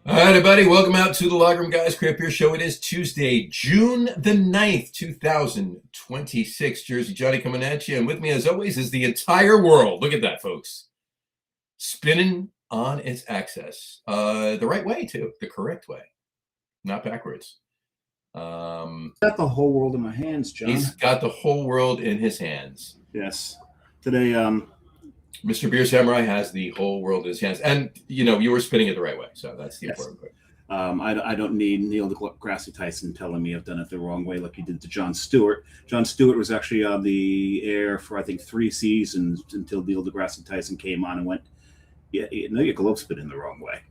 All right, everybody, welcome out to the Logroom Guys Craft Beer Show. It is Tuesday, June the 9th, 2026. Jersey Johnny coming at you. And with me, as always, is the entire world. Look at that, folks. Spinning on its axis. The right way, too. The correct way. Not backwards. Got the whole world in my hands, John. He's got the whole world in his hands. Yes. Today, Mr. Beer Samurai has the whole world in his hands. And, you were spinning it the right way. So that's the important part. I don't need Neil deGrasse Tyson telling me I've done it the wrong way like he did to Jon Stewart. Jon Stewart was actually on the air for, I think, 3 seasons until Neil deGrasse Tyson came on and went, yeah, your globe spinning the wrong way.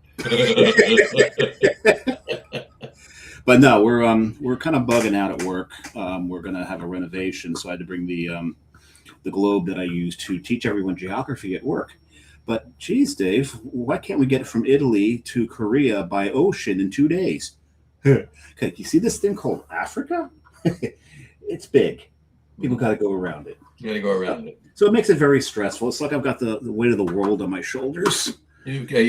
But no, we're kind of bugging out at work. We're going to have a renovation, so I had to bring the globe that I use to teach everyone geography at work. But geez, Dave, why can't we get it from Italy to Korea by ocean in 2 days? Okay, you see this thing called Africa? It's big. People got to go around it. You got to go around it. So it makes it very stressful. It's like I've got the weight of the world on my shoulders. You can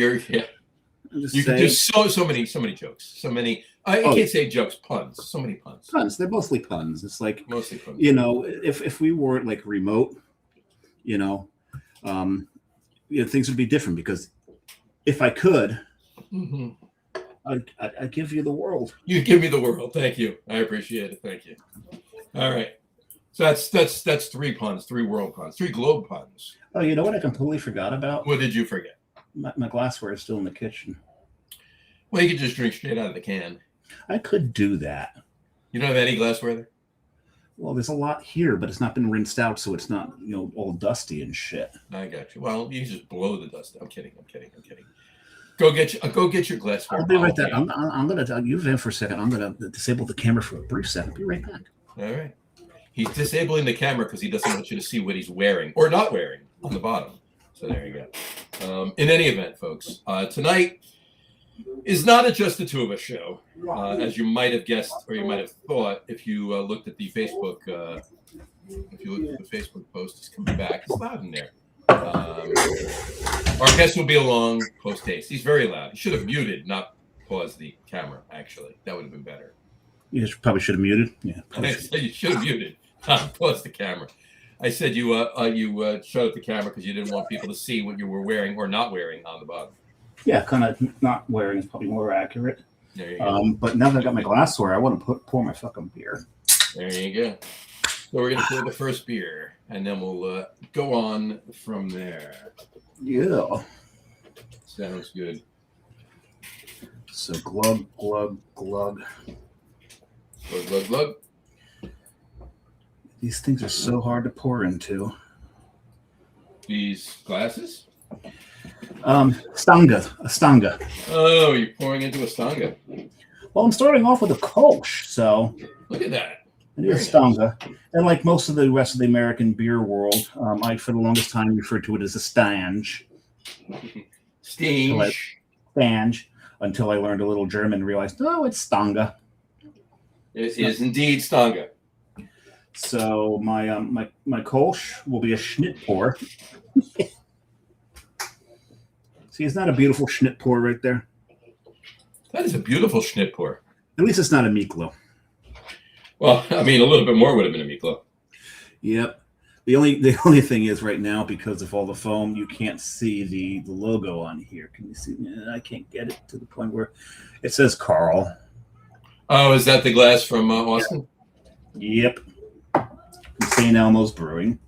do so many jokes. So many. I can't say jokes, puns. So many puns. Puns. They're mostly puns. It's like mostly puns. If we weren't like remote, things would be different because if I could, I'd give you the world. You give me the world. Thank you. I appreciate it. Thank you. All right. So that's 3 puns, 3 world puns, 3 globe puns. Oh, you know what I completely forgot about? What did you forget? My glassware is still in the kitchen. Well, you could just drink straight out of the can. I could do that. You don't have any glassware there? Well, there's a lot here, but it's not been rinsed out, so it's not, all dusty and shit. I got you. Well, you just blow the dust. I'm kidding. Go get your glassware. I'll be right there. I'm gonna you in for a second. I'm gonna disable the camera for a brief second. Be right back. All right. He's disabling the camera because he doesn't want you to see what he's wearing or not wearing on the bottom. So there you go. In any event, folks, tonight is not just the 2 of us show, as you might have guessed or you might have thought if you looked at the Facebook. If you look at the Facebook post, it's coming back. It's loud in there. Our guest will be along post haste. He's very loud. He should have muted, not paused the camera. Actually, that would have been better. You probably should have muted. Yeah, you should have muted, not paused the camera. I said you shut up the camera because you didn't want people to see what you were wearing or not wearing on the bottom. Yeah, kind of not wearing is probably more accurate. There you go. But now that I got my glassware, I want to pour my fucking beer. There you go. So we're gonna pour the first beer, and then we'll go on from there. Yeah. Sounds good. So glug, glug, glug. Glug, glug, glug. These things are so hard to pour into. These glasses? Stanga. Oh, you're pouring into a Stanga. Well, I'm starting off with a Kolsch, so look at that. It is Stanga. And like most of the rest of the American beer world, I for the longest time referred to it as a Stange. Stange. Until I learned a little German and realized, no, it's Stanga. It is indeed Stanga. So my Kolsch will be a Schnitt pour. See, it's not a beautiful Schnitt pour right there. That is a beautiful Schnitt pour. At least it's not a Miklo. Well, I mean, a little bit more would have been a Miklo. Yep. The only thing is right now, because of all the foam, you can't see the logo on here. Can you see? I can't get it to the point where it says Carl. Oh, is that the glass from Austin? Yep. St. Elmo's Brewing.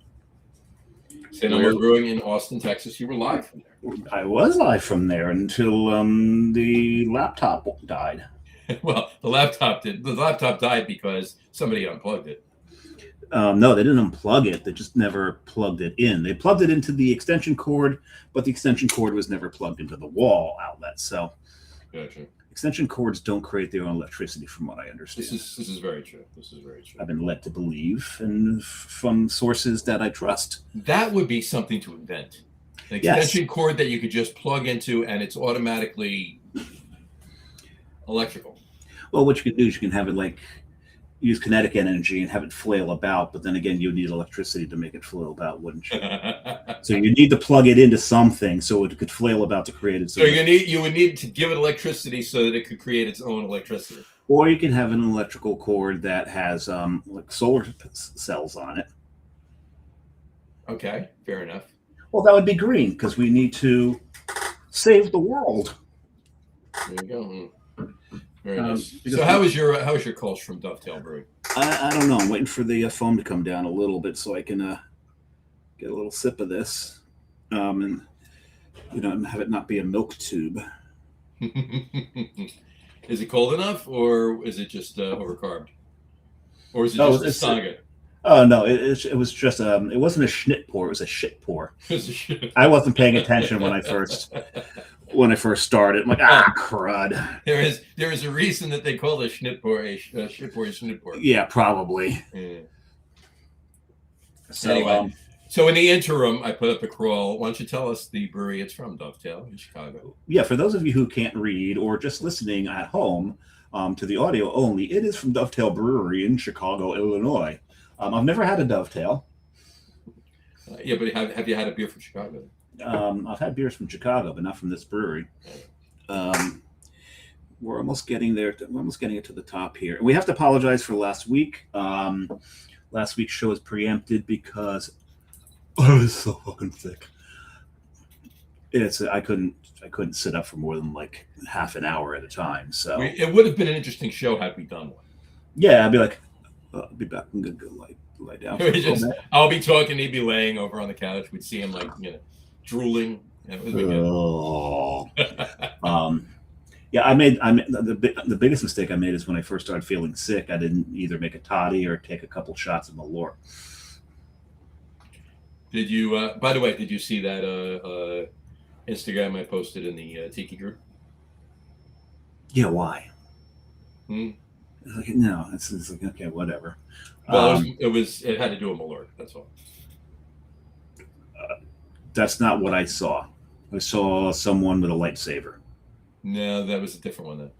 St. Elmo's Brewing in Austin, Texas. You were live from there. I was live from there until the laptop died. Well, the laptop did. The laptop died because somebody unplugged it. No, they didn't unplug it. They just never plugged it in. They plugged it into the extension cord, but the extension cord was never plugged into the wall outlet. So, gotcha. Extension cords don't create their own electricity, from what I understand. This is very true. This is very true. I've been led to believe, and from sources that I trust. That would be something to invent. An extension cord that you could just plug into, and it's automatically electrical. Well, what you can do is you can have it like use kinetic energy and have it flail about, but then again, you need electricity to make it flail about, wouldn't you? So you need to plug it into something so it could flail about to create its So you would need to give it electricity so that it could create its own electricity. Or you can have an electrical cord that has like solar cells on it. Okay, fair enough. Well, that would be green because we need to save the world. There you go. Very nice. So how is your Kolsch from Dovetail Brewing? I don't know. I'm waiting for the foam to come down a little bit so I can get a little sip of this, and have it not be a milk tube. Is it cold enough, or is it just overcarbed, or is it just a saga? Oh no, it was just it wasn't a schnit pour, it was a shit pour. I wasn't paying attention when I first started. I'm like, crud. There is a reason that they call the schnit pour a shit pour. Yeah, probably. Yeah. So anyway, so in the interim, I put up a crawl. Why don't you tell us the brewery it's from, Dovetail in Chicago? Yeah, for those of you who can't read or just listening at home to the audio only, it is from Dovetail Brewery in Chicago, Illinois. I've never had a Dovetail. Yeah, but have you had a beer from Chicago? I've had beers from Chicago, but not from this brewery. We're almost getting there. We're almost getting it to the top here. And we have to apologize for last week. Last week's show was preempted because I was so fucking sick. I couldn't sit up for more than like half an hour at a time. So it would have been an interesting show had we done one. Yeah, I'd be like, I'll be back. I'm gonna go lie down. I'll be talking. He'd be laying over on the couch. We'd see him drooling. Yeah, I made the biggest mistake I made is when I first started feeling sick. I didn't either make a toddy or take a couple shots of Malort. Did you? By the way, did you see that Instagram I posted in the Tiki group? Yeah, why? Like, no, it's like, okay, whatever. Well, it had to do with Malort. That's all. That's not what I saw. I saw someone with a lightsaber. No, that was a different one then.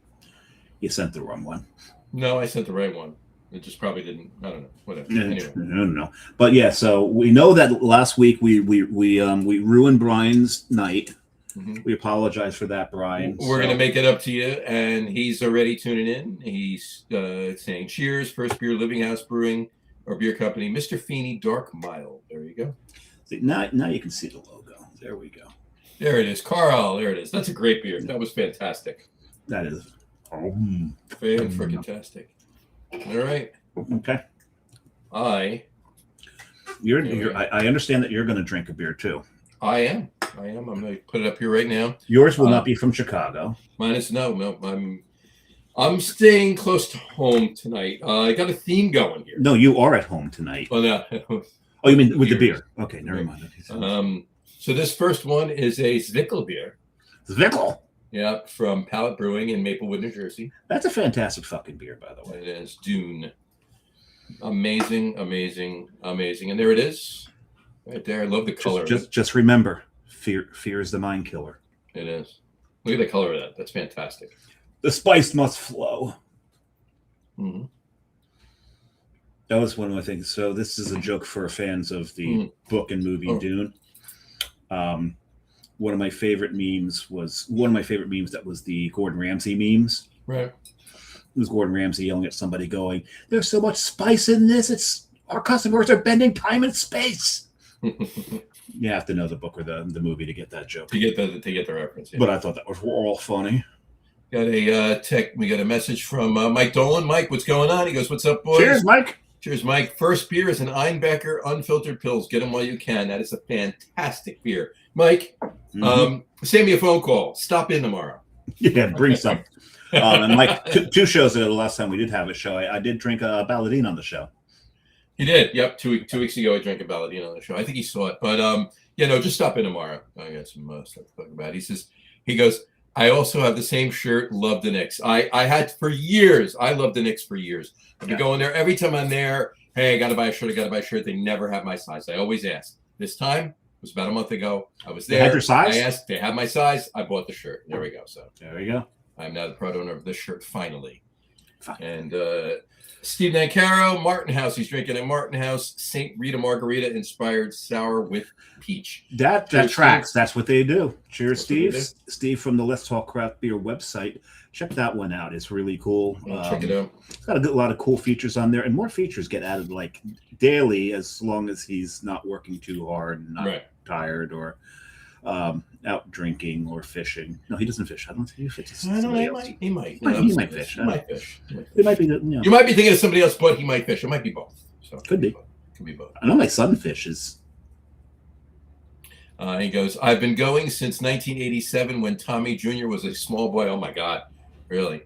You sent the wrong one. No, I sent the right one. It just probably didn't. I don't know. Whatever. Anyway. No. But yeah, so we know that last week we ruined Brian's night. Mm-hmm. We apologize for that, Brian. We're going to make it up to you, and he's already tuning in. He's saying, cheers, First Beer Living House Brewing, or beer company, Mr. Feeney Dark Mild. There you go. See, now you can see the logo. There we go. There it is. Carl, there it is. That's a great beer. That was fantastic. That is. Fan-freaking-tastic. All right. Okay. I understand that you're going to drink a beer, too. I am. I'm going to put it up here right now. Yours will not be from Chicago. Mine is no. I'm staying close to home tonight. I got a theme going here. No, you are at home tonight. Well, no. Oh, you mean with the beer? Okay, never mind. So this first one is a Zwickel beer. Zwickel? Yeah, from Pallet Brewing in Maplewood, New Jersey. That's a fantastic fucking beer, by the way. It is Dune. Amazing. And there it is. Right there. I love the color. Just remember, fear is the mind killer. It is. Look at the color of that. That's fantastic. The spice must flow. Mm-hmm. That was one of my things. So this is a joke for fans of the book and movie Dune. One of my favorite memes that was the Gordon Ramsay memes. Right. It was Gordon Ramsay yelling at somebody going, "There's so much spice in this. Our customers are bending time and space." You have to know the book or the movie to get that joke. To get the reference. Yeah. But I thought that was all funny. Got we got a message from Mike Dolan. Mike, what's going on? He goes, "What's up, boys?" Cheers, Mike. Cheers, Mike. First beer is an Einbecker unfiltered pills. Get them while you can. That is a fantastic beer. Mike, send me a phone call. Stop in tomorrow. Yeah, bring some. And Mike, two shows ago, the last time we did have a show, I did drink a Balladine on the show. He did. Yep. 2 weeks ago, I drank a Balladine on the show. I think he saw it. But, just stop in tomorrow. I got some stuff to talk about. He goes, I also have the same shirt, love the Knicks. I had for years. I loved the Knicks for years. I'd be going there. Every time I'm there, hey, I got to buy a shirt. They never have my size. I always ask. This time, it was about a month ago. I was there. They had your size? I asked. They have my size. I bought the shirt. There we go. So there we go. I'm now the proud owner of this shirt, finally. Fine. And Steve Nancaro, Martin House. He's drinking a Martin House St. Rita Margarita inspired sour with peach. That tracks. Steve. That's what they do. Cheers, Steve. Steve from the Let's Talk Craft Beer website. Check that one out. It's really cool. Check it out. It's got a lot of cool features on there, and more features get added like daily as long as he's not working too hard and not tired or out drinking or fishing. No, he doesn't fish. I don't think he fishes. I don't know. He might. He might fish. He might fish. It might be. You might be thinking of somebody else, but he might fish. It might be both. So could be. Could be both. I know my son fishes. He goes, I've been going since 1987 when Tommy Jr. was a small boy. Oh my God, really?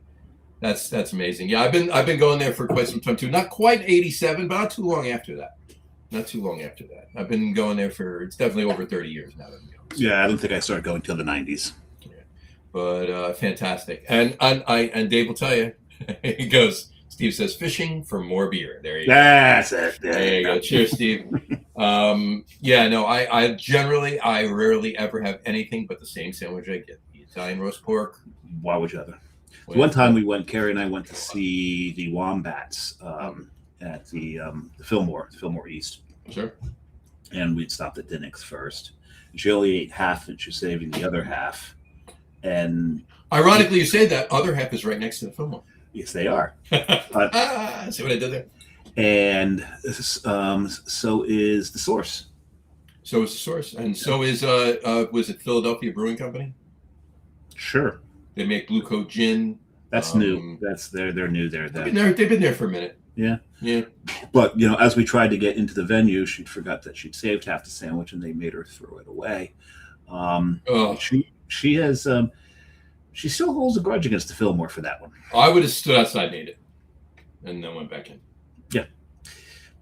That's amazing. Yeah, I've been going there for quite some time too. Not quite 87, but not too long after that. I've been going there for, it's definitely over 30 years now. Yeah, I don't think I started going till the 90s. Yeah. But fantastic. And Dave will tell you, he goes, Steve says, fishing for more beer. There you go. That's it. There you go. Cheers, Steve. Yeah, no, I rarely ever have anything but the same sandwich I get. The Italian roast pork. Why would you other? One time Carrie and I went to see the Wombats at the Fillmore East. Sure. And we'd stopped at Dinnick's first. She only ate half, and she was saving the other half. And ironically, you say that other half is right next to the Fillmore. Yes, they are. See what I did there? And so is the Source. So is the Source, and so is was it Philadelphia Brewing Company? Sure. They make Blue Coat Gin. That's new. They're new there. They've been there for a minute. Yeah. Yeah. But as we tried to get into the venue, she forgot that she'd saved half the sandwich, and they made her throw it away. She has she still holds a grudge against the Fillmore for that one. I would have stood outside and ate it, and then went back in. Yeah.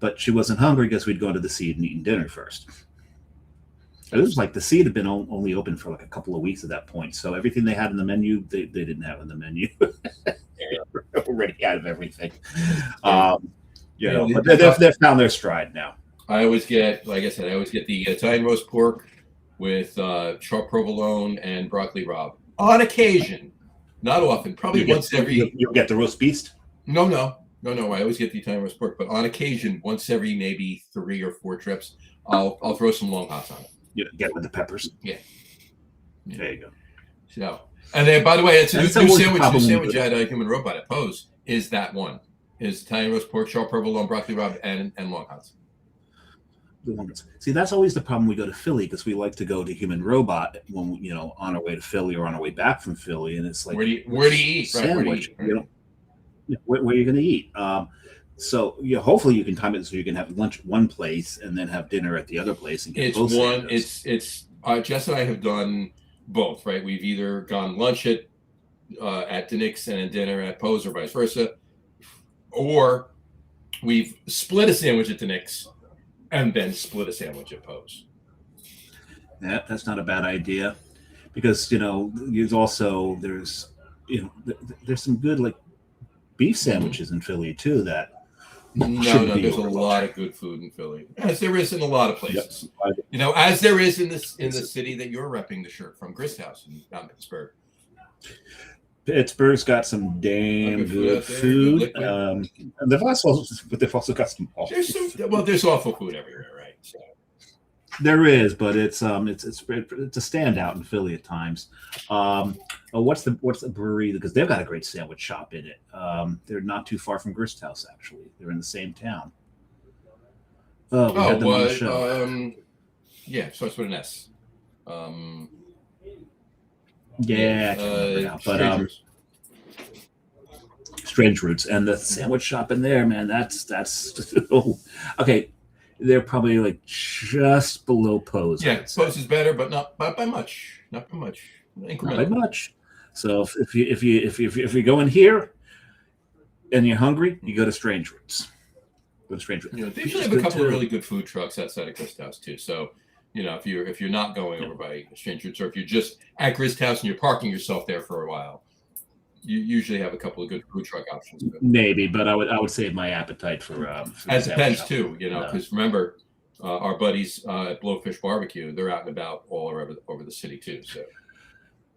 But she wasn't hungry because we'd gone to the Seed and eaten dinner first. It was like the Seed had been only open for like a couple of weeks at that point. So everything they had in the menu, they didn't have in the menu. They're already out of everything. But they've found their stride now. I always get, like I said, the Italian roast pork with sharp provolone and broccoli rabe. On occasion, not often, probably once every... You'll get the roast beast? No. I always get the Italian roast pork, but on occasion, once every maybe 3 or 4 trips, I'll throw some long hots on it. You get with the peppers. Yeah. There you go. So, and then, by the way, it's a new sandwich at Human Robot at Pose is that one. Is Italian roast pork, sharp provolone, broccoli rabe, and long hots. See, that's always the problem. We go to Philly because we like to go to Human Robot when on our way to Philly or on our way back from Philly, and it's like where do you eat? Sandwich. Right? Where are you going to eat? So hopefully you can time it so you can have lunch at one place and then have dinner at the other place and get both. It's Jess and I have done both, right? We've either gone lunch at Dinnick's and a dinner at Pose or vice versa, or we've split a sandwich at Dinnick's and then split a sandwich at Pose. Yeah, that's not a bad idea, because there's also there's some good like beef sandwiches in Philly too that. There's a lot of good food in Philly, as there is in a lot of places. Yep. As there is in the city that you're repping the shirt from, Grist House in Pittsburgh. Pittsburgh's got some damn good food. And they've also got some awful food. There's awful food everywhere, right? So. There is, but it's a standout in Philly at times. What's the brewery? Because they've got a great sandwich shop in it. They're not too far from Grist House, actually. They're in the same town. We had them on the show. Yeah, starts with an S. Strange Roots, and the sandwich shop in there, man. That's okay. They're probably like just below Pose. Yeah, Pose is better, but not by much. Not by much. Incremental. Not by much. So if you go in here and you're hungry, you go to Strange Roots. Go to Strange Roots. They usually have a couple of really good food trucks outside of Grist House too. So if you're not going over by Strange Roots, or if you're just at Grist House and you're parking yourself there for a while, you usually have a couple of good food truck options. Maybe, but I would save my appetite for as depends too, because remember, our buddies at Blowfish Barbecue, they're out and about all over the city too. So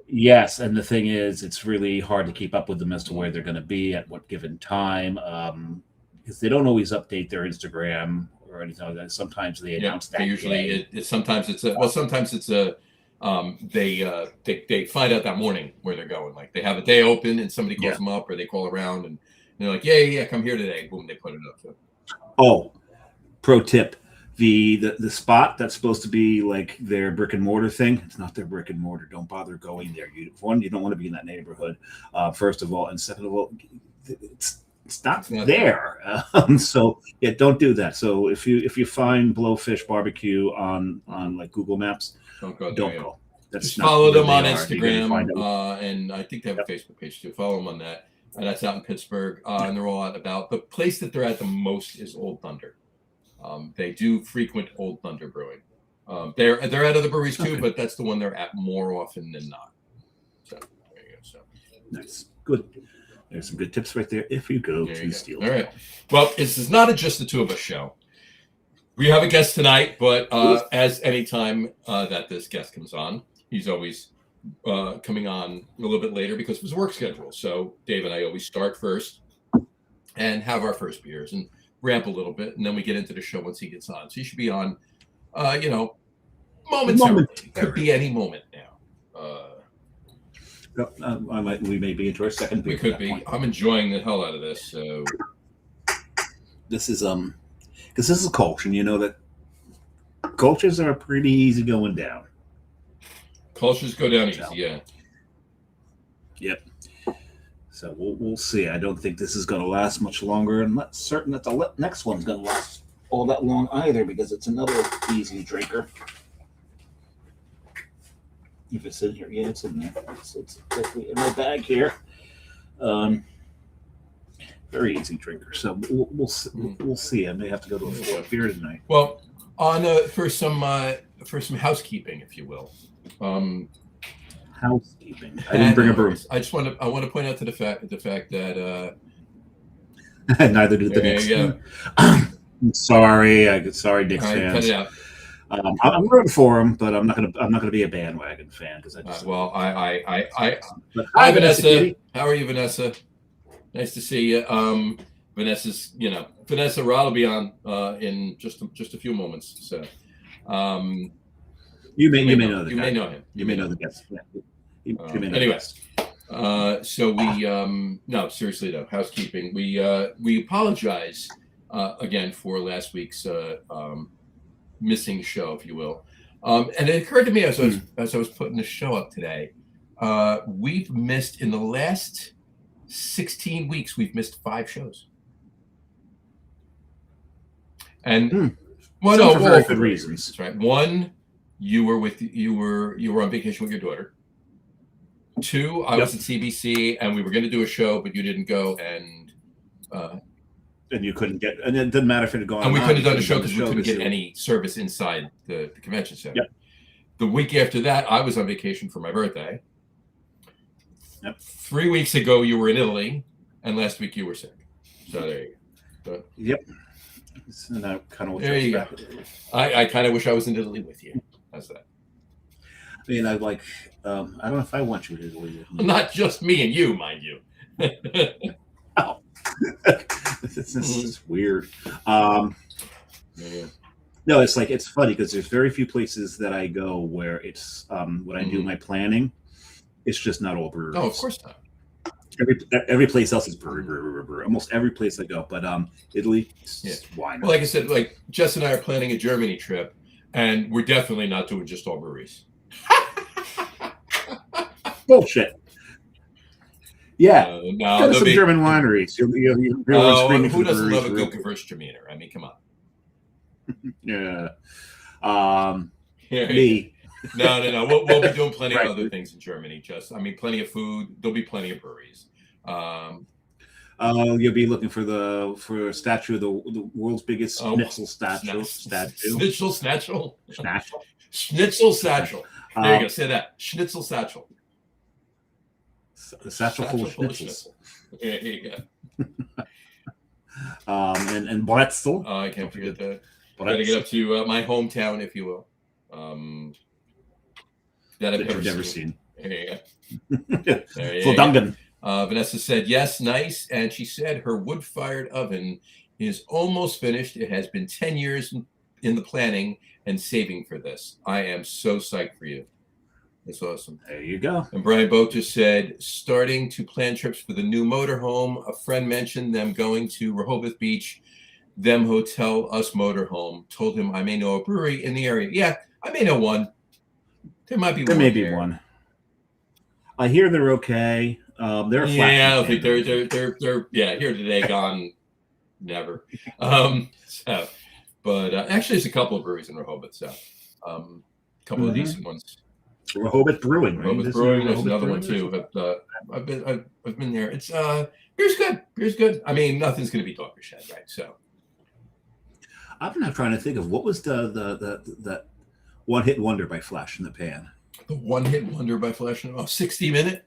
Yes, and the thing is, it's really hard to keep up with them as to where they're going to be at what given time, because they don't always update their Instagram or anything like that. Sometimes they Yeah, announce they that usually day. sometimes it's a well, sometimes it's a they find out that morning where they're going. Like they have a day open and somebody calls Yeah. them up or they call around and they're like, yeah, come here today. Boom, they put it up. So. Oh, pro tip: the spot that's supposed to be like their brick and mortar thing, it's not their brick and mortar. Don't bother going there. You don't want to be in that neighborhood, first of all, and second of all, it's not there. So yeah, don't do that. So if you find Blowfish Barbecue on like Google Maps, don't go. Don't go. That's Just not follow where them they on are. You're gonna find Instagram, out. and I think they have a Facebook page too. Follow them on that. And that's out in Pittsburgh, and they're all out about. The place that they're at the most is Old Thunder. They do frequent Old Thunder Brewing. They're at other breweries too, Okay. but that's the one they're at more often than not. So there you go. So Nice, good. There's some good tips right there if you go to Steel. All right. Well, this is not just the two of us show. We have a guest tonight, but as any time that this guest comes on, he's always coming on a little bit later because of his work schedule. So Dave and I always start first and have our first beers and ramp a little bit, and then we get into the show once he gets on. So he should be on, momentarily. Could be any moment now. We may be into our second beer. We could be. Point. I'm enjoying the hell out of this. So this is because this is a culture, and you know that cultures are pretty easy going down. Cultures go down easy, yeah. Yep. So we'll see. I don't think this is going to last much longer. I'm not certain that the next one's going to last all that long either, because it's another easy drinker. If it's in here, yeah, it's in there. It's definitely in my bag here. Very easy drinker. So we'll see. I may have to go to a full beer tonight. Well, on for some housekeeping, if you will. Housekeeping. I didn't bring a broom. I want to point out to the fact that neither did the Knicks. Sorry, Knicks fans. Cut it out. I'm rooting for him, but I'm not gonna be a bandwagon fan because I just. Hi, Vanessa. How are you, Vanessa? Nice to see you. Vanessa Rod will be on in just a few moments. So, you may know you may know him. You may know the guest. Yeah. Anyways, so we no, seriously though, housekeeping. We apologize again for last week's missing show, if you will. And it occurred to me as I was putting the show up today, we've missed in the last 16 weeks, we've missed 5 shows. And well, no, for very good reasons. That's right. One, you were on vacation with your daughter. 2, I was at CBC and we were going to do a show, but you didn't go, and you couldn't get, and it didn't matter if it had gone. And we couldn't have done the show because we couldn't get any service inside the convention center. Yep. The week after that, I was on vacation for my birthday. Yep. 3 weeks ago, you were in Italy, and last week you were sick. So there you go. Yep. And I kind of there you go. I kind of wish I was in Italy with you. How's that? I mean, I don't know if I want you to Italy. Not just me and you, mind you. Oh. This is weird. Yeah. No, it's funny because there's very few places that I go where it's when I do my planning, it's just not all breweries. No, of course not. Every place else is brewery. Almost every place I go, but Italy, why not? Well, like I said, like Jess and I are planning a Germany trip, and we're definitely not doing just all breweries. Bullshit. Yeah, no, go to some German wineries. You'll who doesn't love a good Gewürztraminer? I mean, come on. Yeah. Me. No. We'll be doing plenty of other things in Germany. Plenty of food. There'll be plenty of breweries. You'll be looking for a statue of the world's biggest schnitzel statue. Schnitzel satchel. Schnitzel. Schnitzel satchel. There you go. Say that. Schnitzel satchel. The satchel full of schnitzels. Yeah, there you go. And Bretzel. I can't forget that. Gotta get up to my hometown, if you will. That I've never seen. There you go. There you Full go. Dungan. Vanessa said, yes, nice. And she said her wood-fired oven is almost finished. It has been 10 years in the planning and saving for this. I am so psyched for you. That's awesome. There you go. And Brian Boat just said, starting to plan trips for the new motorhome. A friend mentioned them going to Rehoboth Beach, them hotel, us motorhome. Told him I may know a brewery in the area. Yeah, I may know one. There might be There one. may be one. I hear they're okay. They're yeah, I think they're here today, gone never. But actually, there's a couple of breweries in Rehoboth, so a couple of decent ones. Rehoboth Brewing. Right? Rehoboth Brewing. There's another one too. But I've been there. It's beer's good. Beer's good. I mean, nothing's gonna be Dogfish Head, right? So I'm not trying to think of what was the one hit wonder by Flash in the Pan. The one hit wonder by Flash in the 60 Minute.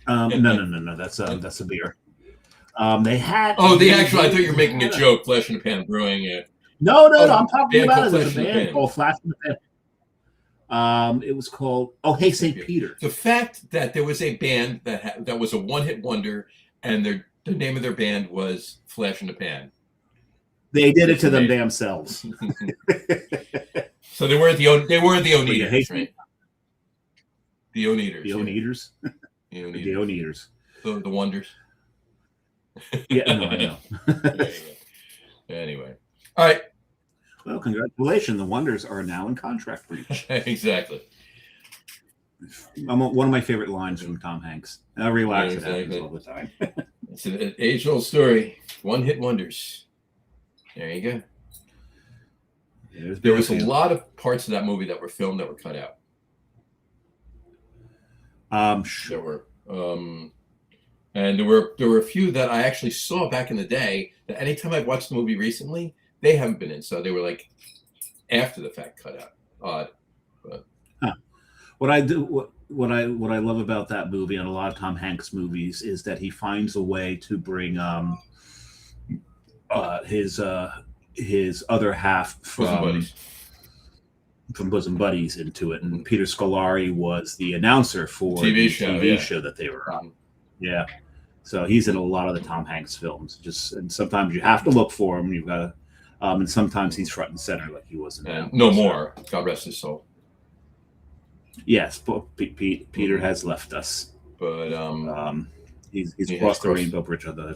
No. That's a beer. They had. Oh, the actual. I thought you were making a joke. Flash in the Pan Brewing it. No. I'm talking about it. There's There's a band called Flash in the Pan. It was called Hey St. Peter. The fact that there was a band that was a one hit wonder, and the name of their band was Flash in the Pan. They did it to them damn selves. So they weren't the Oneaters, right? The Oneaters. The Oneaters. The Oneaters. The Oneaters. The Wonders. Yeah, no, I know. Anyway. All right. Well, congratulations. The Wonders are now in contract breach. Exactly. One of my favorite lines from Tom Hanks. I realize exactly. It happens all the time. It's an age-old story. One-hit wonders. There you go. There was a lot of parts of that movie that were filmed that were cut out. Sure. There were. And there were a few that I actually saw back in the day that anytime I've watched the movie recently, they haven't been in. So they were like after the fact cut out. Odd. But what I love about that movie and a lot of Tom Hanks movies is that he finds a way to bring his other half from Bosom Buddies into it. And Peter Scolari was the announcer for the TV show that they were on. Yeah. So he's in a lot of the Tom Hanks films. And sometimes you have to look for him. You've got to, and sometimes he's front and center, like he was in No More. God rest his soul. Yes, but Peter has left us. But he's crossed the rainbow bridge. Although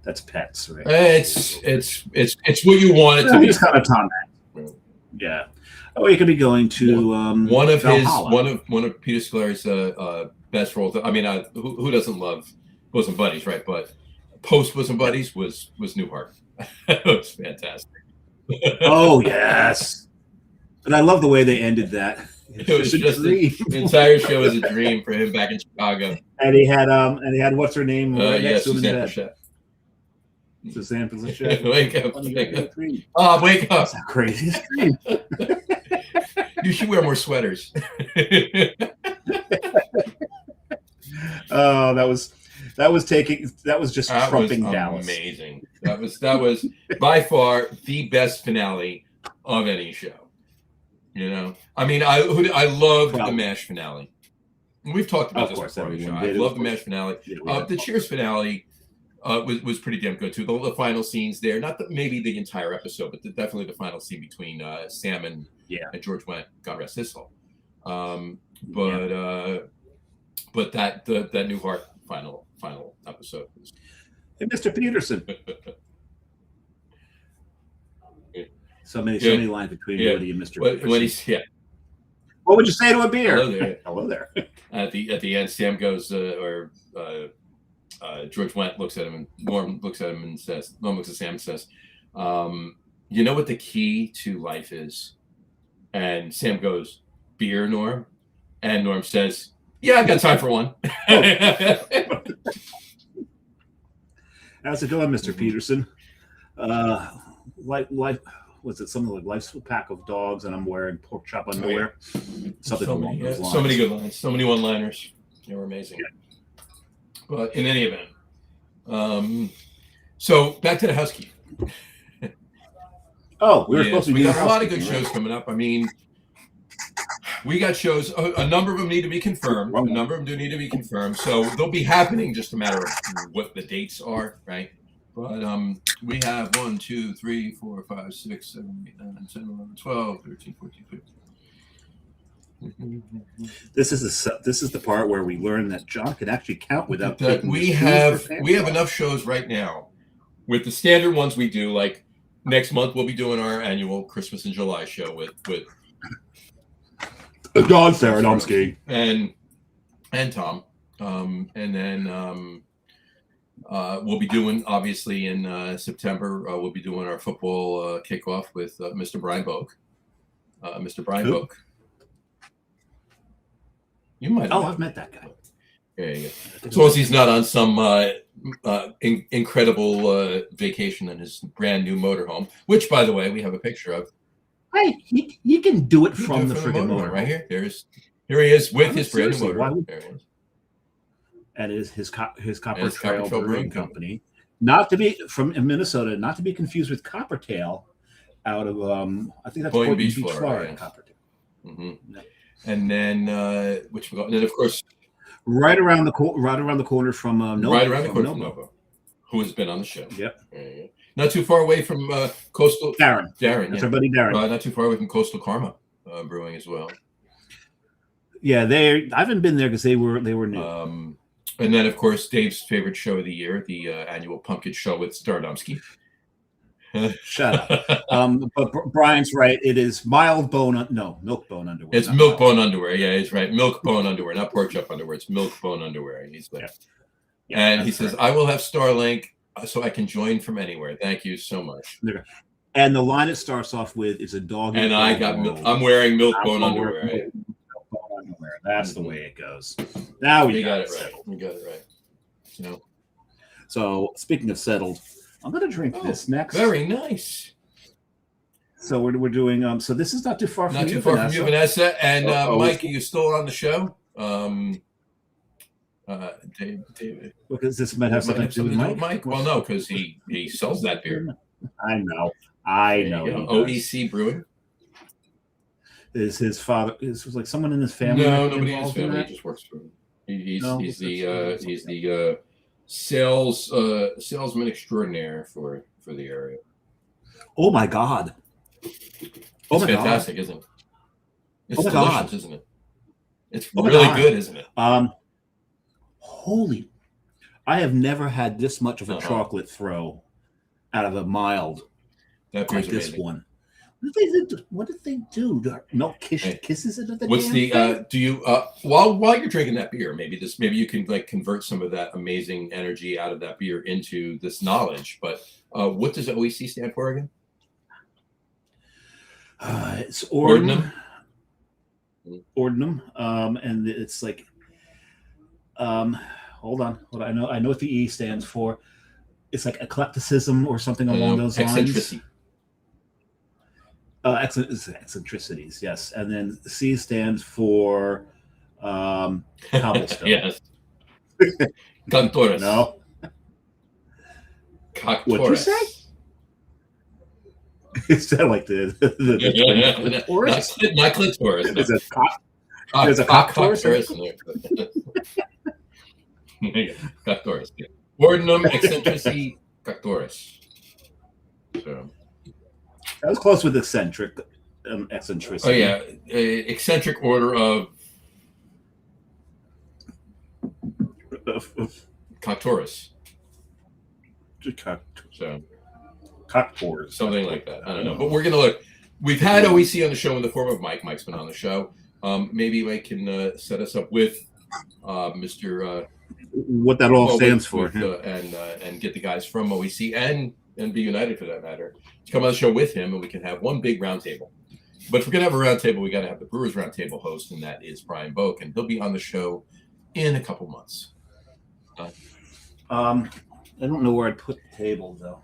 that's Pets, right? It's what you want it to be. He's kind of Tom Hanks. Yeah. Oh, you could be going to one of Peter Scolari's best roles. I mean, who doesn't love Bosom Buddies, right? But post Bosom Buddies was Newhart. It was fantastic. Oh yes, and I love the way they ended that. It was just the entire show was a dream for him back in Chicago. And he had what's her name? Yes, Suzanne Pleshette. Suzanne Pleshette. Wake up! Oh, wake up! That's a crazy dream. You should wear more sweaters. Oh, that was just trumping Dallas. Amazing. That was by far the best finale of any show. You know, I mean, I love the MASH finale. We've talked about this before on the show. I love the MASH finale. The Cheers finale was pretty damn good too. The final scenes there, not maybe the entire episode, but definitely the final scene between Sam and George Wendt, God rest his soul. But that Newhart final episode was. Hey, Mr. Peterson. So many lines between Woody and Mr. Peterson. What would you say to a beer? Hello there. At the end, Sam goes, George Wendt looks at him, and Norm looks at him and says, Norm looks at Sam and says, you know what the key to life is? And Sam goes, beer, Norm? And Norm says, yeah, I got time for one. How's it going, Mr. Peterson? Life, was it something like life's a pack of dogs and I'm wearing pork chop underwear? Something along those lines. So many good lines, so many one-liners. They were amazing. Yeah. But in any event, so back to the housekeeping. Oh, we were supposed to be. We got a lot of good shows coming up. I mean, We got shows. A number of them need to be confirmed. A number of them do need to be confirmed. So they'll be happening. Just a matter of what the dates are, right? But we have 1, 2, 3, 4, 5, 6, 7, 8, 9, 10, 11, 12, 13, 14, 15. This is the part where we learn that John can actually count without. We have enough shows right now with the standard ones we do. Like next month, we'll be doing our annual Christmas in July show with John Saradomsky and Tom, and then we'll be doing, obviously, in September, we'll be doing our football kickoff with Mr. Brian Boak. Mr. Brian Boak. You might have I've met that guy. There you go. As long as he's not on some incredible vacation in his brand new motorhome, which, by the way, we have a picture of. Hey, you can do it from the friggin' motorhome. Right here. Here he is with his brand new motorhome. There it is. And is his Copper Trail Brewing Company, not to be from Minnesota, not to be confused with Coppertail, out of I think that's Point Beach, Florida. Yes. Coppertail. Mm-hmm. Yeah. And then and then of course, right around the corner from Nova. Right around the corner from Nova, who has been on the show. Yep. Not too far away from Coastal. Darren. That's our buddy Darren. Not too far away from Coastal Karma Brewing as well. Yeah, I haven't been there because they were new. And then, of course, Dave's favorite show of the year, the annual Pumpkin Show with Stardomsky. Shut up. But Brian's right. It is milk bone underwear. It's milk bone underwear. Yeah, he's right. Milk bone underwear, not pork chop underwear. It's milk bone underwear. And he's like, and he says, I will have Starlink so I can join from anywhere. Thank you so much. And the line it starts off with is a dog. And I'm wearing milk bone underwear. That's the way it goes. Now we got it right. We got it right. So speaking of settled, I'm going to drink this next. Very nice. So we're doing. So this is not too far from you. Not too far from you, Vanessa. And Mike, are you still on the show? David. Because this might have something to do with Mike. Well, no, because he sells that beer. I know. OEC Brewing. Is his father? Is like someone in his family? No, nobody in his family. He just works for him. He's the salesman extraordinaire for the area. Oh my God! It's fantastic, isn't it? It's delicious, isn't it? It's really good, isn't it? Holy! I have never had this much of a chocolate throw out of a mild like this one. What did they do? Milk kisses it at the What's the do you while you're drinking that beer, maybe you can like convert some of that amazing energy out of that beer into this knowledge. But what does OEC stand for again? It's Ordinum. Ordinum. And it's like hold on. I know what the E stands for. It's like eclecticism or something along those lines. Eccentricities, yes. And then C stands for cobblestone. Yes. Cantores. No. Cactores. What'd you say? Is that like the not clitoris. Is it there's a cactores? Cactores. Ordinum eccentrici cactores. So. That was close with eccentricity. Oh yeah, eccentric order of Cactoris. So Cactors. Something like that. I don't know. But we're gonna look. We've had OEC on the show in the form of Mike. Mike's been on the show. Maybe Mike can set us up with Mr. What that all stands for, and get the guys from OEC and Be United for that matter to come on the show with him, and we can have one big round table. But if we're gonna have a round table, we got to have the Brewers Roundtable host, and that is Brian Boak, and he'll be on the show in a couple months. I don't know where I'd put the table though.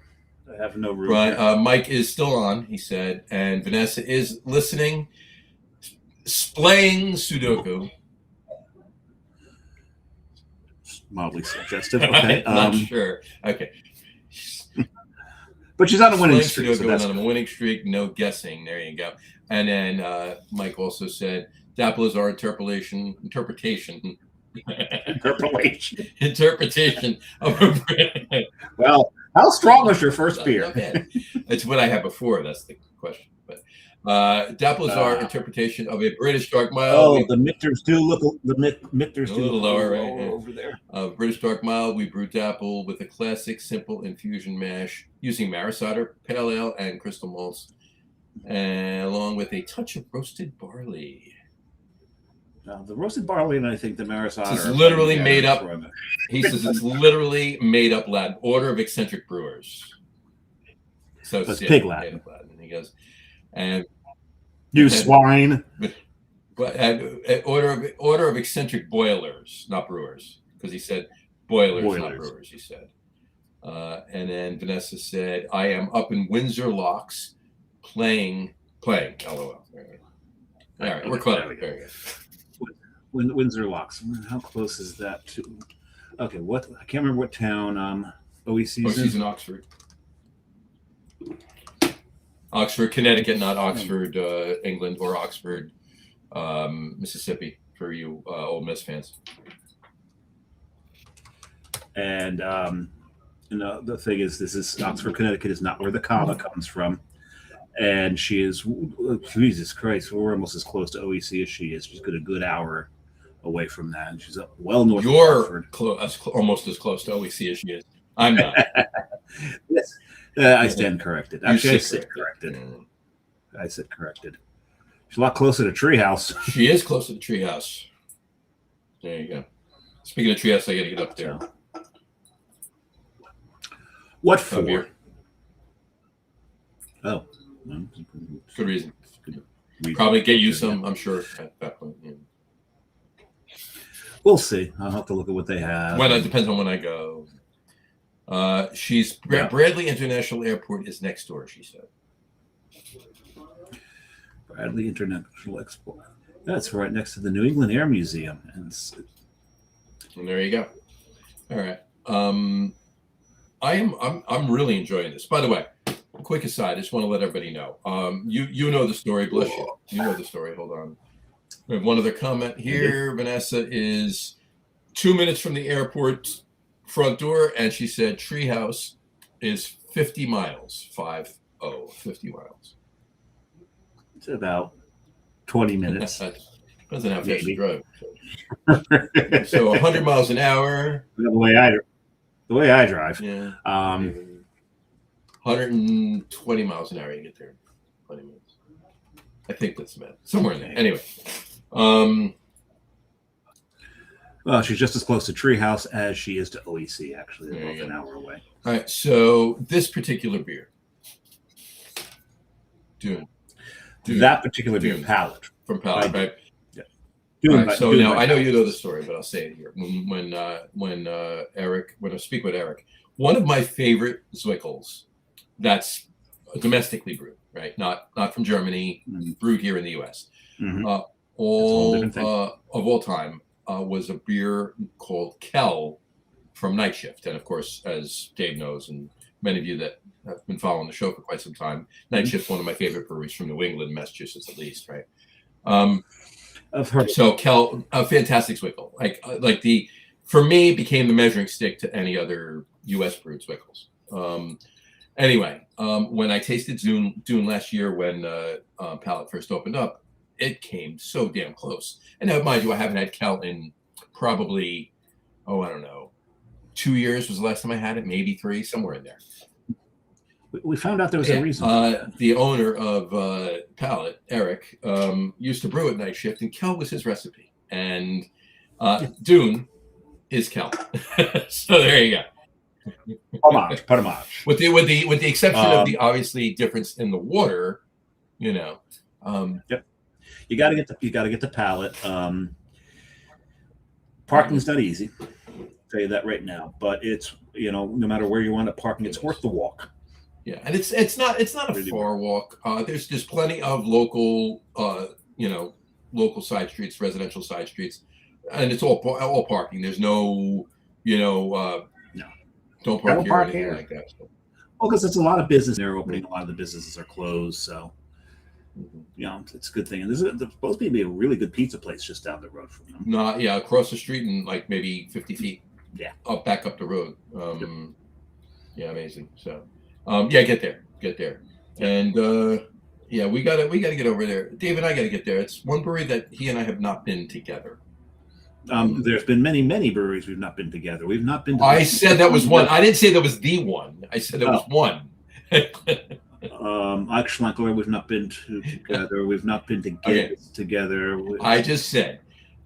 I have no room. But Mike is still on, he said, and Vanessa is listening, splaying Sudoku. Mildly suggestive. Okay, not sure. Okay. But she's on a winning streak. So on a winning streak, no guessing. There you go. And then Mike also said, Dapple is our interpretation interpretation of a Well, how strong was your first not beer? bad. It's what I had before. That's the question. But Dapple is our interpretation of a British dark mild. Oh, the Michters do look Michters a do little look lower, right? over there. British dark mild. We brew Dapple with a classic simple infusion mash using Maris cider, pale ale, and crystal malts, and along with a touch of roasted barley. The roasted barley and I think the Maris cider. It's literally made up. He says it's literally made up Latin. Order of eccentric brewers. So it's pig Latin. And he goes, and you swine. But order of eccentric boilers, not brewers, because he said boilers, not brewers. He said, and then Vanessa said, "I am up in Windsor Locks, playing." LOL. All right, we're clever. There we go. Windsor Locks. How close is that to? Okay, what? I can't remember what town. OEC's in Oxford. Oxford, Connecticut, not Oxford, England, or Oxford, Mississippi, for you Ole Miss fans. And the thing is, this is Oxford, Connecticut is not where the comma comes from. And she is, Jesus Christ, we're almost as close to OEC as she is. She's got a good hour away from that. And she's up well north of Hartford. You're almost as close to OEC as she is. I'm not. Yes. I stand corrected. Actually, I sit corrected. I sit corrected. She's a lot closer to Treehouse. She is closer to Treehouse. There you go. Speaking of Treehouse, I got to get up there. What for? Oh. Good reason. Probably get you some, I'm sure, at that point. Yeah. We'll see. I'll have to look at what they have. Well, it depends on when I go. Bradley International Airport is next door, she said. Bradley International Export. That's right next to the New England Air Museum. And there you go. All right. I'm really enjoying this. By the way, quick aside, I just want to let everybody know. You know the story, bless you. You know the story. Hold on. We have one other comment here. Vanessa is 2 minutes from the airport front door, and she said Treehouse is 50 miles. 50 miles. It's about 20 minutes. Doesn't have fast to drive. So 100 miles an hour. The way I drive. Yeah. 120 miles an hour you get there in 20 minutes. I think that's about somewhere in there. Anyway. Well, she's just as close to Treehouse as she is to OEC, actually. They're both an hour away. All right, so this particular beer. Dune. That particular beer, Palate. From Palate, right? Yeah. Right, so now I know you know the story, but I'll say it here. When I speak with Eric, one of my favorite Zwickels that's domestically brewed, right? Not from Germany, brewed here in the U.S. Mm-hmm. Of all time was a beer called Kell from Night Shift, and of course, as Dave knows, and many of you that have been following the show for quite some time, Night Shift, one of my favorite breweries from New England, Massachusetts, at least, right? I've heard. So Kell, a fantastic Zwickel, for me, became the measuring stick to any other U.S. brewed Zwickels. Anyway, when I tasted Dune last year when Palate first opened up, it came so damn close. And now, mind you, I haven't had Kell in probably, I don't know, 2 years was the last time I had it, maybe 3, somewhere in there. We found out there was a reason. The owner of Palate, Eric, used to brew at Night Shift, and Kell was his recipe. And Dune is Kell. So there you go. Homage. With the exception of the obviously difference in the water, you know. Yep. You got to get the Palate. Parking's not easy. I'll tell you that right now. But it's, no matter where you wind up parking, it's worth the walk. Yeah, and it's not a far walk. There's just plenty of local local side streets, residential side streets, and it's all parking. There's no no, don't park here or anything like that. So. Well, because it's a lot of business. They're opening. A lot of the businesses are closed. So You know, it's a good thing. And there's supposed to be a really good pizza place just down the road from them. Not across the street and like maybe 50 feet. Yeah. Back up the road. Yeah, amazing. So, get there. And we gotta get over there. Dave and I gotta get there. It's one brewery that he and I have not been together. There's been many breweries we've not been together. We've not been. I said that was one. I didn't say that was the one. I said that was one. Actually, we've not been together. We've not been together.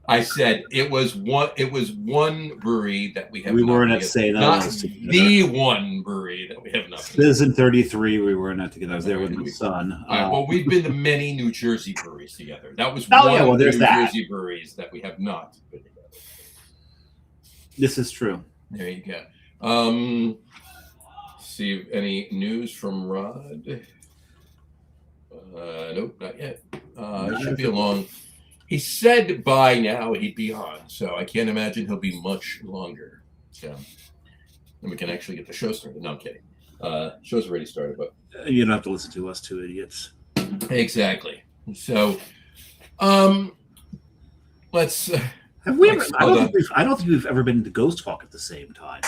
I said it was one. It was one brewery that we have. We weren't at saying not the one brewery that we have not. Citizen 33. We were not together. I was there with my son. Well, we've been to many New Jersey breweries together. That was one of the New Jersey breweries that we have not been together. This is true. There you go. See any news from Rod? Nope, not yet. It should be along. He said by now he'd be on, so I can't imagine he'll be much longer. So, and we can actually get the show started. No, I'm kidding. Show's already started, but you don't have to listen to us two idiots. Exactly. So, let's. Have we ever? I don't think we've ever been to Ghost Talk at the same time.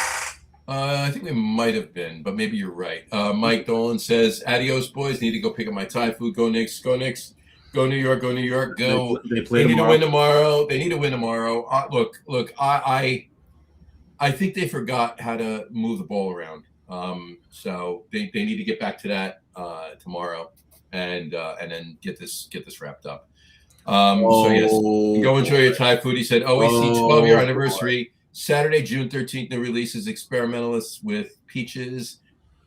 I think we might have been, but maybe you're right. Mike Dolan says, "Adios, boys. Need to go pick up my Thai food. Go Knicks. Go Knicks. Go New York. Go New York. Go." They play need tomorrow. to win tomorrow. They need to win tomorrow. Look. I think they forgot how to move the ball around. So they need to get back to that tomorrow, and then get this wrapped up. So yes, go enjoy your Thai food. He said, OEC 12-year anniversary. Saturday, June 13th, new releases: Experimentalists with Peaches,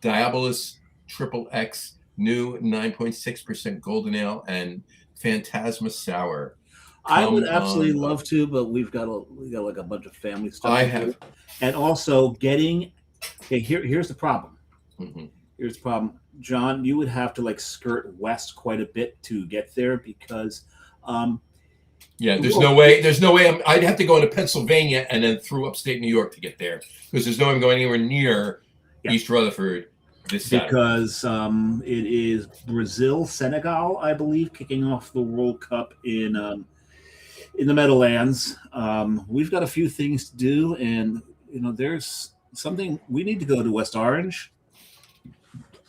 Diabolus Triple X, new 9.6% Golden Ale, and Phantasma Sour. I would absolutely love to, but we got like a bunch of family stuff. I have, and also getting. Okay, here's the problem. Mm-hmm. Here's the problem, John. You would have to like skirt west quite a bit to get there because. There's no way. I'd have to go into Pennsylvania and then through upstate New York to get there because there's no way I'm going anywhere near East Rutherford this Saturday. Because it is Brazil, Senegal, I believe, kicking off the World Cup in the Meadowlands. We've got a few things to do, and there's something we need to go to West Orange,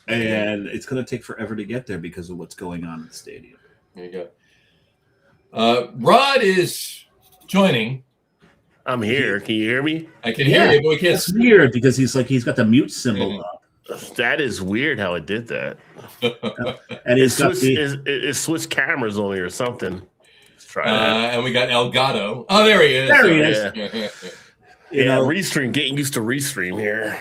and it's going to take forever to get there because of what's going on in the stadium. There you go. Rod is joining. I'm here. Can you hear me? I can hear you, but we can't. It's weird because he's got the mute symbol up. That is weird how it did that. And it switched cameras on me or something. Let's try that. And we got Elgato. Oh, there he is. There he is. Yeah, Restream. Getting used to Restream here.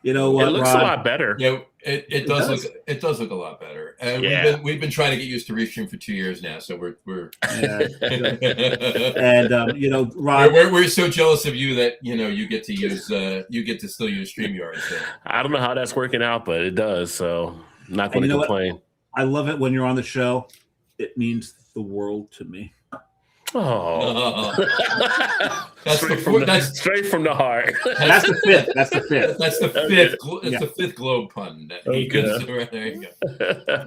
You know what? It looks a lot better. Yeah, it does look a lot better. And we've been trying to get used to Restream for 2 years now, so we're and Rod, we're so jealous of you that you get to still use StreamYard. So. I don't know how that's working out, but it does. So I'm not going to complain. I love it when you're on the show. It means the world to me. Oh, that's straight from the heart. That's the fifth. That's the fifth. That's the fifth. That's the fifth globe pun. There you go.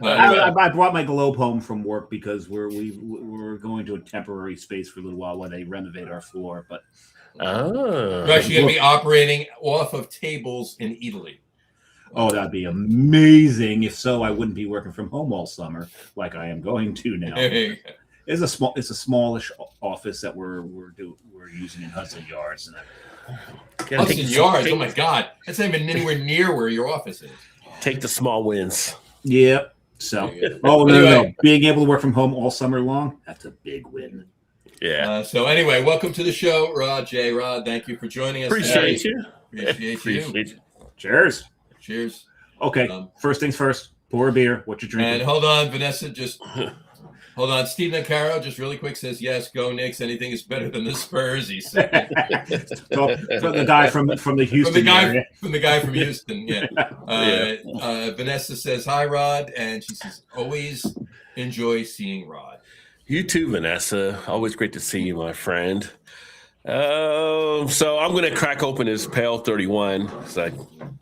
I brought my globe home from work because we're going to a temporary space for a little while they renovate our floor. But we're actually going to be operating off of tables in Italy. Oh, that'd be amazing. If so, I wouldn't be working from home all summer like I am going to now. It's a smallish office that we're using in Hudson Yards. Hudson Yards, oh my God, that's not even anywhere near where your office is. Take the small wins. Yep. So, no. Being able to work from home all summer long—that's a big win. Yeah. So anyway, welcome to the show, Rod. Thank you for joining us. Appreciate you. Appreciate you. Cheers. Cheers. Okay. First things first. Pour a beer. What you drinking? And hold on, Vanessa. Hold on. Steve Nicaro just really quick says, yes, go Knicks. Anything is better than the Spurs, he said. From the guy from the Houston area. From the guy from Houston, yeah. Vanessa says, hi, Rod. And she says, always enjoy seeing Rod. You too, Vanessa. Always great to see you, my friend. So I'm going to crack open this Pale 31 because I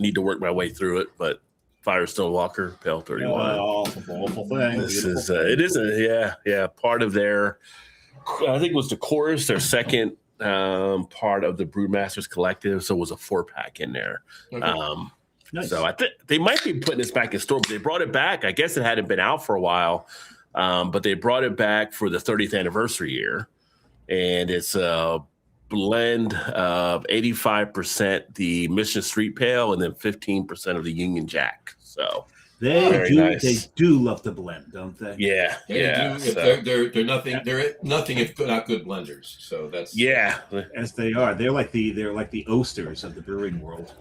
need to work my way through it. But Firestone Walker Pale 31. Awful thing. This is part of their. I think it was the chorus, their second part of the Brewmasters Collective. So it was a 4-pack in there. Okay. Nice. So I think they might be putting this back in store, but they brought it back. I guess it hadn't been out for a while, but they brought it back for the 30th anniversary year, and it's a blend of 85% the Mission Street Pale and then 15% of the Union Jack. So They nice. They do love to blend, don't they? Yeah. They're nothing. They're nothing if not good blenders. So that's As they are. They're like the Oasters of the brewing world.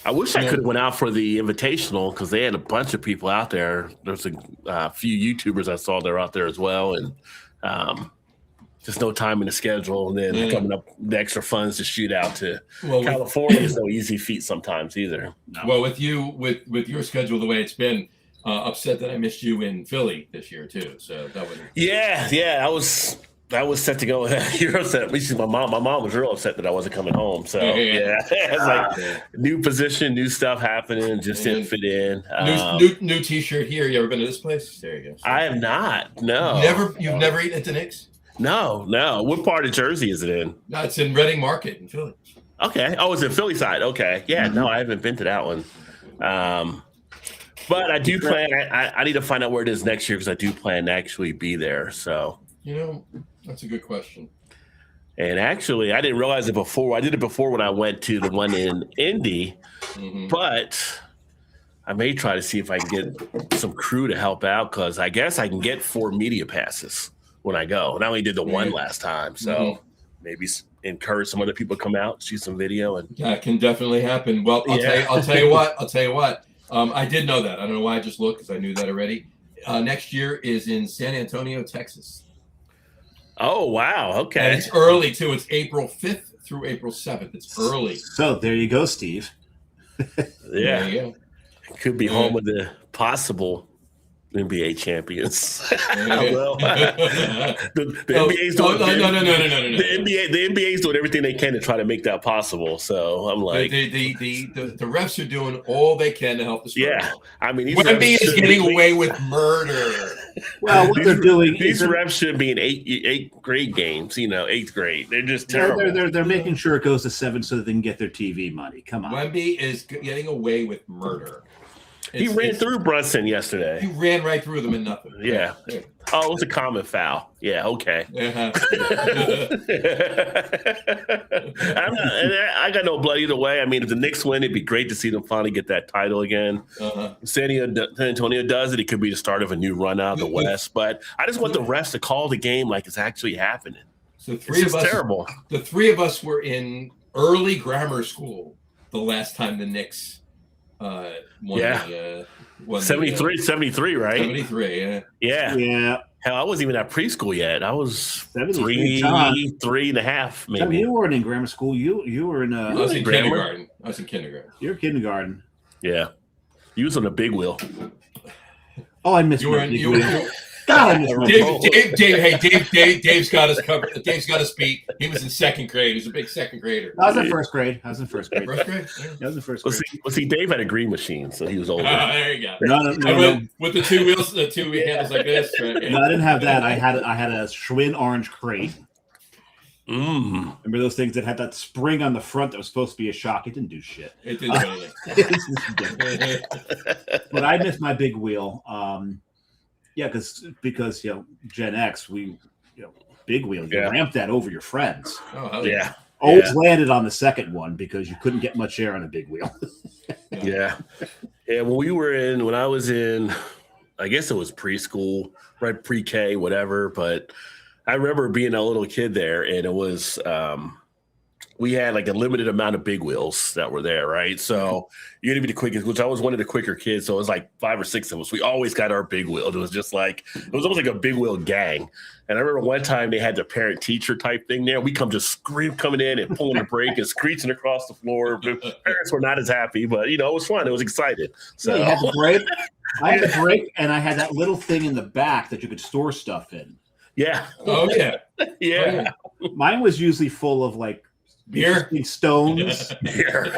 I wish I could have went out for the invitational because they had a bunch of people out there. There's a few YouTubers I saw they're out there as well, and just no time in the schedule. And then coming up the extra funds to shoot out to California is no easy feat sometimes either. No. Well, with your schedule the way it's been, upset that I missed you in Philly this year too. So that was I was set to go. You're upset. At least my mom was real upset that I wasn't coming home. So it's like new position, new stuff happening, just didn't fit in. New T-shirt here. You ever been to this place? There you go. I have not. No. You've never eaten at the Knicks? No. What part of Jersey is it in? No, it's in Reading Market in Philly. Okay. Oh, it's in Philly side. Okay. Yeah. No, I haven't been to that one. But I do plan. I need to find out where it is next year because I do plan to actually be there. So. That's a good question. And actually, I didn't realize it before. I did it before when I went to the one in Indy, but I may try to see if I can get some crew to help out because I guess I can get 4 media passes when I go. And I only did the one last time, so maybe encourage some other people to come out, shoot some video, and that can definitely happen. Well, I'll tell you what. I did know that. I don't know why I just looked because I knew that already. Next year is in San Antonio, Texas. Oh, wow. Okay. And it's early, too. It's April 5th through April 7th. It's early. So there you go, Steve. Yeah. It could be home of the possible NBA champions. Well, the NBA's doing the NBA's doing everything they can to try to make that possible. So I'm like, the refs are doing all they can to help the sport. Yeah, I mean, Wemby is getting away with murder. Well, what they're doing, these refs should be in eighth grade games. 8th grade. They're just terrible. They're making sure it goes to 7 so they can get their TV money. Come on, Wemby is getting away with murder. He ran through Brunson yesterday. He ran right through them and nothing. Yeah. Oh, it was a common foul. Yeah, okay. I got no blood either way. I mean, if the Knicks win, it'd be great to see them finally get that title again. San Antonio does it. It could be the start of a new run out of the West. But I just want the refs to call the game like it's actually happening. So terrible. The 3 of us were in early grammar school the last time the Knicks won 73, right? 73, yeah. Hell, I wasn't even at preschool yet. I was 3 and a half, maybe. John, you weren't in grammar school. You were in. I was in kindergarten. You're kindergarten. Yeah, you was on the big wheel. Oh, I missed you. Dave's got us covered. Dave's got us beat. He was in 2nd grade. He was a big 2nd grader. I was in first grade. First grade? Yeah. I was in first grade. Well, see, Dave had a green machine, so he was older. There you go. No. With the 2 wheels, the 2 handles like this. Right? No, I didn't have that. I had a Schwinn orange crate. Remember those things that had that spring on the front that was supposed to be a shock? It didn't do shit. It didn't do anything. But I missed my big wheel. Yeah, because Gen X, we big wheel, you ramp that over your friends. Oh yeah. Always landed on the second one because you couldn't get much air on a big wheel. Yeah. When I was in, I guess it was preschool, right, pre-K, whatever. But I remember being a little kid there, and it was we had like a limited amount of big wheels that were there, right? So you had to be the quickest, which I was one of the quicker kids. So it was like 5 or 6 of us. We always got our big wheel. It was just like, it was almost like a big wheel gang. And I remember one time they had the parent teacher type thing there. We coming in and pulling the brake and screeching across the floor. Parents were not as happy, but it was fun. It was exciting. So you had the brake. I had the brake, and I had that little thing in the back that you could store stuff in. Yeah. Oh yeah. Yeah. Mine was usually full of like beer, stones. Beer.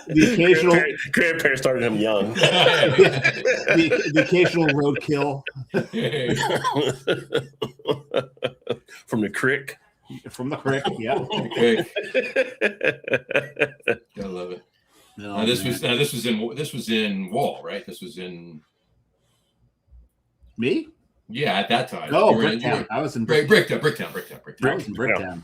The occasional grandparents started him young. the occasional roadkill From the crick. from the crick. Yeah, Okay. I love it. no, This was in Wall, right? This was in me. yeah at that time. Oh, You were in- Bricktown. I was in Bricktown. I was in Bricktown.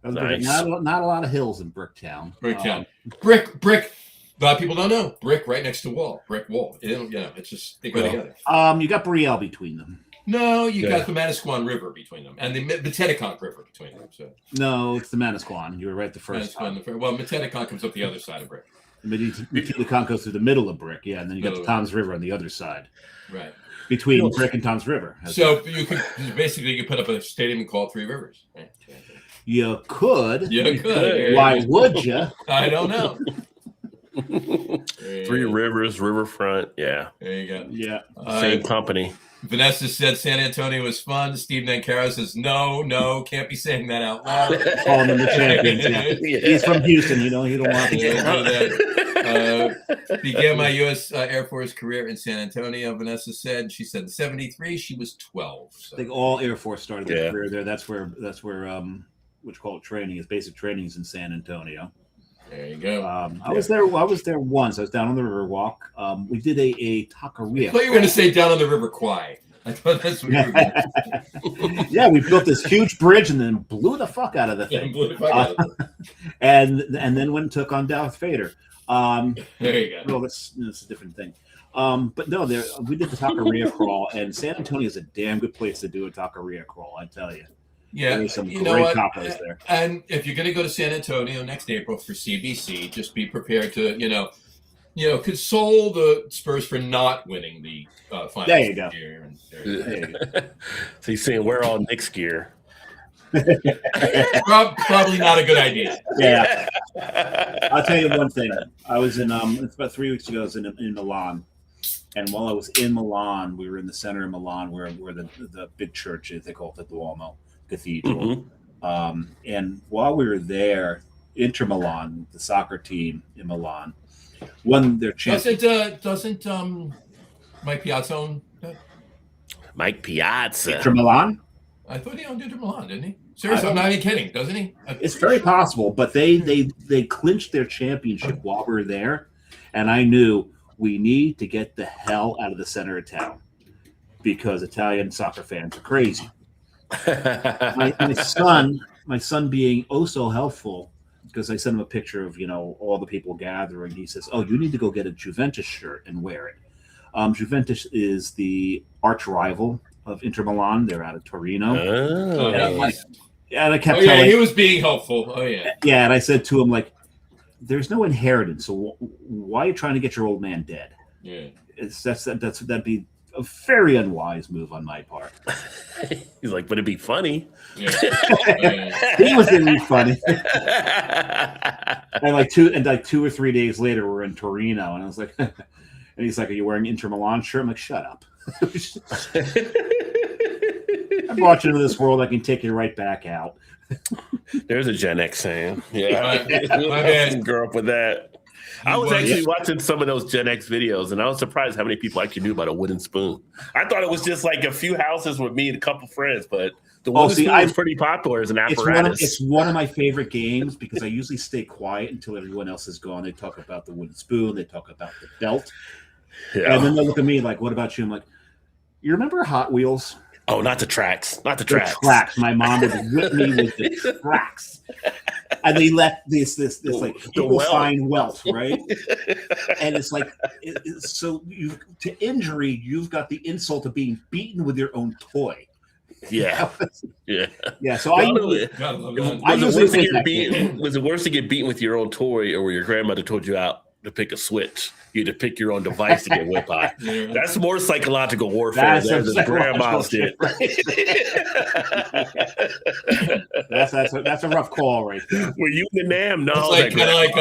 Nice. Not a lot of hills in Bricktown. Bricktown. Brick. A lot of people don't know. Brick right next to Wall. Brick Wall. It's just they go together. You got Brielle between them. No, you got the Manasquan River between them and the Meteticonk River between them. So No, it's the Manasquan. You were right the first time. well, Meteticonk comes up the other side of Brick. Meteticonk goes through the middle of Brick, yeah, and then you got the Toms River on the other side. Right. Between Brick and Toms River. So you could put up a stadium called Three Rivers. Right? You could. You could. Why would you? I don't know. Three Rivers, Riverfront. Yeah. There you go. Yeah. Same company. Vanessa said San Antonio was fun. Steve Nancaro says, no, can't be saying that out loud. Call him the champions. Yeah. He's from Houston. You don't want to began my U.S. Air Force career in San Antonio, Vanessa said. She said in 73, she was 12. So. I think all Air Force started their career there. That's where what you call it training is. Basic training is in San Antonio. There you go. I was there once. I was down on the Riverwalk. We did a taqueria. I thought you were going to say down on the River Kwai. I thought that's what you were going to say. Yeah, we built this huge bridge and then blew the fuck out of the thing. And then went and took on Darth Vader. There you go. Well, that's a different thing. But no, we did the taqueria crawl, and San Antonio is a damn good place to do a taqueria crawl. I tell you. Yeah, there's some you great know what? tacos there. And if you're going to go to San Antonio next April for CBC, just be prepared to, console the Spurs for not winning the finals. There you go. So you're saying wear all Knicks gear. Probably not a good idea. Yeah. I'll tell you one thing. I was in it's about 3 weeks ago. I was in Milan, and while I was in Milan, we were in the center of Milan, where the big church is. They call it the Duomo Cathedral. Mm-hmm. And while we were there, Inter Milan, the soccer team in Milan, won their championship. Doesn't Mike Piazza own that? Mike Piazza. Inter Milan? I thought he owned Inter Milan, didn't he? Seriously, I'm not even kidding. Doesn't he? It's very possible, but they clinched their championship while we were there, and I knew we need to get the hell out of the center of town because Italian soccer fans are crazy. my son being oh so helpful, because I sent him a picture of all the people gathering. He says, "Oh, you need to go get a Juventus shirt and wear it." Juventus is the arch rival of Inter Milan. They're out of Torino. And I kept telling. He was being helpful. Oh yeah. Yeah, and I said to him "There's no inheritance, so why are you trying to get your old man dead?" Yeah. That'd be a very unwise move on my part. He's like, but it'd be funny. Yeah. He was really funny. And 2 or 3 days later, we're in Torino, and I was like, and he's like, "Are you wearing Inter Milan shirt?" I'm like, "Shut up." I brought you into this world. I can take you right back out. There's a Gen X saying. Yeah. My bad. Grew up with that. I was actually watching some of those Gen X videos, and I was surprised how many people actually knew about a wooden spoon. I thought it was just like a few houses with me and a couple friends, but the wooden spoon was pretty popular as an apparatus. It's one of my favorite games because I usually stay quiet until everyone else is gone. They talk about the wooden spoon. They talk about the belt. Yeah. And then they look at me like, "What about you?" I'm like, "You remember Hot Wheels?" Oh, not the tracks. Not the tracks. My mom would whip me with the tracks. And they left this like people find wealth, right? And it's like, so to injury, you've got the insult of being beaten with your own toy. Yeah. Yeah. So was it worse to get beaten with your own toy, or where your grandmother told you out to pick a switch? You had to pick your own device to get whipped by. Yeah. That's more psychological warfare than grandma's did. That's a rough call right there. Were you the NAM? No, it's kind of like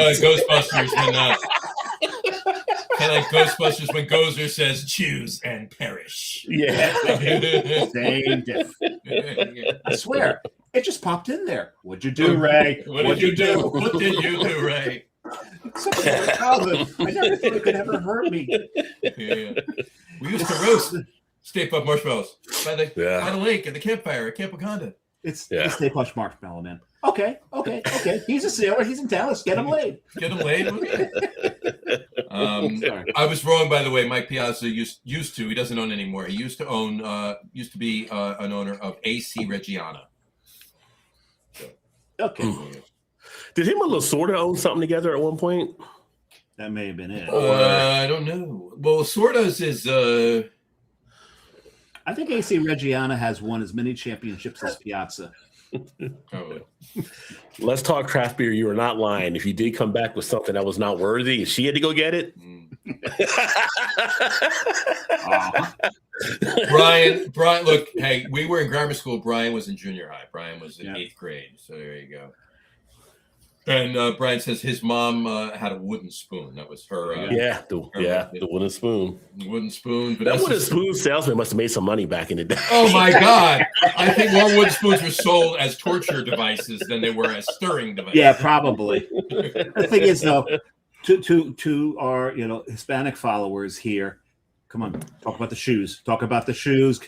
Ghostbusters when Gozer says, "Choose and perish." Yeah. Same difference. I swear, it just popped in there. What'd you do, Ray? What did you do? What did you do, Ray? Such a childhood. I never thought it could ever hurt me. Yeah. We used to roast Stay Puft marshmallows by the lake and the campfire at Camp Wakanda. It's the Stay Puft Marshmallow Man. Okay. He's a sailor. He's in town. Let's get him laid. Get him laid. I was wrong, by the way. Mike Piazza used to. He doesn't own anymore. He used to own. Used to be an owner of AC Reggiana. So. Okay. Did him and Lasorda own something together at one point? That may have been it. I don't know. Well, Sorda's is. I think AC Reggiana has won as many championships as Piazza. Probably. Let's talk craft beer. You are not lying. If you did come back with something that was not worthy, she had to go get it. Brian, look, hey, we were in grammar school. Brian was in junior high. Brian was in 8th grade. So there you go. And Brian says his mom had a wooden spoon. That was her. The wooden spoon. Wooden spoon. But that wooden spoon salesman must have made some money back in the day. Oh my God! I think more wooden spoons were sold as torture devices than they were as stirring devices. Yeah, probably. The thing is, though, to our Hispanic followers here, come on, talk about the shoes. Talk about the shoes.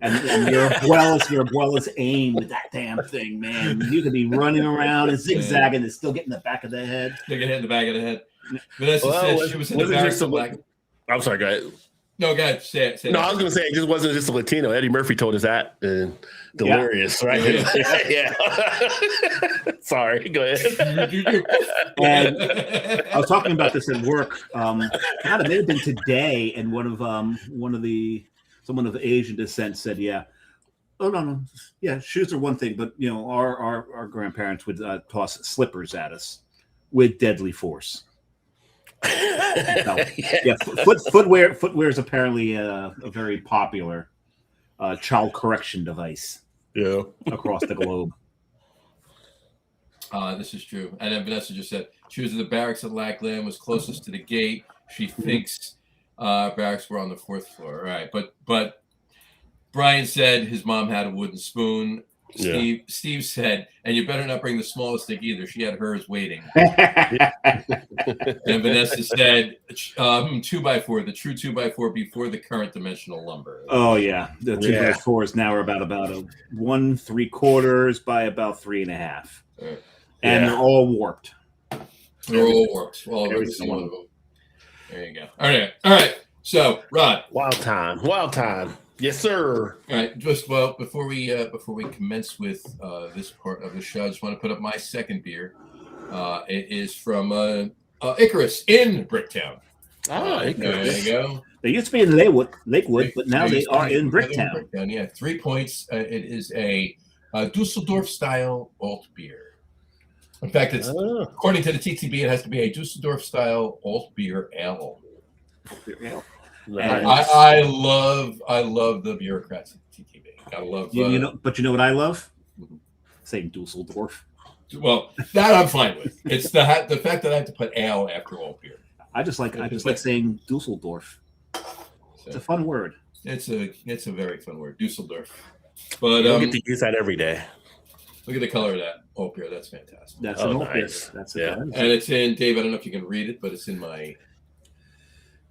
And your abuela's aim with that damn thing, man. You could be running around and zigzagging and still getting the back of the head. They get hit in the back of the head. Vanessa said she was in the barracks. I'm sorry, go ahead. No, go ahead. Say it. I was going to say it just wasn't just a Latino. Eddie Murphy told us that. And delirious, right? Yeah. Sorry, go ahead. And I was talking about this at work. God, it may have been today, and someone of Asian descent said, shoes are one thing, but our grandparents would toss slippers at us with deadly force. Footwear is apparently a very popular child correction device across the globe. This is true. And then Vanessa just said she was in the barracks at Lackland, was closest to the gate. She thinks barracks were on the 4th floor. All right. But Brian said his mom had a wooden spoon. Steve said, and you better not bring the smallest stick either. She had hers waiting. And Vanessa said 2x4, the true 2x4 before the current dimensional lumber. Oh yeah. The 2x4s now are about a 1 3/4 by about 3.5. Right. And they're all warped. They're all warped. Every single one of them. There you go. All right. So, Rod. Wild time. Yes, sir. All right. Just before we commence with this part of the show, I just want to put up my second beer. It is from Icarus in Bricktown. Icarus. There you go. They used to be in Lakewood, but now they are in Bricktown. Yeah, 3 points. It is a Dusseldorf style alt beer. In fact, it's according to the TTB, it has to be a Dusseldorf style alt beer ale. Nice. I love the bureaucrats at TTB. Gotta love. But you know what I love? Saying Dusseldorf. Well, that I'm fine with. It's the fact that I have to put ale after alt beer. I just like saying Dusseldorf. It's a fun word. It's a very fun word, Dusseldorf. But you don't get to use that every day. Look at the color of that oat beer. That's fantastic. That's an oat beer. That's and it's in Dave. I don't know if you can read it, but it's in my.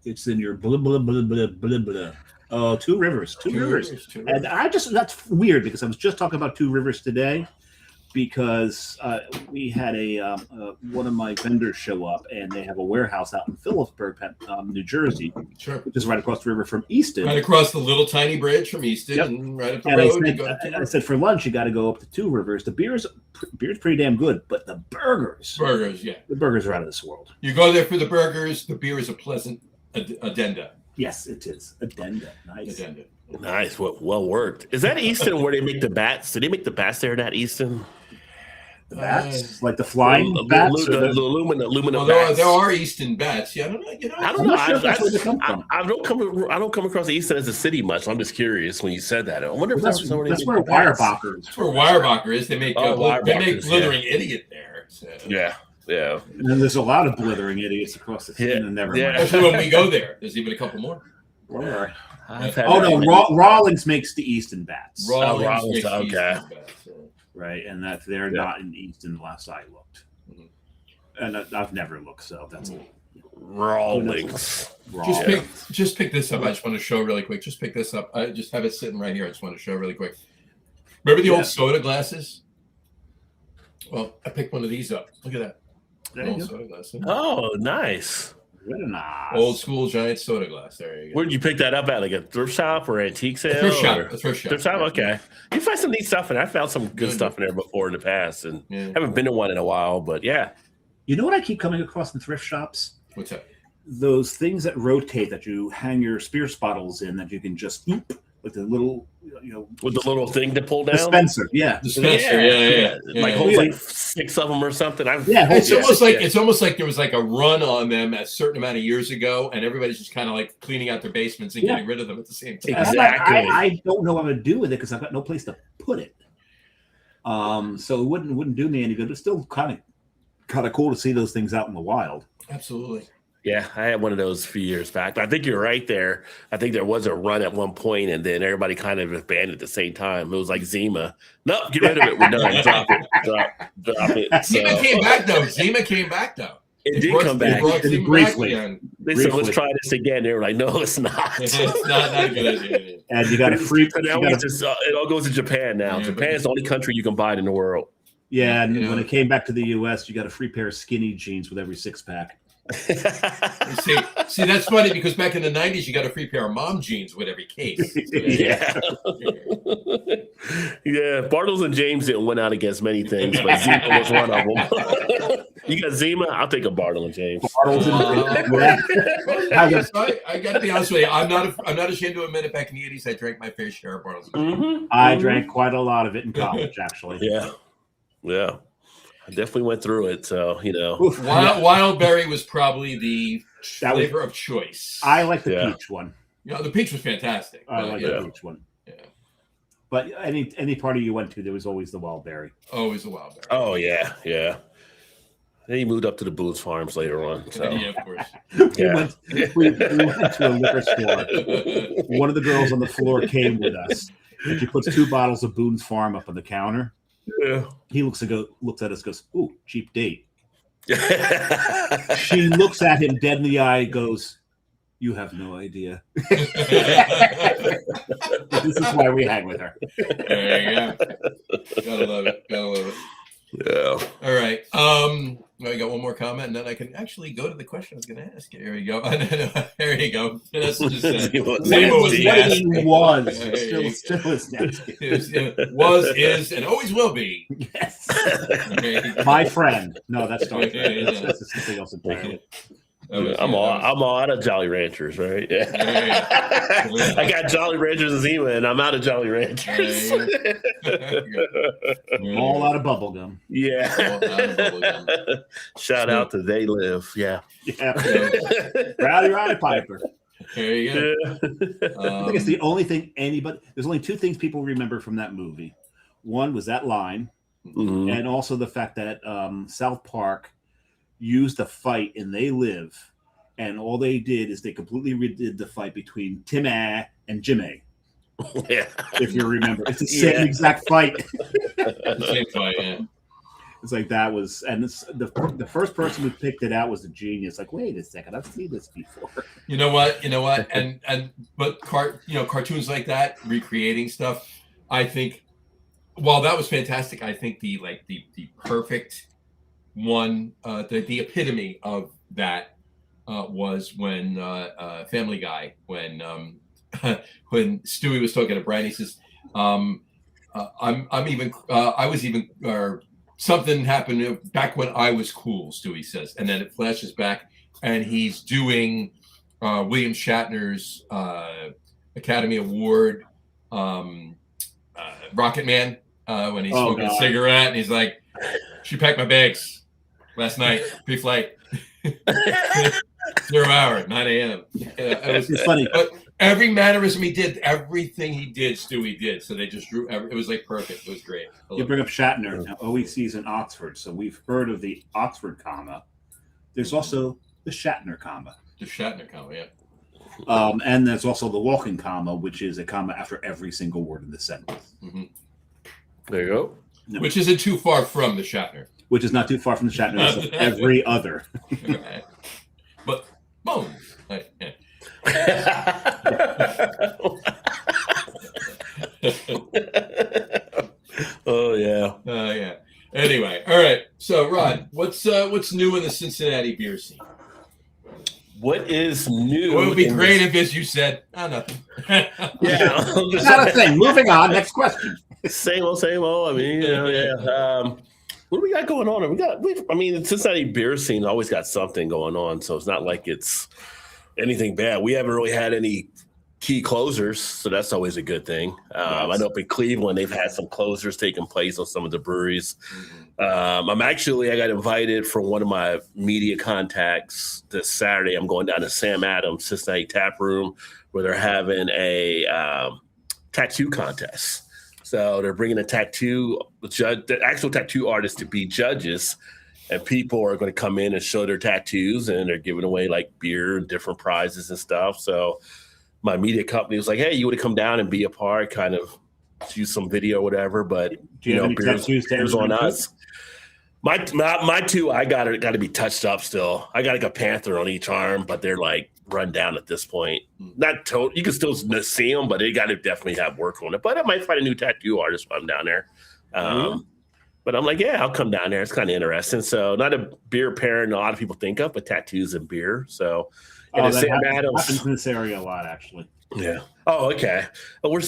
It's in your blah blah blah blah blah blah. Oh, Two Rivers. And that's weird because I was just talking about Two Rivers today because we had one of my vendors show up and they have a warehouse out in Phillipsburg, New Jersey, which is right across the river from Easton. Right across the little tiny bridge from Easton, and right up the road. I said for lunch you got to go up to Two Rivers. The beer's pretty damn good, but the burgers, the burgers are out of this world. You go there for the burgers. The beer is a pleasant addenda. Yes, it is. Addenda. Nice. Addenda. Nice. Well worked. Is that Easton where they make the bats? Did they make the bats there in that Easton? The bats? Like the flying bats? The aluminum bats. There are Easton bats. Yeah, I don't know. I don't come across Easton as a city much. So I'm just curious when you said that. I wonder if that's where Weyerbacher is. That's where Weyerbacher is. They make Blithering Idiot there. So. Yeah. And then there's a lot of blithering idiots across the scene, and never mind. Actually, when we go there, there's even a couple more. Rawlings makes the Easton bats. Rawlings, okay. Right, and they're not in Easton last I looked. Mm-hmm. And I've never looked, so that's Raw links. wrong. Just pick this up. I just want to show really quick. Just pick this up. I just have it sitting right here. I just want to show really quick. Remember the old soda glasses? Well, I picked one of these up. Look at that. There you Old go. soda glass. Oh, nice. Very nice. Old school giant soda glass. There you go. Where did you pick that up at? Like a thrift shop or antique sale? A thrift shop. or- A thrift shop. Thrift shop? Okay. You find some neat stuff, and I found some good stuff in there before in the past, and haven't been to one in a while, but yeah. You know what I keep coming across in thrift shops? What's that? Those things that rotate that you hang your spirits bottles in that you can just with the little, With the little thing to pull down? dispenser. Yeah. Dispenser. Yeah. Like holds like 6 of them or something. It's almost like there was like a run on them a certain amount of years ago, and everybody's just kind of like cleaning out their basements and getting rid of them at the same time. Exactly. I don't know what to do with it because I've got no place to put it. So it wouldn't do me any good. It's still kind of cool to see those things out in the wild. Absolutely. Yeah, I had one of those a few years back. I think you're right there. I think there was a run at one point, and then everybody kind of disbanded at the same time. It was like Zima. Nope, get rid of it. We're done. Drop it. Drop it. Zima came back though. It did come back. Briefly. They said, let's try this again. They were like, no, it's not. It's not a good idea. And you got a free. It all goes to Japan now. Yeah, Japan's the only country you can buy it in the world. Yeah, and when it came back to the U.S., you got a free pair of skinny jeans with every 6-pack. see, that's funny because back in the 90s, you got a free pair of mom jeans with every case. Yeah. Yeah. Bartles and James didn't win out against many things, but Zima was one of them. You got Zima? I'll take a Bartle and James. Bartles I got to be honest with you. I'm not ashamed to admit it. Back in the 80s, I drank my fair share of Bartles. Mm-hmm. I drank quite a lot of it in college, actually. Yeah. I definitely went through it, so Wild berry was probably the flavor of choice. I like the peach one. The peach was fantastic. I like the peach one. Yeah. But any party you went to, there was always the wild berry. Always the wild berry. Oh yeah. Then he moved up to the Boone's Farms later on. So. Yeah, of course. We went to a liquor store. One of the girls on the floor came with us, and she puts 2 bottles of Boone's Farm up on the counter. Yeah. He looks at us, goes, "Ooh, cheap date." She looks at him dead in the eye, goes, "You have no idea." This is why we hang with her. There you go. Gotta love it. Yeah. All right. I got one more comment, and then I can actually go to the question I was going to ask you. There you go. There you go. Vanessa just said Zima was nasty. Still is nasty. Was, is, and always will be. Yes. My friend. No, that's not. That's something else entirely. I'm all out of Jolly Ranchers, right? Yeah. I got Jolly Ranchers and Zima, and I'm out of Jolly Ranchers. All out of bubble gum. Yeah. Shout out to They Live. Yeah. Rowdy Piper. There you go. I think it's the only thing there's only 2 things people remember from that movie. One was that line, and also the fact that South Park used the fight in They Live, and all they did is they completely redid the fight between Tim A and Jim A. Yeah. If you remember, it's the same exact fight. Same fight, yeah. It's like that was, and it's the first person who picked it out was a genius. Like, wait a second, I've seen this before. You know what? But cartoons like that, recreating stuff. I think, while that was fantastic, I think the perfect one, the epitome of that was when Family Guy, when Stewie was talking to Brian, he says, something happened back when I was cool, Stewie says, and then it flashes back and he's doing William Shatner's Academy Award Rocket Man when he's smoking a cigarette, and he's like, she packed my bags last night, pre-flight, 0 hour, 9 a.m. It's funny. But every mannerism he did, everything he did, Stewie did. So they just drew. It was like perfect. It was great. You bring up Shatner. Now, OEC's in Oxford, so we've heard of the Oxford comma. There's also the Shatner comma. The Shatner comma, yeah. And there's also the walking comma, which is a comma after every single word in the sentence. There you go. Which isn't too far from the Shatner. which is not too far from the chat notes of every other. Right. But bones. Like, yeah. Oh yeah. Yeah. Anyway, all right. So, Rod, what's new in the Cincinnati beer scene? What is new? What would be great if, as you said, nothing. Yeah, Not a thing. Moving on. Next question. Same old, same old. I mean, yeah. What do we got going on? The Cincinnati beer scene always got something going on, so it's not like it's anything bad. We haven't really had any key closers, so that's always a good thing. I know up in Cleveland, they've had some closers taking place on some of the breweries. I got invited from one of my media contacts this Saturday. I'm going down to Sam Adams Cincinnati Tap Room, where they're having a tattoo contest. So they're bringing the actual tattoo artists to be judges, and people are going to come in and show their tattoos, and they're giving away like beer and different prizes and stuff. So my media company was like, "Hey, you want to come down and be a part, kind of use some video or whatever?" But Do you have any tattoos beer's on us. My two, I got to be touched up still. I got like a panther on each arm, but they're like run down at this point. Not total. You can still see them, but they got to definitely have work on it. But I might find a new tattoo artist when I'm down there. But I'm like, yeah, I'll come down there. It's kind of interesting. So not a beer pairing a lot of people think of, but tattoos and beer. So that happens in this area a lot, actually. Yeah. Oh, okay. Well,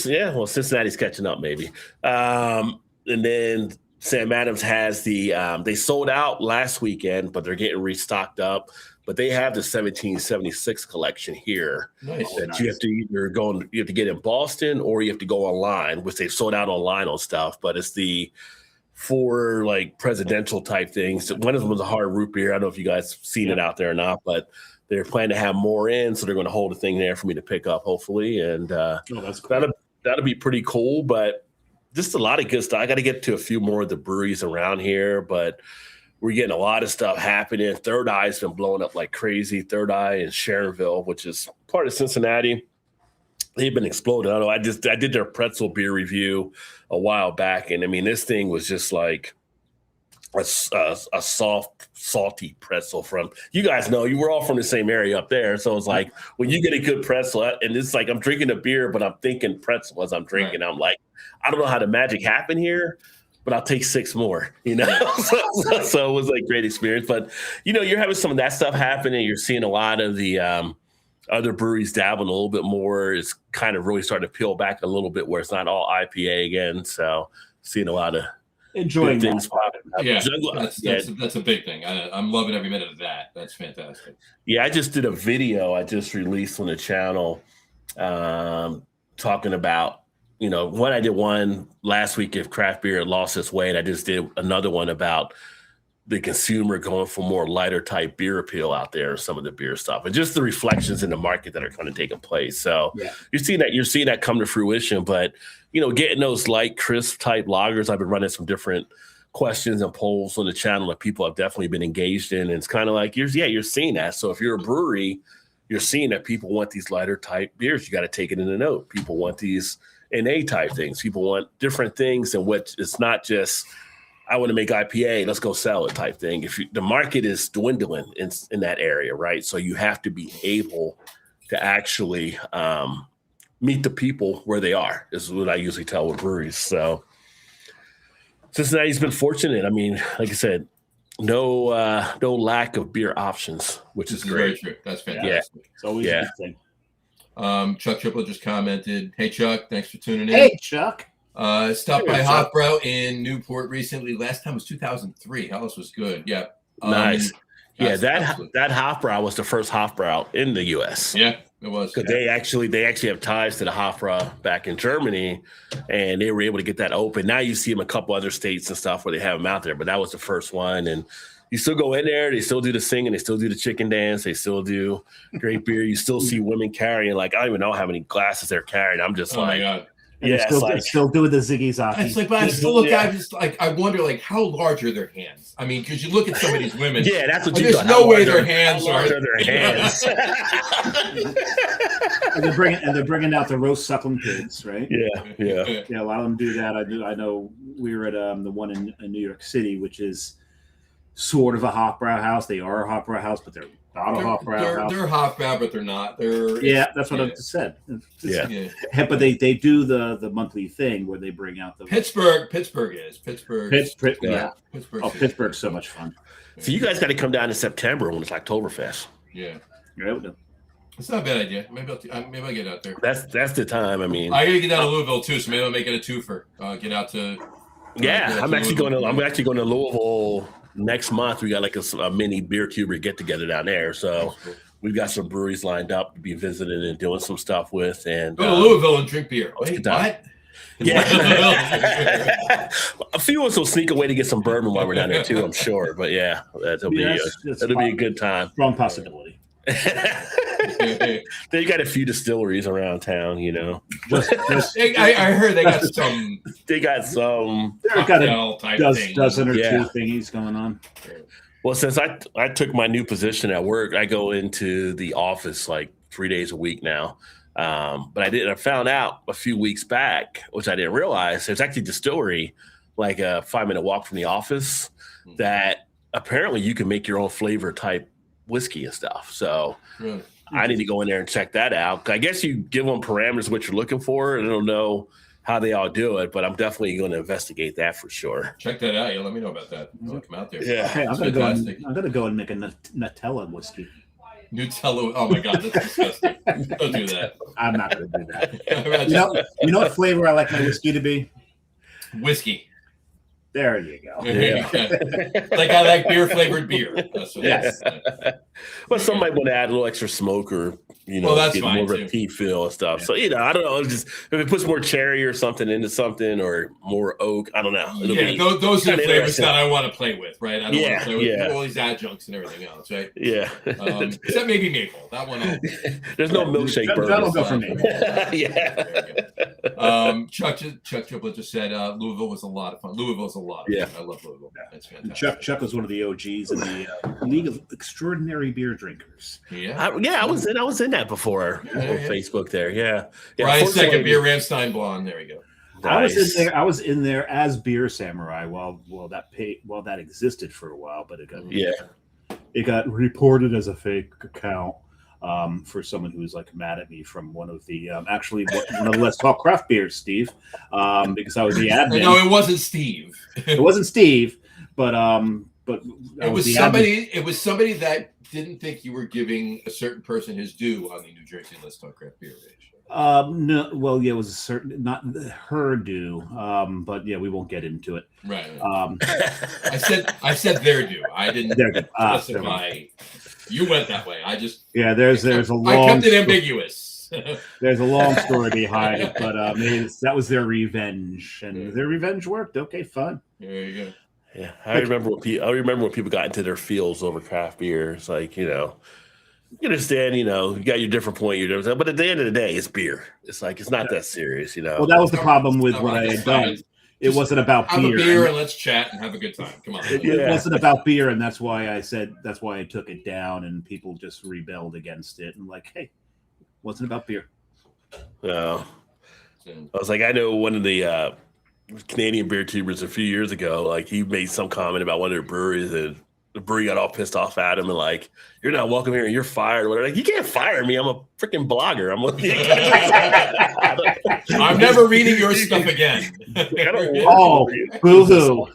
Cincinnati's catching up maybe. And then Sam Adams has they sold out last weekend, but they're getting restocked up. But they have the 1776 collection here. Nice. You have to you have to get in Boston, or you have to go online, which they've sold out online on stuff. But it's the 4 like presidential type things. One of them was a hard root beer. I don't know if you guys seen it out there or not, but they're planning to have more in, so they're going to hold a thing there for me to pick up, hopefully. And that's cool. that'll be pretty cool. But just a lot of good stuff. I got to get to a few more of the breweries around here, but we're getting a lot of stuff happening. Third Eye's been blowing up like crazy. Third Eye in Sharonville, which is part of Cincinnati. They've been exploding. I know. I did their pretzel beer review a while back, and I mean, this thing was just like a soft, salty pretzel. From you guys know, you were all from the same area up there, so it's like when you get a good pretzel, and it's like I'm drinking a beer, but I'm thinking pretzel as I'm drinking. Right. I'm like, I don't know how the magic happened here, but I'll take 6 more, so it was like great experience. But, you're having some of that stuff happening. You're seeing a lot of the other breweries dabbling a little bit more. It's kind of really starting to peel back a little bit where it's not all IPA again. So seeing a lot of enjoying things popping up. Yeah, that's a big thing. I'm loving every minute of that. That's fantastic. Yeah, I just did a video I just released on the channel talking about, I did one last week if craft beer had lost its way, and I just did another one about the consumer going for more lighter type beer appeal out there, some of the beer stuff, and just the reflections in the market that are kind of taking place. So you're seeing that come to fruition. But getting those light, crisp type lagers, I've been running some different questions and polls on the channel that people have definitely been engaged in, and it's kind of like you're seeing that. So if you're a brewery, you're seeing that people want these lighter type beers. You got to take it in the note. People want these NA type things. People want different things, and what it's not just I want to make IPA, let's go sell it type thing. The market is dwindling in that area, right? So you have to be able to actually meet the people where they are. This is what I usually tell with breweries. So Cincinnati's been fortunate. I mean, like I said, no lack of beer options, which is great. Very true. That's fantastic. Yeah. It's always a good thing. Chuck Triplett just commented, "Hey Chuck, thanks for tuning in." Hey Chuck. Stopped by Hofbrau in Newport recently. Last time was 2003. Helles was good. Yeah. Nice. That Hofbrau was the first Hofbrau in the U.S. Yeah, it was. Because they actually have ties to the Hofbrau back in Germany, and they were able to get that open. Now you see them in a couple other states and stuff where they have them out there, but that was the first one. And you still go in there, they still do the singing, they still do the chicken dance, they still do great beer. You still see women carrying, like, I don't even know how many glasses they're carrying. I'm just my God. And still do the Ziggy Zaki. It's like, but I still look at it, just like, I wonder, like, how large are their hands? I mean, because you look at some of these women. Yeah, that's what you There's thought. no way their hands are. Their hands. and they're bringing out the roast suckling pigs, right? Yeah. A lot of them do that. I know we were at the one in New York City, which is sort of a hopbrow house. They are a hopbrow house, but they're not a hopbrow house. They're hopbrow, but they're not. That's what I just said. Yeah. But they do the monthly thing where they bring out the Pittsburgh. Yeah. Pittsburgh's so much fun. So you guys got to come down in September when it's Oktoberfest. Yeah. Right. It's not a bad idea. Maybe I'll get out there. That's the time. I mean, I gotta get down to Louisville too, so maybe I'll make it a twofer. Get out to. I'm actually going to Louisville next month. We got like a mini beer tuber get together down there. So we've got some breweries lined up to be visiting and doing some stuff with. And go to Louisville and drink beer. Wait, what? Yeah. A few of us will sneak away to get some bourbon while we're down there too, I'm sure. But yeah, it'll be a good time. Strong possibility. They got a few distilleries around town, you know. I heard they got some. They got some. They've got a dozen or two thingies going on. Well, since I took my new position at work, I go into the office like 3 days a week now. But I found out a few weeks back, which I didn't realize, there's actually a distillery like a 5-minute walk from the office that apparently you can make your own flavor type whiskey and stuff. So I need to go in there and check that out. I guess you give them parameters of what you're looking for, and I don't know how they all do it, but I'm definitely going to investigate that for sure. Check that out. Let me know about that. I'll come out there. Yeah. Hey, I'm gonna go and make a Nutella whiskey. Nutella. Oh my God, that's disgusting. Don't do that. I'm not gonna do that. You know what flavor I like my whiskey to be? Whiskey. There you go. Yeah. Like I like beer flavored beer. That's what Yes. Well, some might want to add a little extra smoke or, that's get fine more of too. a peat feel and stuff. So, I don't know. Just if it puts more cherry or something into something or more oak, I don't know. Those are the flavors that I want to play with, right? I don't want to play with all these adjuncts and everything else, right? Yeah. Except maybe maple. That one. There's no milkshake bourbon. That'll go for me. Yeah. Chuck Triplett just said Louisville was a lot of fun. Louisville's a lot of fun. I love Louisville. That's fantastic. Chuck was one of the OGs in the League of Extraordinary Beer Drinkers. I was in that before on Facebook there. Yeah. Brian's second beer, Ramstein Blonde. There we go. Nice. I was in there as Beer Samurai while that existed for a while, but it got reported as a fake account for someone who was like mad at me from one of the one of the Let's Talk Craft Beers, Steve, because I was the admin. No, it wasn't Steve. It wasn't Steve, but it was somebody. It was somebody that didn't think you were giving a certain person his due on the New Jersey Let's Talk Craft Beer page. No, well, yeah, it was not her due, but yeah, we won't get into it. Right. I said their due. I didn't specify. You went that way. I just there's a long. I kept it ambiguous. There's a long story behind it, but that was their revenge, and their revenge worked. Okay, fun. There you go. Yeah, I remember when people got into their feels over craft beer. It's like, you understand, you got your different point, but at the end of the day, it's beer. It's like, it's not that serious, Well, that was the problem with what I had done. It wasn't about beer. Have a beer and let's chat and have a good time. Come on. It wasn't about beer, and that's why I took it down, and people just rebelled against it. And like, hey, it wasn't about beer. I was like, I know one of the Canadian beer tubers a few years ago, like he made some comment about one of their breweries, and the brewery got all pissed off at him and like, you're not welcome here and you're fired. Whatever. Like, you can't fire me. I'm a freaking blogger. I'm never reading your stuff again. Boo-hoo.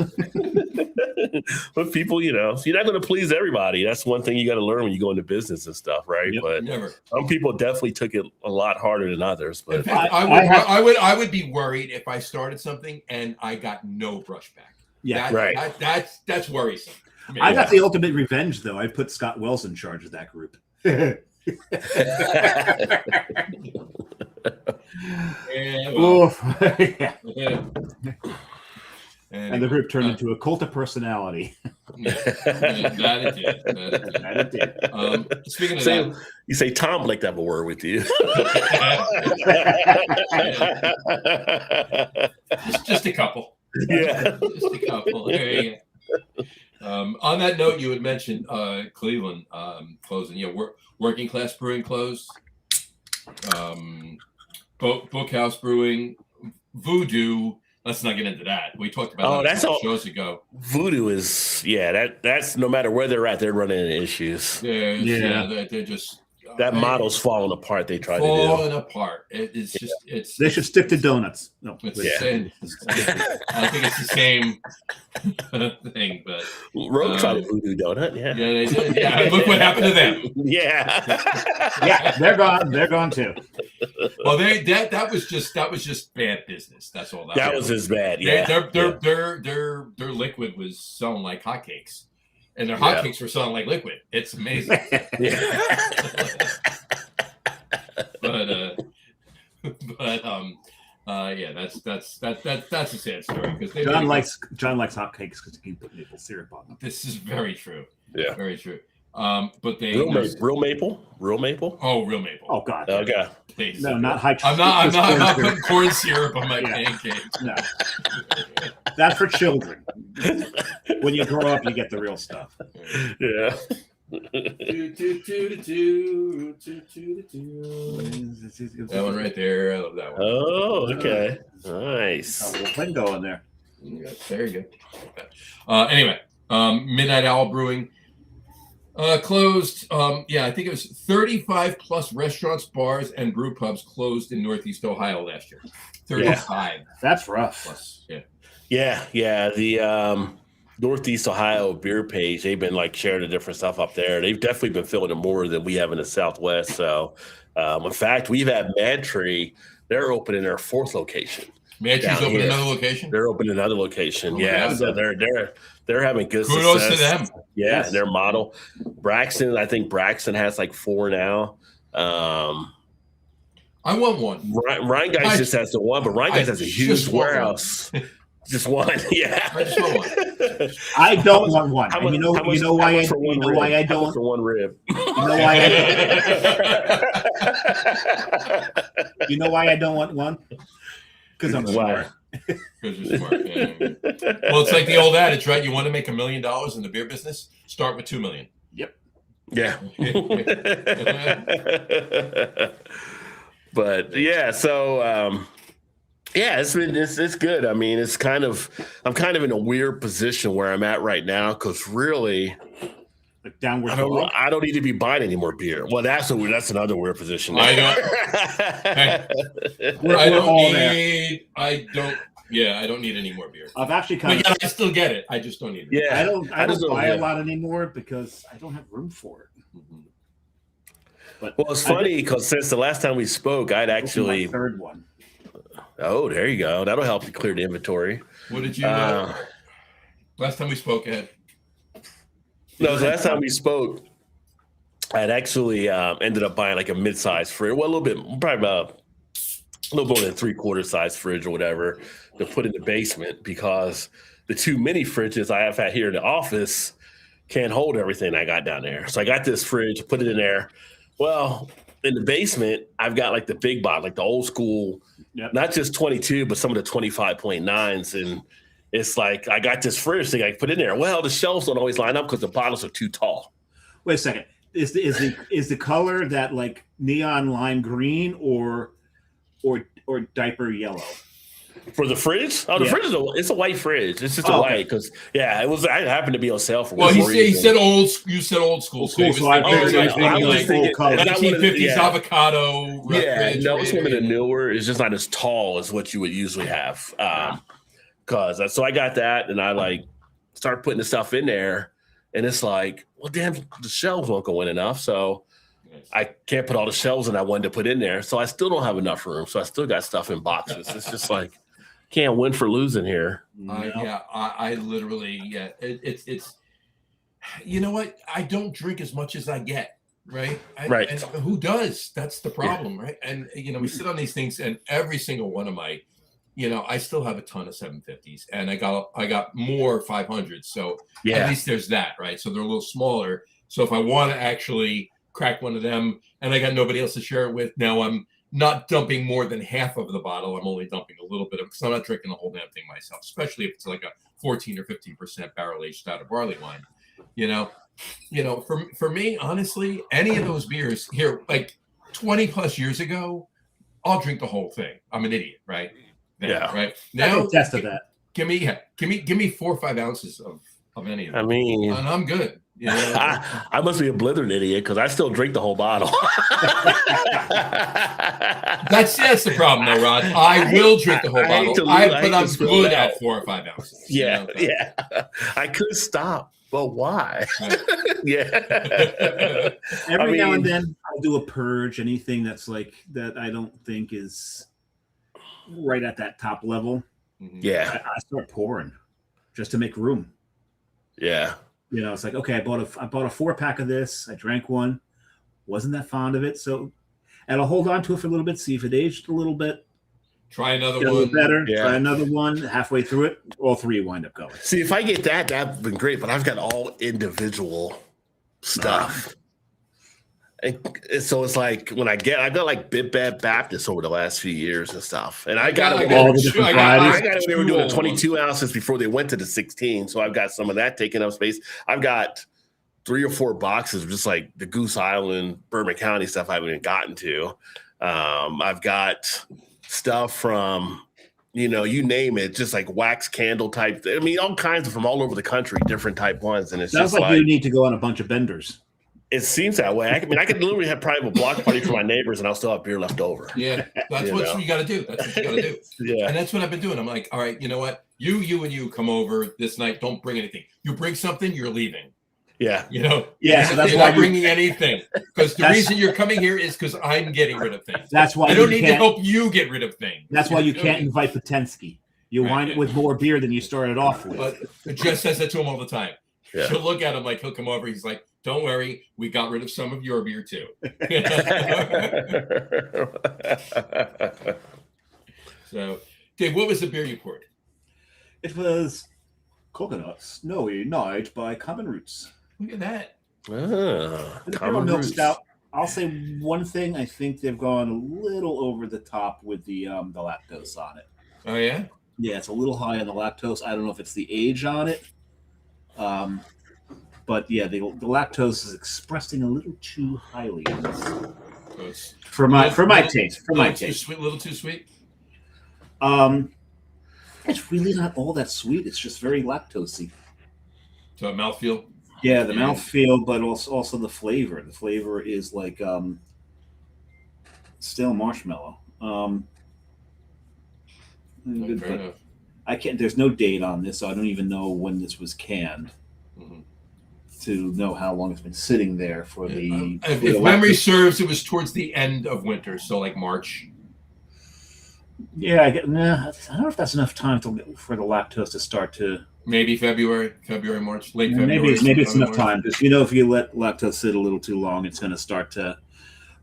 But people, so you're not going to please everybody. That's one thing you got to learn when you go into business and stuff, right? Yep, but some people definitely took it a lot harder than others. But I would be worried if I started something and I got no brushback. Yeah, that's worrisome. I got the ultimate revenge, though. I put Scott Wells in charge of that group. And the group turned into a cult of personality. That it did. Speaking of that, you say Tom would like to have a word with you. just a couple. Yeah, just a couple. There you go. On that note, you had mentioned Cleveland closing. Working Class Brewing closed. Bookhouse Brewing, Voodoo, let's not get into that. We talked about that's all shows ago. Voodoo is, that's no matter where they're at, they're running into issues. They're just that model's falling apart. They tried falling apart. It's just they should stick to donuts. No, I think it's the same thing, but Rogue tried a voodoo donut. Yeah, they did. Yeah, look what happened to them. Yeah, they're gone. They're gone too. Well, that was just bad business. That's all. That was as bad. Yeah, their liquid was selling like hotcakes, and their hotcakes were selling like liquid. It's amazing. That's a sad story because John likes hotcakes because he can put maple syrup on them. This is very true. Yeah, very true. But they real maple. Oh, real maple. Oh God. Okay. Please. No, not high. I'm not putting corn syrup on my pancakes. No. That's for children. When you grow up, you get the real stuff. Yeah. That one right there. I love that one. Oh, okay. Nice. A little thing going there. There you go. Anyway, Midnight Owl Brewing closed. I think it was 35 plus restaurants, bars, and brew pubs closed in Northeast Ohio last year. 35. That's rough. Plus, yeah. The Northeast Ohio beer page, they've been like sharing the different stuff up there. They've definitely been filling it more than we have in the Southwest. So, in fact, we've had Mad Tree. They're opening their 4th location. Mad Tree's opening another location. They're opening another location. So they're having good kudos success. to them. Yeah, their model. Braxton, I think Braxton has like 4 now. I want one. Ryan Geist just has the one, but Ryan Geist has a huge warehouse. Just one, yeah. I just want one. I don't want one. How much, you know why I don't for one rib. You know why I don't want one? Because I'm smart. Because you're smart. Yeah. Well, it's like the old adage, right? You want to make $1 million in the beer business? Start with $2 million. Yep. Yeah. But yeah, so it's good. I mean, I'm kind of in a weird position where I'm at right now because really, like downward. I don't need to be buying any more beer. Well, that's another weird position. I don't need any more beer. I've actually I still get it. I just don't need it. Yeah, I don't buy a lot anymore because I don't have room for it. Mm-hmm. But it's funny because since the last time we spoke, I'd actually third one. Oh, there you go. That'll help you clear the inventory. What did you last time we spoke, Ed? No, the last time we spoke, I'd actually ended up buying like a mid-size fridge. Well, a little bit, probably about a little more than 3/4 size fridge or whatever to put in the basement because the 2 mini fridges I have had here in the office can't hold everything I got down there. So I got this fridge, put it in there. Well, in the basement, I've got like the big bottle, like the old school, not just 22, but some of the 25.9s. And it's like, I got this fridge thing I can put in there. Well, the shelves don't always line up because the bottles are too tall. Wait a second. Is the color that like neon lime green or diaper yellow? For the fridge? Oh, the fridge it's a white fridge. It's just a white because it happened to be on sale for. Well, he said old. You said old school. So I was thinking 1950s avocado. No, it's one of the newer. It's just not as tall as what you would usually have. So I got that, and I like start putting the stuff in there, and it's like, well, damn, the shelves won't go in enough, so I can't put all the shelves in I wanted to put in there. So I still don't have enough room. So I still got stuff in boxes. It's just like, can't win for losing here. I literally, it's, you know what? I don't drink as much as I get, right? Right. And who does? That's the problem, right? And, we sit on these things and every single one of my, I still have a ton of 750s and I got more 500s. So at least there's that, right? So they're a little smaller. So if I want to actually crack one of them and I got nobody else to share it with, now I'm not dumping more than half of the bottle. I'm only dumping a little bit of it because I'm not drinking the whole damn thing myself, especially if it's like a 14 or 15% barrel aged stout of barley wine. For me, honestly, any of those beers here, like 20 plus years ago, I'll drink the whole thing. I'm an idiot, right? Now, Yeah. right I now, can attest to that. give me 4 or 5 ounces of any of it. I mean, and I'm good. You know? I must be a blithering idiot because I still drink the whole bottle. That's the problem, though, Rod. I will drink the whole bottle, but I'm good at 4 or 5 ounces. Yeah, yeah. I could stop, but why? Right. Yeah. Every now and then, I'll do a purge. Anything that's like that, I don't think is right at that top level. Yeah. I start pouring just to make room. Yeah. You know, it's like, okay, I bought a 4-pack of this. I drank one, wasn't that fond of it, so and I'll hold on to it for a little bit, see if it aged a little bit. Try another Get a one. little better. Yeah. Try another one. Halfway through it, all 3 wind up going. See, if I get that, that'd been great. But I've got all individual stuff. And so it's like when I got like Big Bad Baptist over the last few years and stuff. And I got it. all the different I varieties. got it. They were doing 22 ounces before they went to the 16. So I've got some of that taking up space. I've got 3 or 4 boxes of just like the Goose Island, Bourbon County stuff I haven't even gotten to. I've got stuff from, you know, you name it, just like wax candle type. I mean, all kinds of from all over the country, different type ones. And it's Sounds just like you need to go on a bunch of benders. it seems that way. I mean, I could literally have private block party for my neighbors, and I'll still have beer left over. Yeah, that's what you got to do. That's what you got to do. Yeah, and that's what I've been doing. I'm like, all right, you know what? You come over this night. Don't bring anything. You bring something, you're leaving. yeah, You know. Yeah, so that's you're why not bringing anything because the reason you're coming here is because I'm getting rid of things. That's why I don't need to help you get rid of things. That's why you can't invite Potensky. You wind up with more beer than you started off with. But Jess says that to him all the time. Yeah. She'll look at him like he'll come over. He's like, "Don't worry, we got rid of some of your beer too." So, Dave, what was the beer you poured? It was Coconut Snowy Night by Common Roots. Look at that. Common milk Roots. stout. I'll say one thing. I think they've gone a little over the top with the lactose on it. Oh yeah. Yeah, it's a little high on the lactose. I don't know if it's the age on it. But yeah, the lactose is expressing a little too highly in this. So it's For my taste. For my too taste. sweet, a little too sweet. It's really not all that sweet. It's just very lactosey. So mouthfeel. Yeah, the mouthfeel, but also the flavor. The flavor is like stale marshmallow. Fair enough. I can't. There's no date on this, so I don't even know when this was canned. Mhm. To know how long it's been sitting there for the. If memory serves, it was towards the end of winter, so like March. Yeah, I don't know if that's enough time for the lactose to start to. Maybe February, March, late February. Maybe it's enough time because if you let lactose sit a little too long, it's going to start to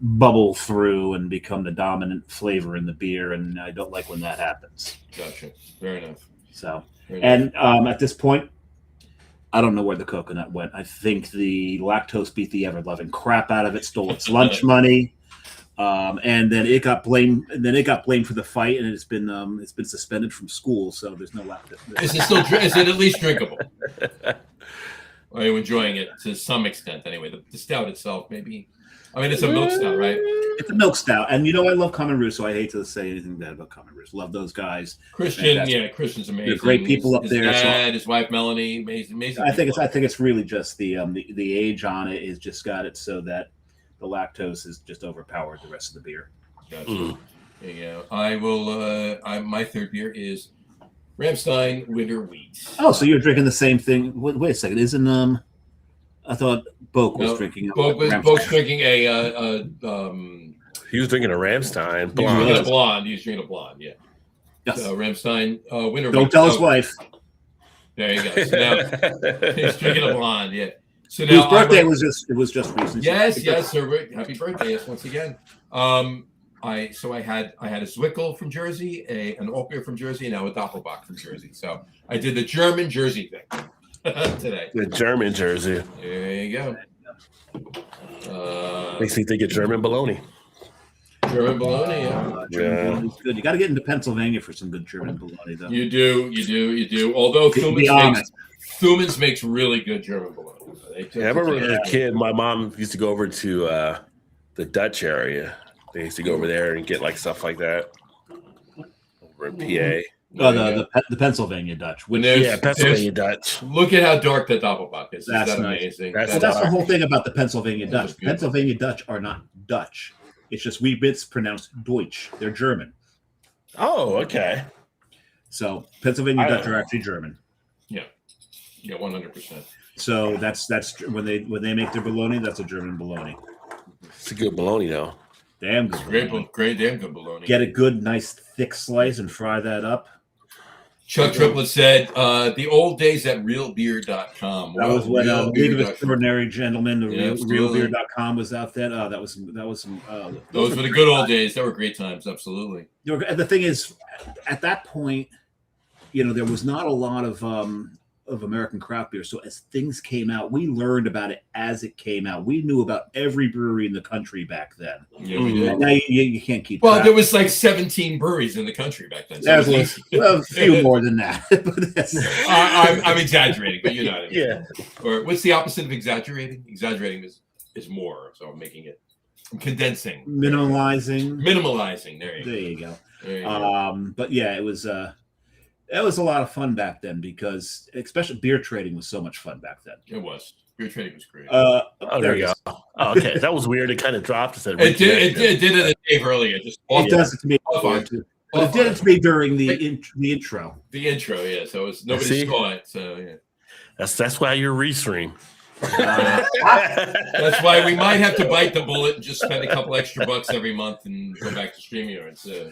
bubble through and become the dominant flavor in the beer, and I don't like when that happens. Gotcha. Fair enough. So, Fair enough. and at this point, I don't know where the coconut went. I think the lactose beat the ever-loving crap out of it, stole its lunch money, and then it got blamed. For the fight, and it's been suspended from school. So there's no lactose. Is it still? Is it at least drinkable? Are you enjoying it to some extent? Anyway, the stout itself, maybe. I mean, it's a milk stout, right? It's a milk stout, and I love Common Roots, so I hate to say anything bad about Common Roots. Love those guys. Christian's amazing. They're great people up his there. Dad, his wife Melanie, amazing. I think it's really just the age on it is just got it so that the lactose is just overpowered the rest of the beer. Gotcha. There you go. I will. My third beer is Ramstein Winter Wheat. Oh, so you're drinking the same thing? Wait a second, isn't I thought Boke was drinking. Boke's drinking a. He was drinking a Ramstein blonde. He's drinking a blonde. Yeah. Yes. Ramstein Winter Wheat. Don't tell his wife. There you go. So now he's drinking a blonde. Yeah. So now Whose birthday was just recent. Yes, sir. Happy birthday! Yes, once again. I had a Zwickel from Jersey, an alt beer from Jersey, and now a Doppelbock from Jersey. So I did the German Jersey thing today. The German Jersey. There you go. Makes me think of German bologna. German bologna, German bologna's good. You got to get into Pennsylvania for some good German bologna, though. You do. Although Thuman's makes really good German bologna. I remember as a kid, my mom used to go over to the Dutch area. They used to go over there and get like stuff like that. We're in PA. Oh, the Pennsylvania Dutch. Which, Yeah, Pennsylvania Dutch. Look at how dark that Doppelbock is. That's Isn't that nice. amazing? That's That's the whole thing about the Pennsylvania That Dutch. was beautiful. Pennsylvania Dutch are not Dutch. It's just it's pronounced Deutsch. They're German. Oh, okay. So Pennsylvania Dutch are actually German. Yeah, 100%. So that's when they make their bologna, that's a German bologna. It's a good bologna, though. Damn good. Great, damn good bologna. Get a good, nice, thick slice and fry that up. Chuck Triplett said, the old days at realbeer.com. That was when League of Extraordinary Gentlemen, Yeah, realbeer.com was out then. That was some. Those were the good old days. That were great times. Absolutely. The thing is, at that point, there was not a lot of American craft beer. So as things came out, we learned about it as it came out. We knew about every brewery in the country back then. Yeah, we did. And now you can't keep Well, track. there was like 17 breweries in the country back then. So There was a few more than that. I'm exaggerating, but you know what I mean. Yeah. Or what's the opposite of exaggerating? Exaggerating is more. So I'm condensing. Minimalizing. There There you you go. go. There you go. But yeah, it was a lot of fun back then because especially beer trading was so much fun back then. It was. Beer trading was great. Oh, there you go. Oh, okay, that was weird. It kind of dropped. It did it a day earlier. Just It does it to me. Too. But it did it to me during the intro. The intro, yeah. So it was nobody saw it. So yeah. That's why you're restream. That's why we might have to bite the bullet and just spend a couple extra bucks every month and go back to StreamYard. So.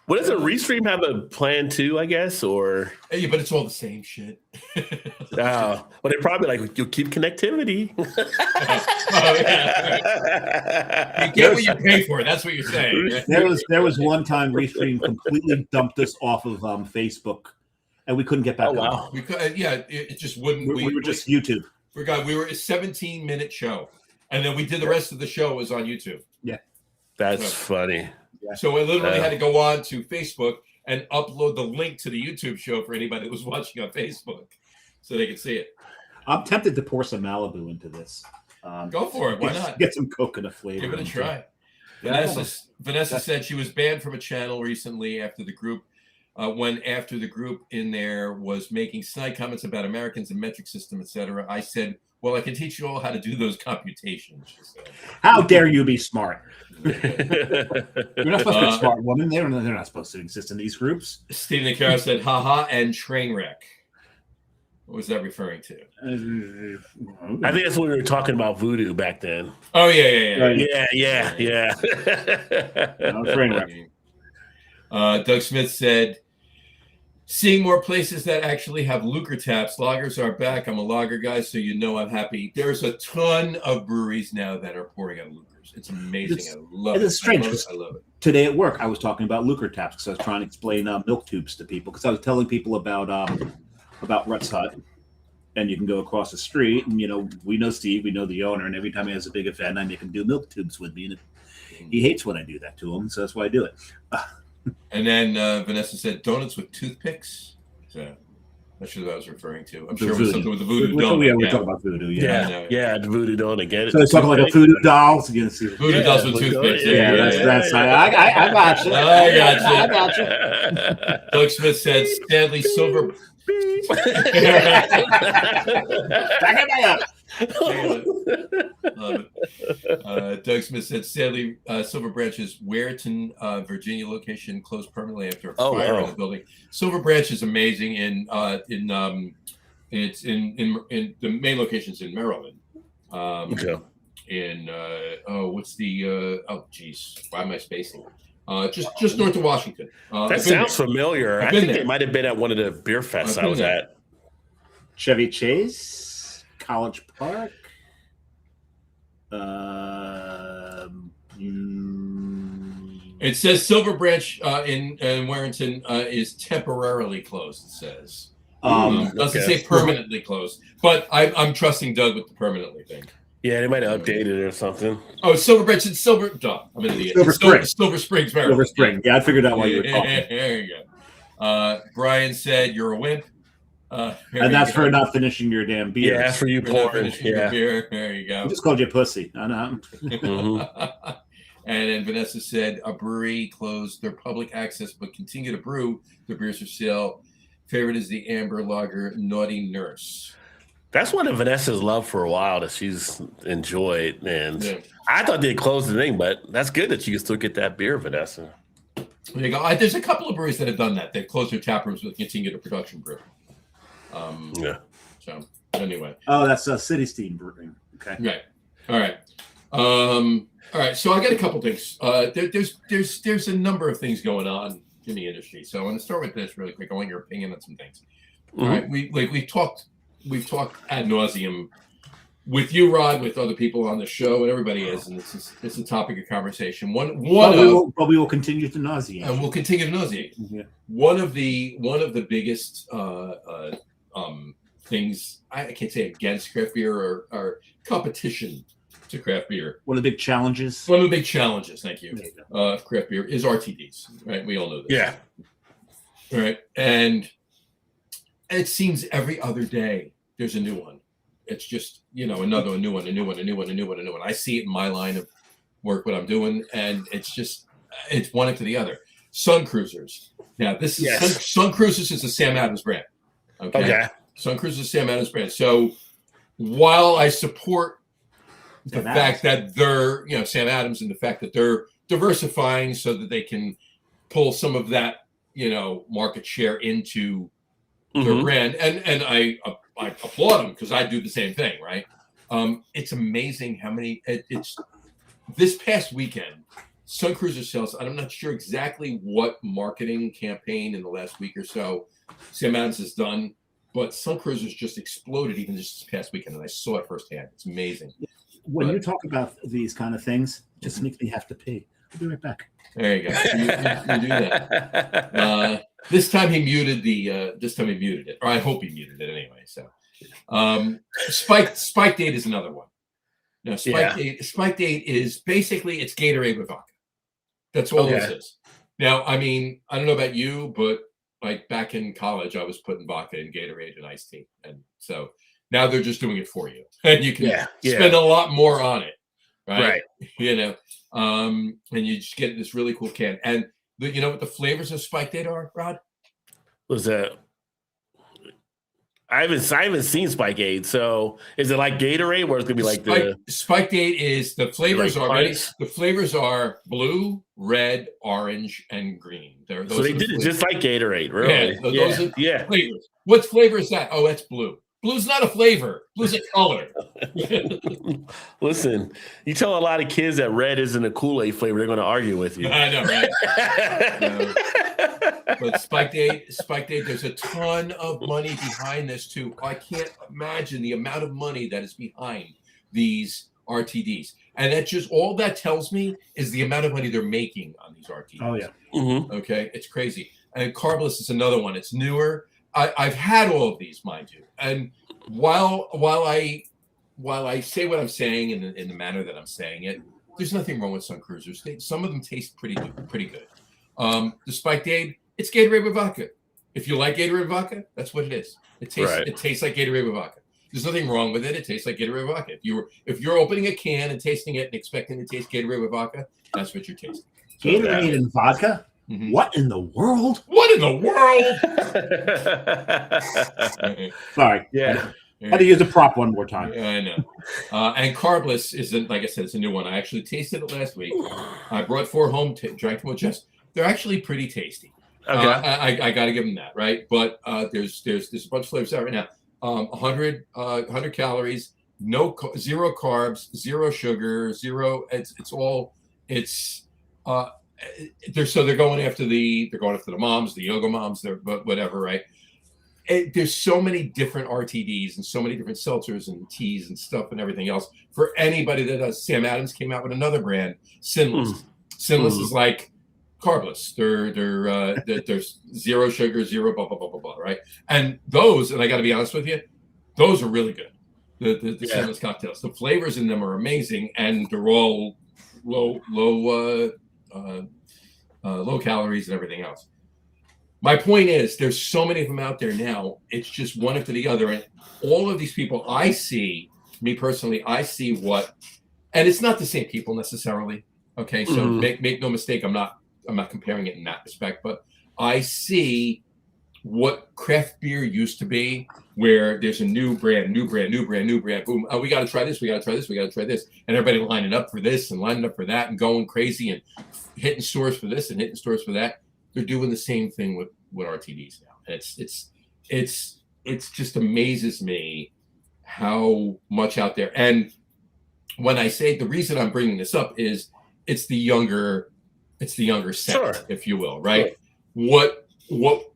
What does a restream have a plan too? I guess, or yeah, but it's all the same shit. But they probably like you'll keep connectivity. Yeah. You get what you pay for. That's what you're saying. There was one time Restream completely dumped us off of Facebook, and we couldn't get back. Oh wow! It just wouldn't. We were just YouTube. We were a 17-minute show, and then we did the rest of the show was on YouTube. Yeah, that's funny. Yeah. So I literally had to go on to Facebook and upload the link to the YouTube show for anybody that was watching on Facebook, so they could see it. I'm tempted to pour some Malibu into this. Go for it. Why not? Get some coconut flavor. Give it a try. Yeah. Vanessa said she was banned from a channel recently after the group in there was making snide comments about Americans and metric system, etc. I said, well, I can teach you all how to do those computations. She said. How dare you be smart? You're not supposed to be smart, woman. They're not supposed to exist in these groups. Stephen Acaro said, haha, and train wreck. What was that referring to? I think that's when we were talking about voodoo back then. Oh, yeah. Yeah. Train wreck. Doug Smith said, seeing more places that actually have lucre taps. Lagers are back. I'm a lager guy, so I'm happy. There's a ton of breweries now that are pouring out lucres. It's amazing. I love it. It's strange. I love it. Today at work, I was talking about lucre taps because I was trying to explain milk tubes to people because I was telling people about Rutt's Hut. And you can go across the street, and we know Steve, we know the owner, and every time he has a big event, I make him do milk tubes with me, and he hates when I do that to him, so that's why I do it. And then Vanessa said donuts with toothpicks. So that's what I was referring to. I'm sure it was something with the voodoo donut. Yeah, we're talking about voodoo. Yeah, the voodoo donut. Get it? So it's talking like a voodoo doll. So voodoo dolls with toothpicks. That's I got you. I got you. Doug Smith said Stanley Silver. Love it. Doug Smith said Stanley Silver Branch's Weirton, Virginia location closed permanently after a fire in the building. Silver Branch is amazing it's in the main location's in Maryland. What's the why am I spacing? Just north of Washington. That sounds familiar. I think it might have been at one of the beer fests I was at. Chevy Chase, College Park. It says Silver Branch in Warrington is temporarily closed. It says doesn't say permanently closed, but I'm trusting Doug with the permanently thing. Yeah, they might have updated it or something. Oh, Silver Branch and Silver. Duh, I'm an idiot. Silver Springs, Maryland. Silver Spring. Yeah, I figured out why you were talking. There you go. Brian said you're a wimp. And that's for not finishing your damn beer. Yeah, for you pouring. Your beer. There you go. I just called you a pussy. I know. And then Vanessa said a brewery closed their public access but continue to brew their beers for sale. Favorite is the Amber Lager Naughty Nurse. That's one of Vanessa's love for a while that she's enjoyed. And Yeah. I thought they'd close the thing, but that's good that you can still get that beer, Vanessa. There you go. There's a couple of breweries that have done that. They've closed their tap rooms but continue to production brew. Yeah. So anyway. Oh, that's City Steam Brewing. Okay. Right. All right. All right. So I got a couple things. There's a number of things going on in the industry. So I want to start with this really quick. I want your opinion on some things. All right. We've talked ad nauseum with you, Rod, with other people on the show, and everybody is, and it's a topic of conversation. But we will continue to nauseate, and we'll continue to nauseate. Yeah. One of the biggest things I can't say against craft beer or competition to craft beer. One of the big challenges. One of the big challenges, thank you, craft beer is RTDs, right? We all know this. Yeah. All right. And it seems every other day there's a new one. It's just, a new one. I see it in my line of work, what I'm doing, and it's one after the other. Sun Cruisers. Now, this is Sun Cruisers is a Sam Adams brand. Okay. Sun Cruisers is Sam Adams brand. So while I support the fact that they're, Sam Adams and the fact that they're diversifying so that they can pull some of that, market share into their brand. And I applaud them because I do the same thing, right? It's amazing how many, it's this past weekend, Sun Cruiser sales, I'm not sure exactly what marketing campaign in the last week or so Sam Adams has done, but Sun Cruisers just exploded even this past weekend, and I saw it firsthand. It's amazing. When you talk about these kind of things, it just makes me have to pee. I'll be right back. There you go. You do that. This time he muted it, or I hope he muted it anyway. So, Spike Date is another one. Now, Spike Date is basically it's Gatorade with vodka. That's all this is. Now, I mean, I don't know about you, but like back in college, I was putting vodka in Gatorade and iced tea, and so now they're just doing it for you, and you can spend a lot more on it, right? And you just get this really cool can. And you know what the flavors of Spike Date are, Rod? Was that? I haven't seen Spike Aid. So is it like Gatorade, where it's gonna be like Spike Date is the flavors the flavors are blue, red, orange, and green. So they did it just like Gatorade, really? Yeah, flavors. What flavor is that? Oh, that's blue. Blue's not a flavor. Blue's a color. Listen, you tell a lot of kids that red isn't a Kool-Aid flavor, they're going to argue with you. I know, right? But Spike Date, there's a ton of money behind this too. I can't imagine the amount of money that is behind these RTDs. And that just all that tells me is the amount of money they're making on these RTDs. Oh, yeah. Okay, it's crazy. And Carbless is another one. It's newer. I've had all of these, mind you, and while I say what I'm saying in the manner that I'm saying it, there's nothing wrong with Sun Cruisers. Some of them taste pretty good. The Spike Date, it's Gatorade with vodka. If you like Gatorade with vodka, that's what it is. It tastes like Gatorade with vodka. There's nothing wrong with it. It tastes like Gatorade with vodka. If you're opening a can and tasting it and expecting to taste Gatorade with vodka, that's what you're tasting. So, Gatorade and vodka. Mm-hmm. What in the world? Sorry. Yeah. I had to use the prop one more time. Yeah, I know. And Carbless isn't, like I said, it's a new one. I actually tasted it last week. I brought 4 home, drank them with Jess. They're actually pretty tasty. Okay. I got to give them that, right? But there's a bunch of flavors out right now. 100 calories, zero carbs, zero sugar, zero. They're going after the moms, the yoga moms, whatever, right? There's so many different RTDs and so many different seltzers and teas and stuff and everything else for anybody that does. Sam Adams came out with another brand, Sinless. Sinless is like Carbless. There's zero sugar, zero blah blah blah blah blah, right? And those, and I got to be honest with you, those are really good. The Sinless cocktails, the flavors in them are amazing, and they're all low calories and everything else. My point is, there's so many of them out there now. It's just one after the other, and all of these people I see, me personally, I see what, and it's not the same people necessarily. Okay, so make no mistake, I'm not comparing it in that respect, but I see what craft beer used to be, where there's a new brand, boom, oh, we got to try this, we got to try this, and everybody lining up for this and lining up for that and going crazy and hitting stores for this and hitting stores for that. They're doing the same thing with RTDs now, and it's just amazes me how much out there. And when I say, the reason I'm bringing this up is it's the younger set, Sure. if you will, right? Sure. What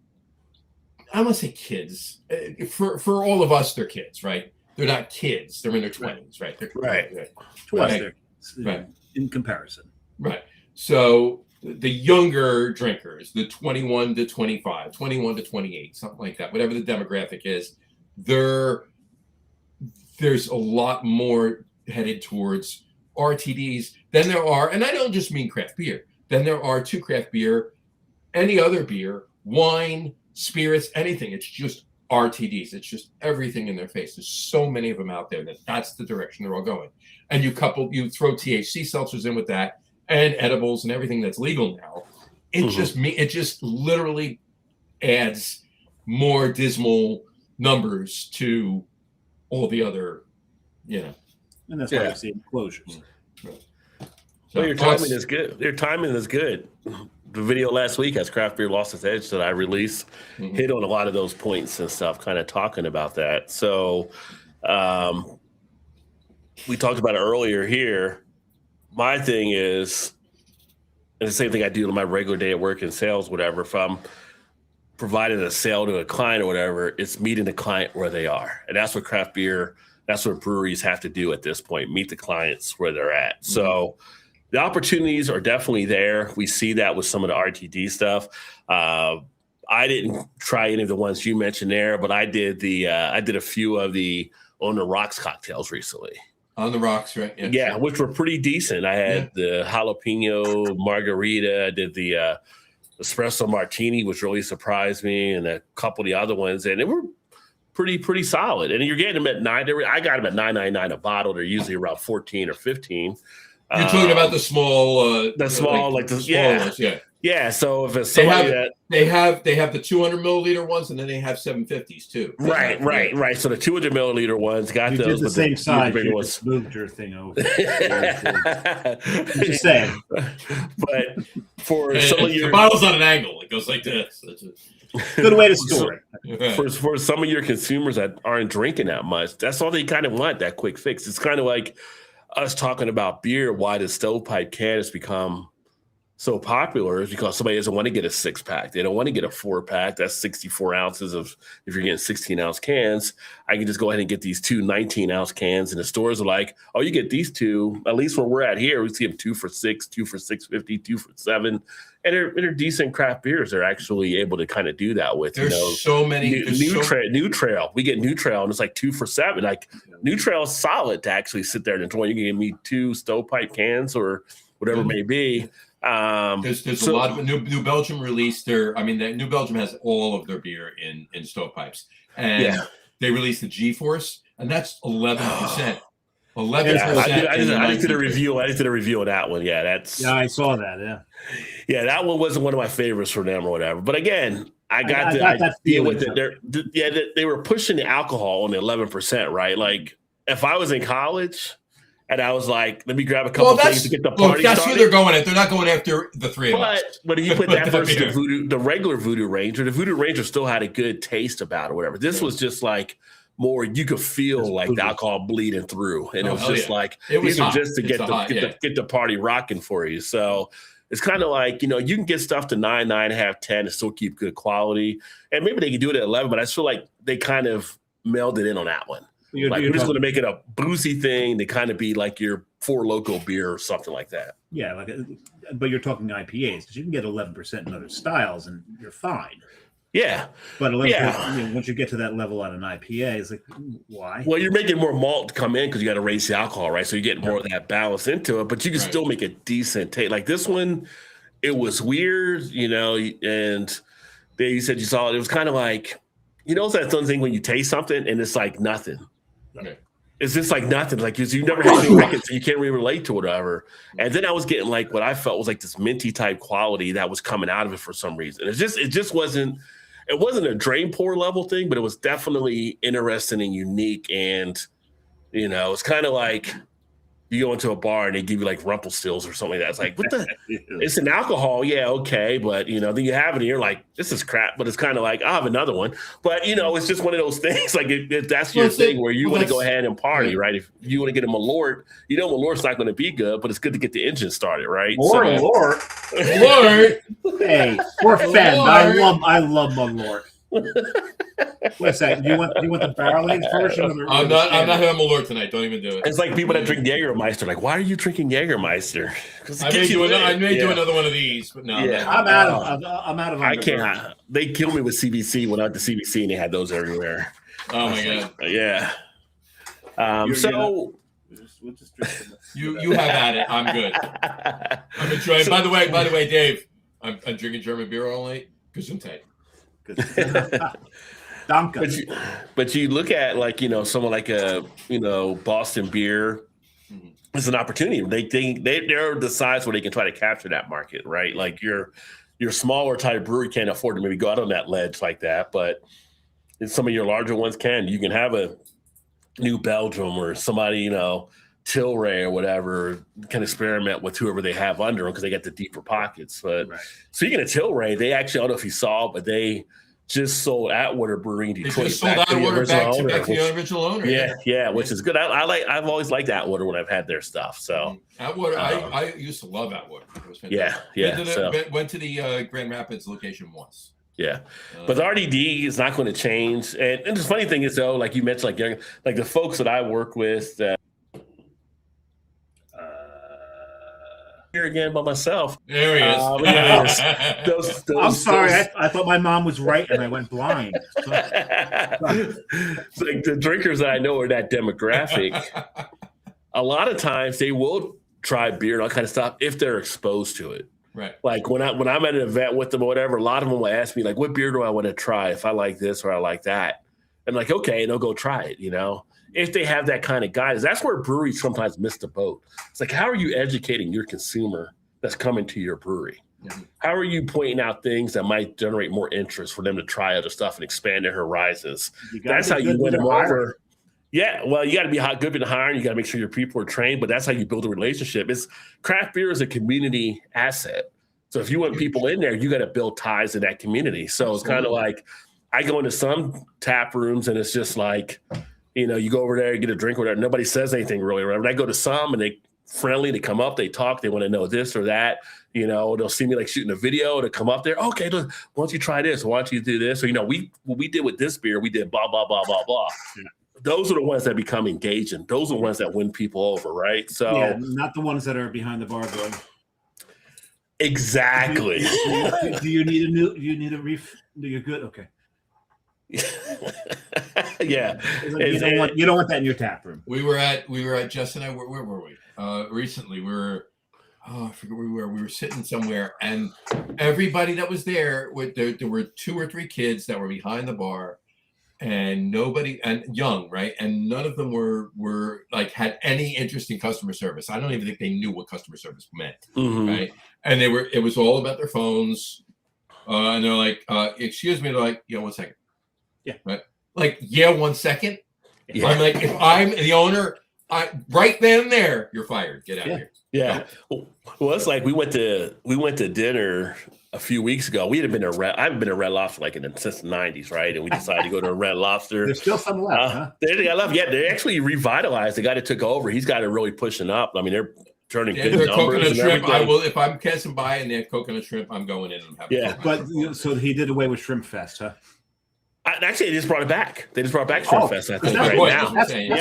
I want to say kids, for all of us, they're kids, right? They're not kids. They're in their 20s, right? Right. Right. In comparison. Right. So the younger drinkers, the 21 to 25, 21 to 28, something like that, whatever the demographic is, there's a lot more headed towards RTDs than there are, and I don't just mean craft beer, than there are to craft beer, any other beer, wine, spirits, anything. It's just RTDs. It's just everything in their face. There's so many of them out there that's the direction they're all going. And you throw THC seltzers in with that, and edibles and everything that's legal now. It just literally adds more dismal numbers to all the other, And that's why you see closures. Right. So your timing is good. Your timing is good. The video last week, as Craft Beer Lost Its Edge, that I released, hit on a lot of those points and stuff, kind of talking about that. So we talked about it earlier here. My thing is, and the same thing I do in my regular day at work in sales, whatever, if I'm providing a sale to a client or whatever, it's meeting the client where they are. And that's what craft beer, that's what breweries have to do at this point, meet the clients where they're at. So the opportunities are definitely there. We see that with some of the RTD stuff. I didn't try any of the ones you mentioned there, but I did a few of the On the Rocks cocktails recently. On the Rocks, right? Yeah, which were pretty decent. I had the jalapeno margarita. I did the espresso martini, which really surprised me, and a couple of the other ones, and they were pretty solid. And you're getting them at $9. I got them at $9.99 a bottle. They're usually around 14 or 15. You're talking about the small, Yeah. So if it's somebody they have the 200 milliliter ones, and then they have 750s too. Right. So the 200 milliliter ones got you those. Did the same size. You just moved your thing over. I'm just saying. But for some of your the bottle's on an angle, it goes like this. Good way to store it. For some of your consumers that aren't drinking that much, that's all they kind of want, that quick fix. It's kind of like us talking about beer. Why the stovepipe can has become so popular is because somebody doesn't want to get a 6-pack. They don't want to get a 4-pack. That's 64 ounces of, if you're getting 16-ounce cans, I can just go ahead and get these 2 19-ounce cans. And the stores are like, oh, you get these two. At least where we're at here, we see them 2 for $6, 2 for $6.50, 2 for $7. And they're decent craft beers. They're actually able to kind of do that with. There's so many. New Trail. We get New Trail, and it's like 2 for $7. Like New Trail is solid to actually sit there and enjoy. You can give me 2 stovepipe cans or whatever it may be. There's a lot of New Belgium released New Belgium has all of their beer in stovepipes, and they released the G-Force, and that's 11%. 11%. I just did a review. I just did a review of that one. Yeah, I saw that. Yeah, that one wasn't one of my favorites for them or whatever. But again, I got the idea with it. They were pushing the alcohol on the 11%, right? Like if I was in college and I was like, let me grab a couple things to get the party that's started. who they're going at. They're not going after the three of us. But if you put that versus the regular Voodoo Ranger, the Voodoo Ranger still had a good taste about it or whatever. This was just like more, you could feel like the alcohol bleeding through. And it was just like, these are just to get the party rocking for you. So it's kind of like, you can get stuff to 9, 9.5, 10 and still keep good quality. And maybe they could do it at 11, but I just feel like they kind of melded in on that one. We're just going to make it a boozy thing to kind of be like your Four Loko beer or something like that. Yeah, but you're talking IPAs because you can get 11% in other styles and you're fine. Yeah. But 11%, once you get to that level on an IPA, it's like, why? Well, you're making more malt come in because you got to raise the alcohol, right? So you're getting more of that balance into it, but you can still make a decent taste. Like this one, it was weird, and you said you saw it. It was kind of like, that thing when you taste something and it's like nothing. Okay. it's just like nothing. Like you never had anything like it, so you can't really relate to it or whatever. And then I was getting like what I felt was like this minty type quality that was coming out of it for some reason. It just wasn't. It wasn't a drain pour level thing, but it was definitely interesting and unique. And it's kind of like you go into a bar and they give you like Rumpelstills or something like that. It's like, what the? It's an alcohol, yeah, okay, but then you have it and you're like, this is crap. But it's kind of like, I'll have another one. But it's just one of those things. Like if that's your thing where you want to go ahead and party, right? If you want to get a Malort, Malort's not going to be good, but it's good to get the engine started, right? Malort. Hey, we're fans. I love Malort. What's that? Do you want the barrel-aged version? I'm not having Malort tonight. Don't even do it. It's like people that drink Jägermeister. Like, why are you drinking Jägermeister? I may do another one of these, but no. Yeah. I'm out of. I can't. They killed me with CBC when I went to CBC and they had those everywhere. Oh my god. Yeah. We'll just drink you have at it. I'm good. I'm enjoying. By the way, Dave, I'm drinking German beer all night. Gesundheit. But you look at like someone like a Boston Beer. It's an opportunity. They're the size where they can try to capture that market, right? Like your smaller type brewery can't afford to maybe go out on that ledge like that, but some of your larger ones can. You can have a New Belgium or somebody Tilray or whatever can experiment with whoever they have under them because they got the deeper pockets. But speaking of Tilray, they actually, I don't know if you saw, but they just sold Atwater Brewing in Detroit. They just sold Atwater back to the original owner. Yeah, which is good. I've always liked Atwater when I've had their stuff. So Atwater, I used to love Atwater. It was fantastic. Went to the Grand Rapids location once. Yeah, but the RDD is not going to change. And the funny thing is, though, like you mentioned, like the folks that I work with. Here again by myself. There he is. I'm sorry. I thought my mom was right and I went blind. It's like the drinkers that I know are that demographic. A lot of times they will try beer and all kind of stuff if they're exposed to it. Right. Like when I'm at an event with them or whatever, a lot of them will ask me like, what beer do I want to try if I like this or I like that? And like, okay, and they'll go try it, if they have that kind of guidance. That's where breweries sometimes miss the boat. It's like, how are you educating your consumer that's coming to your brewery? Mm-hmm. How are you pointing out things that might generate more interest for them to try other stuff and expand their horizons? That's how you win them over. Yeah, well, you got to be good in hiring. You got to make sure your people are trained, but that's how you build a relationship. Craft beer is a community asset. So if you want people in there, you got to build ties in that community. So it's kind of like I go into some tap rooms and it's just like, you go over there, get a drink or whatever. Nobody says anything really. Right? When I go to some and they friendly, they come up, they talk, they want to know this or that. They'll see me like shooting a video to come up there. Okay, look, why don't you try this? Why don't you do this? Or, what we did with this beer, we did blah, blah, blah, blah, blah. Yeah. Those are the ones that become engaging. Those are the ones that win people over, right? So not the ones that are behind the bar going. Exactly. Do you need a reef? Do you good? Okay. Yeah, like you don't want that in your tap room. We were at Jess and I. Where were we? Recently, we were. I forget where we were. We were sitting somewhere, and everybody that was there were 2 or 3 kids that were behind the bar, and nobody and young, right? And none of them were like had any interest in customer service. I don't even think they knew what customer service meant, right? And it was all about their phones, and they're like, "Excuse me," they're like, "Yeah, 1 second." Yeah. Right. Like, 1 second. Yeah. I'm like, if I'm the owner, right then and there, you're fired. Get out of here. Yeah. Well, it's like we went to dinner a few weeks ago. I haven't been to Red Lobster since the 90s, right? And we decided to go to a Red Lobster. There's still some left, huh? They got left. Yeah, they actually revitalized. The guy that took over, he's got it really pushing up. I mean, they're turning good numbers. Coconut shrimp. I will if I'm passing by and they have coconut shrimp, I'm going in and having but so he did away with Shrimp Fest, huh? Actually, they just brought it back. They just brought back Shrimp Fest, I think, that's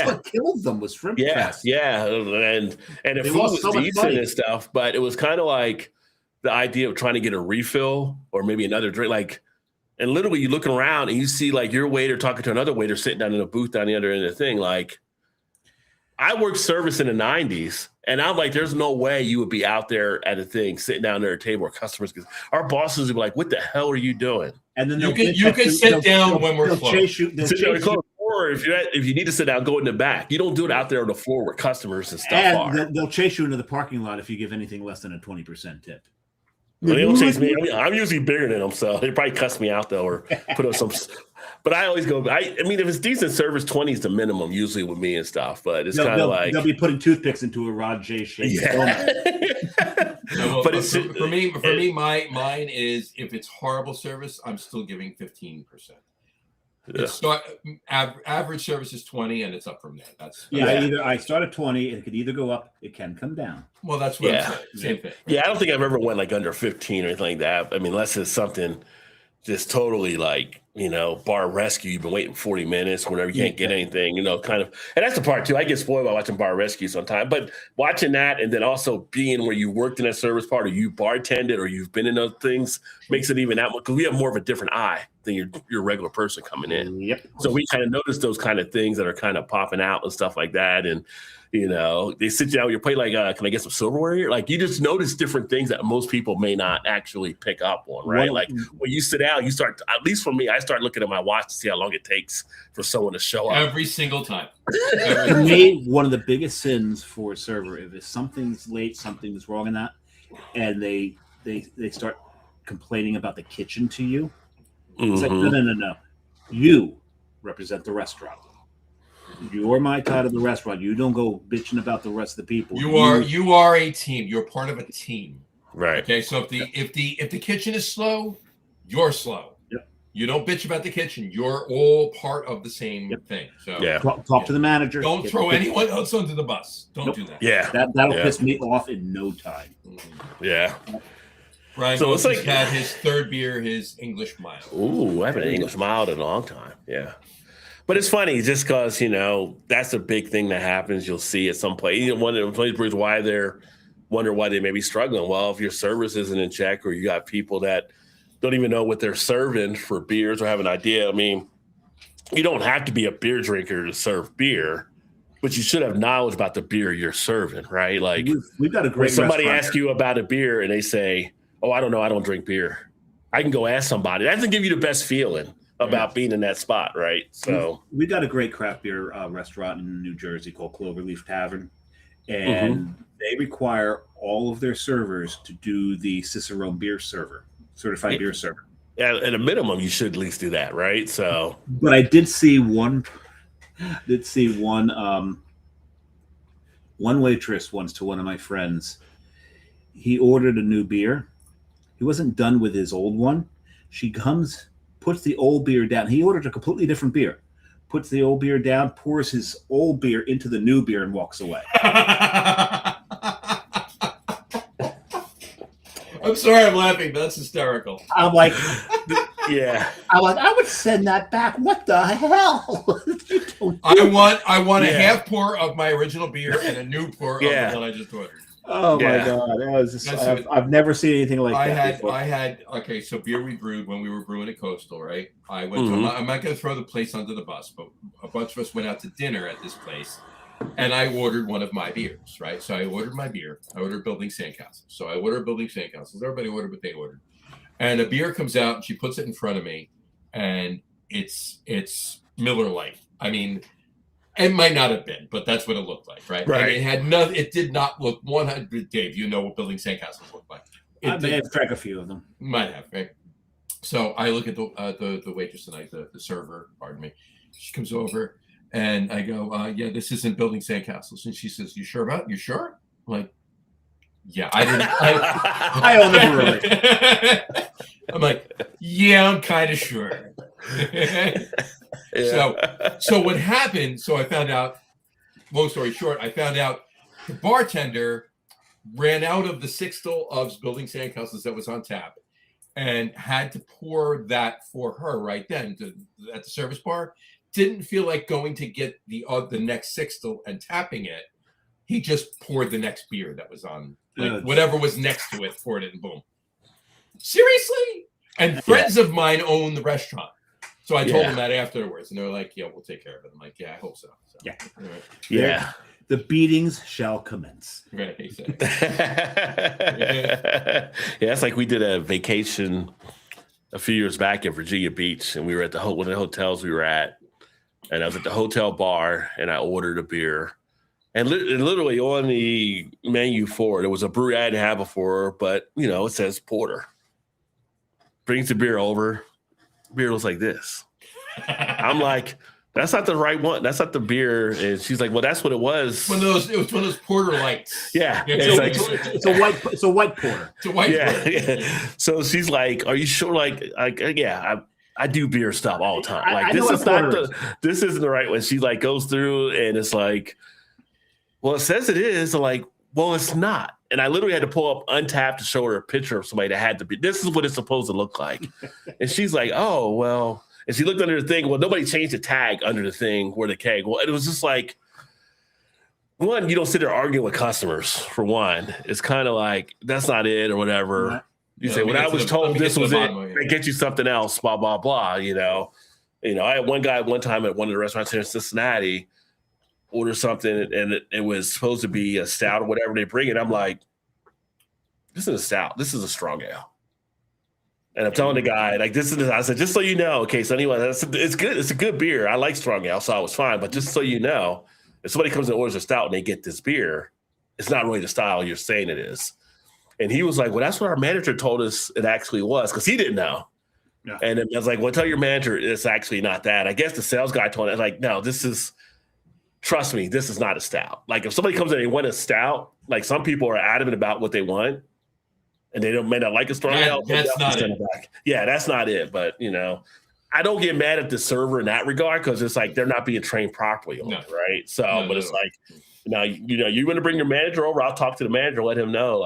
what killed them was Shrimp Fest. Yeah, and the food was decent and stuff, but it was kind of like the idea of trying to get a refill or maybe another drink. And literally, you're looking around and you see like your waiter talking to another waiter sitting down in a booth down the other end of the thing. Like, I worked service in the 90s, and I'm like, there's no way you would be out there at a thing, sitting down there at a table where customers, because our bosses would be like, what the hell are you doing? And then you can sit down when we're closed. They'll chase you Or if you need to sit down, go in the back. You don't do it out there on the floor where customers and stuff And are. they'll chase you into the parking lot if you give anything less than a 20% tip. Well, they don't chase me. I mean, I'm usually bigger than them, so they probably cuss me out though, or put up some. But I always go. I mean, if it's decent service, 20 is the minimum usually with me and stuff. But it's kind of like they'll be putting toothpicks into a Rod J shaped donut. But it's for me, mine is if it's horrible service, I'm still giving 15%. Average service is 20, and it's up from there. That's I start at 20, and it could either go up, it can come down. Well, that's what I'm saying. Same thing. Yeah, I don't think I've ever went like under 15 or anything like that. I mean, unless it's something just totally like, bar rescue. You've been waiting 40 minutes, whenever you can't get anything, kind of. And that's the part too. I get spoiled by watching bar rescue sometimes, but watching that and then also being where you worked in that service part, or you bartended, or you've been in those things, makes it even that much, because we have more of a different eye than your regular person coming in. Yep. So we kind of notice those kind of things that are kind of popping out and stuff like that. And, they sit you down with your plate like, can I get some silverware here? Like, you just notice different things that most people may not actually pick up on, right? Like when you sit down, you start, at least for me, I start looking at my watch to see how long it takes for someone to show up. Every single time. To me, one of the biggest sins for a server, if something's late, something's wrong in that, and they start complaining about the kitchen to you, it's like, no. You represent the restaurant. You're my side of the restaurant. You don't go bitching about the rest of the people. You are a team. You're part of a team. Right. Okay. So if the kitchen is slow, you're slow. Yep. You don't bitch about the kitchen. You're all part of the same thing. So talk to the manager. Don't throw anyone else under the bus. Don't do that. Yeah. That'll piss me off in no time. Yeah. Brian so it's like had his third beer, his English mild. Ooh, I haven't had an English mild in a long time. Yeah. But it's funny just because, that's a big thing that happens. You'll see at some place. One of the places why they may be struggling. Well, if your service isn't in check, or you got people that don't even know what they're serving for beers or have an idea. I mean, you don't have to be a beer drinker to serve beer, but you should have knowledge about the beer you're serving, right? Like, we've got a great when somebody restaurant. asks you about a beer and they say, "Oh, I don't know, I don't drink beer," I can go ask somebody. That doesn't give you the best feeling about being in that spot, right? So we got a great craft beer restaurant in New Jersey called Cloverleaf Tavern, and they require all of their servers to do the Cicerone beer server, certified beer server. Yeah, at a minimum, you should at least do that, right? So, but I did see one waitress once to one of my friends. He ordered a new beer. He wasn't done with his old one. She comes, puts the old beer down. He ordered a completely different beer. Puts the old beer down, pours his old beer into the new beer, and walks away. I'm sorry I'm laughing, but that's hysterical. I'm like, yeah. I would send that back. What the hell? I want a half pour of my original beer and a new pour of the one I just ordered. Oh my God! That was just, I've never seen anything like that. Okay, so beer we brewed when we were brewing at Coastal, right? I went to, I'm not going to throw the place under the bus, but a bunch of us went out to dinner at this place, and I ordered one of my beers, right? So I ordered my beer. I ordered Building Sandcastles. So I ordered Building Sandcastles. Everybody ordered what they ordered, and a beer comes out, and she puts it in front of me, and it's Miller Lite. I mean, it might not have been, but that's what it looked like, right? Right. And it had nothing. It did not look 100. Dave, you know what Building Sandcastles look like. I may have drank a few of them. Might have, right? So I look at the waitress tonight, the server. Pardon me. She comes over, and I go, "Yeah, this isn't Building Sandcastles." And she says, "You sure about it? You sure?" I'm like, "Yeah, I didn't." I don't know really. I'm like, "Yeah, I'm kind of sure." So what happened? So I found out. Long story short, I found out the bartender ran out of the sixtel of Building Sandcastles that was on tap, and had to pour that for her right then at the service bar. Didn't feel like going to get the next sixtel and tapping it. He just poured the next beer that was on, like whatever was next to it, poured it, and boom. Seriously? And friends of mine own the restaurant. So I told them that afterwards, and they were like, "Yeah, we'll take care of it." I'm like, "Yeah, I hope so." Yeah. All right. Yeah. The beatings shall commence. Right. Exactly. Yeah, it's like we did a vacation a few years back in Virginia Beach, and we were at one of the hotels we were at. and I was at the hotel bar, and I ordered a beer. And literally on the menu for it, it was a brewery I hadn't had before, but, it says porter. Brings the beer over. Beer was like this. I'm like, that's not the right one. That's not the beer. And she's like, well, that's what it was. It was one of those porter lights. Yeah. It's a white porter. It's a white porter. Yeah. So she's like, are you sure? Yeah, I do beer stuff all the time. Like, this isn't the right one. She like goes through and it's like, well, it says it is. I'm like, well, it's not. And I literally had to pull up Untapped to show her a picture of somebody that had to be. This is what it's supposed to look like. And she's like, oh, well. And she looked under the thing. Well, nobody changed the tag under the thing where the keg. Well, it was just like, one, you don't sit there arguing with customers, for one. It's kind of like, that's not it or whatever. You say, when I was told this was it, they get you something else, blah, blah, blah, I had one guy one time at one of the restaurants here in Cincinnati order something, and it was supposed to be a stout or whatever they bring it. I'm like, this is a stout. This is a strong ale. And I'm telling the guy, like, I said, just so you know, okay, so anyway, it's good. It's a good beer. I like strong ale, so I was fine. But just so you know, if somebody comes and orders a stout and they get this beer, it's not really the style you're saying it is. And he was like, well, that's what our manager told us it actually was, because he didn't know. Yeah. And I was like, well, tell your manager it's actually not that. I guess the sales guy told him, like, no, trust me, this is not a stout. Like, if somebody comes in and they want a stout, like, some people are adamant about what they want, and they may not like a strong ale. That's not it. Yeah, that's not it. But, I don't get mad at the server in that regard, because it's like they're not being trained properly on it, right? So, it's like, you want to bring your manager over, I'll talk to the manager, let him know,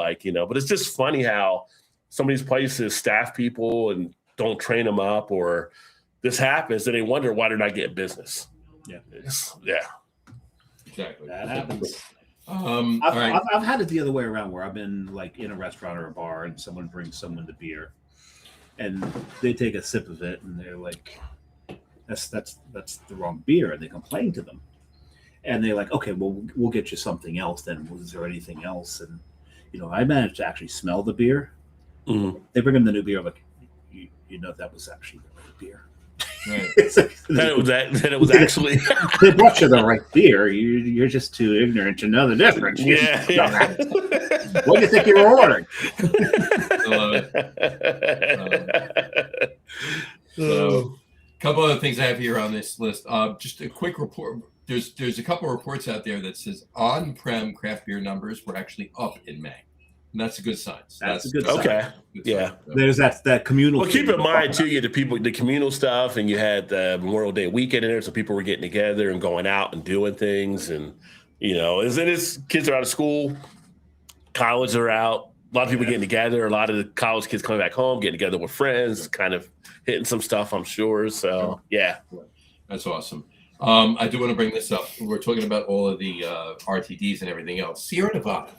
but it's just funny how some of these places staff people and don't train them up, or this happens, and they wonder why they're not getting business. Yeah. Exactly. That happens. I've had it the other way around, where I've been like in a restaurant or a bar and someone brings someone the beer and they take a sip of it and they're like, that's the wrong beer, and they complain to them. And they're like, okay, well, we'll get you something else then. Is there anything else? And, I managed to actually smell the beer. Mm-hmm. They bring them the new beer. I'm like, that was actually the right beer. Right. It was actually. They brought you the right beer. You're just too ignorant to know the difference. Yeah. What do you think you were ordering? I love it. So, a couple other things I have here on this list. Just a quick report. There's a couple of reports out there that says on-prem craft beer numbers were actually up in May. And that's a good sign. So that's a good sign. Okay. Yeah. There's that communal. Well, keep in mind too, you had the communal stuff, and you had the Memorial Day weekend in there, so people were getting together and going out and doing things, and it's kids are out of school, college are out, a lot of people getting together, a lot of the college kids coming back home, getting together with friends, kind of hitting some stuff, I'm sure. So yeah, that's awesome. I do want to bring this up. We're talking about all of the RTDs and everything else. Sierra Nevada,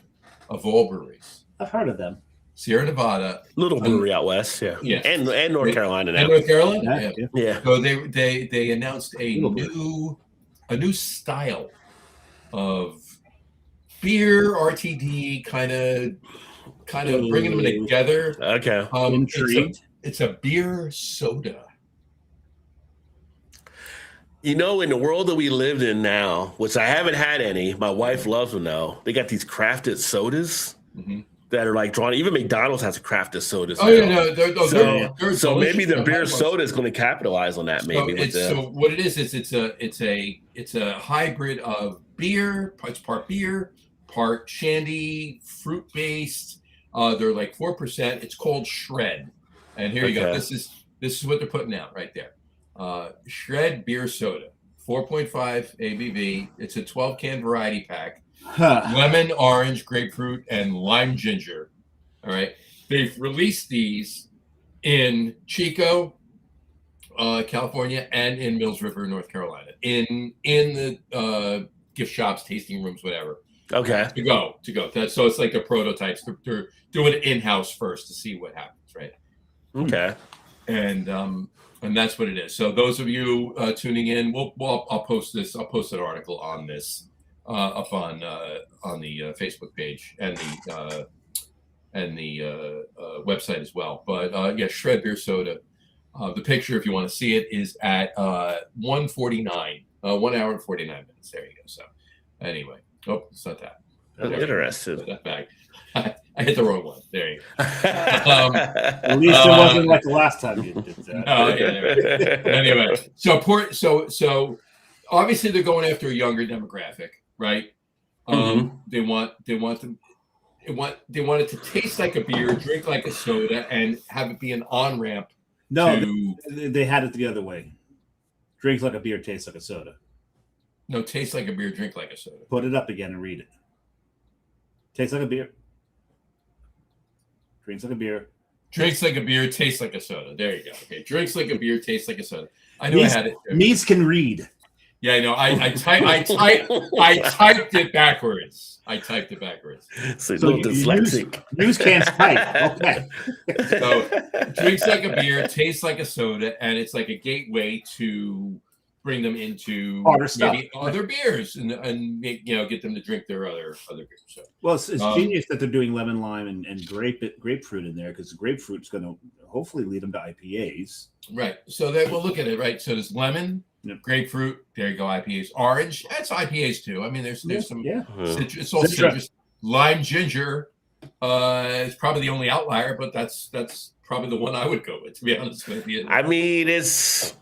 of all breweries. I've heard of them. Sierra Nevada, little brewery out west, yeah, and North Carolina now. And North Carolina, yeah. So they announced a new style of beer RTD, kind of bringing them together. Okay, intrigued. It's a beer soda. In the world that we lived in now, which I haven't had any, my wife loves them though. They got these crafted sodas that are like drawn. Even McDonald's has a crafted sodas. Oh, yeah, no. So maybe the beer soda is going to capitalize on that. Maybe. So what it is it's a hybrid of beer. It's part beer, part shandy, fruit based. They're like 4%. It's called Shred, and here you go. This is what they're putting out right there. Shred beer soda, 4.5 ABV. It's a 12-can variety pack. Lemon, orange, grapefruit, and lime ginger. All right. They've released these in Chico, California, and in Mills River, North Carolina. In the gift shops, tasting rooms, whatever. Okay. To go. So it's like the prototypes. They're doing it in-house first to see what happens, right? Okay. And that's what it is. So those of you tuning in, I'll post this. I'll post an article on this up on the Facebook page and the website as well. But Shred beer soda. The picture, if you want to see it, is at 149 1 hour and 49 minutes. There you go. So anyway, it's not that. I'm interested. That bag. I hit the wrong one. There you go. At least it wasn't like the last time you did that. Oh, yeah. Anyway, so obviously they're going after a younger demographic, right? They want it to taste like a beer, drink like a soda, and have it be an on ramp. No, they had it the other way. Drink like a beer, taste like a soda. No, taste like a beer, drink like a soda. Put it up again and read it. Tastes like a beer. Drinks like a beer. Drinks like a beer, tastes like a soda. There you go. Okay, drinks like a beer, tastes like a soda. I knew I had it. Meese can read. Yeah, I know. I typed it backwards. So little dyslexic. Meese can't type. Okay. So drinks like a beer, tastes like a soda, and it's like a gateway to bring them into maybe other beers and get them to drink their other beers. So, well, it's genius that they're doing lemon, lime, and grapefruit in there, because the grapefruit's going to hopefully lead them to IPAs. Right. So we'll look at it. Right. So there's lemon, grapefruit. There you go. IPAs. Orange. That's IPAs too. I mean, there's some citrus. It's all citrus. Lime, ginger. It's probably the only outlier, but that's probably the one I would go with, to be honest with you. I mean, it's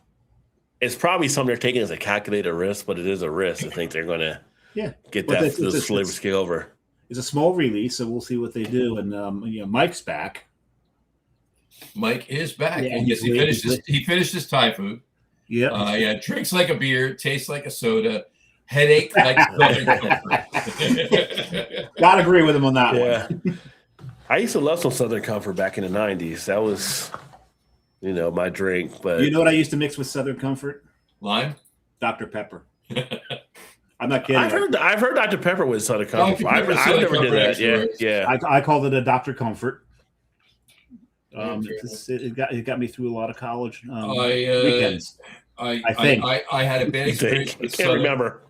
probably something they're taking as a calculated risk, but it is a risk. I think they're going to get those flavors kick over. It's a small release, so we'll see what they do. And Mike's back. Mike is back. Yeah, and yes, he finished his Thai food. Yeah. Drinks like a beer, tastes like a soda, headache like Southern Comfort. Gotta agree with him on that one. I used to love some Southern Comfort back in the 90s. That was, my drink. But you know what I used to mix with Southern Comfort? Lime? Dr. Pepper. I'm not kidding. I've heard Dr. Pepper with Southern Comfort. I've never did that. Yeah. I called it a Dr. Comfort. It got me through a lot of college weekends. I think I had a bad experience. I can't remember.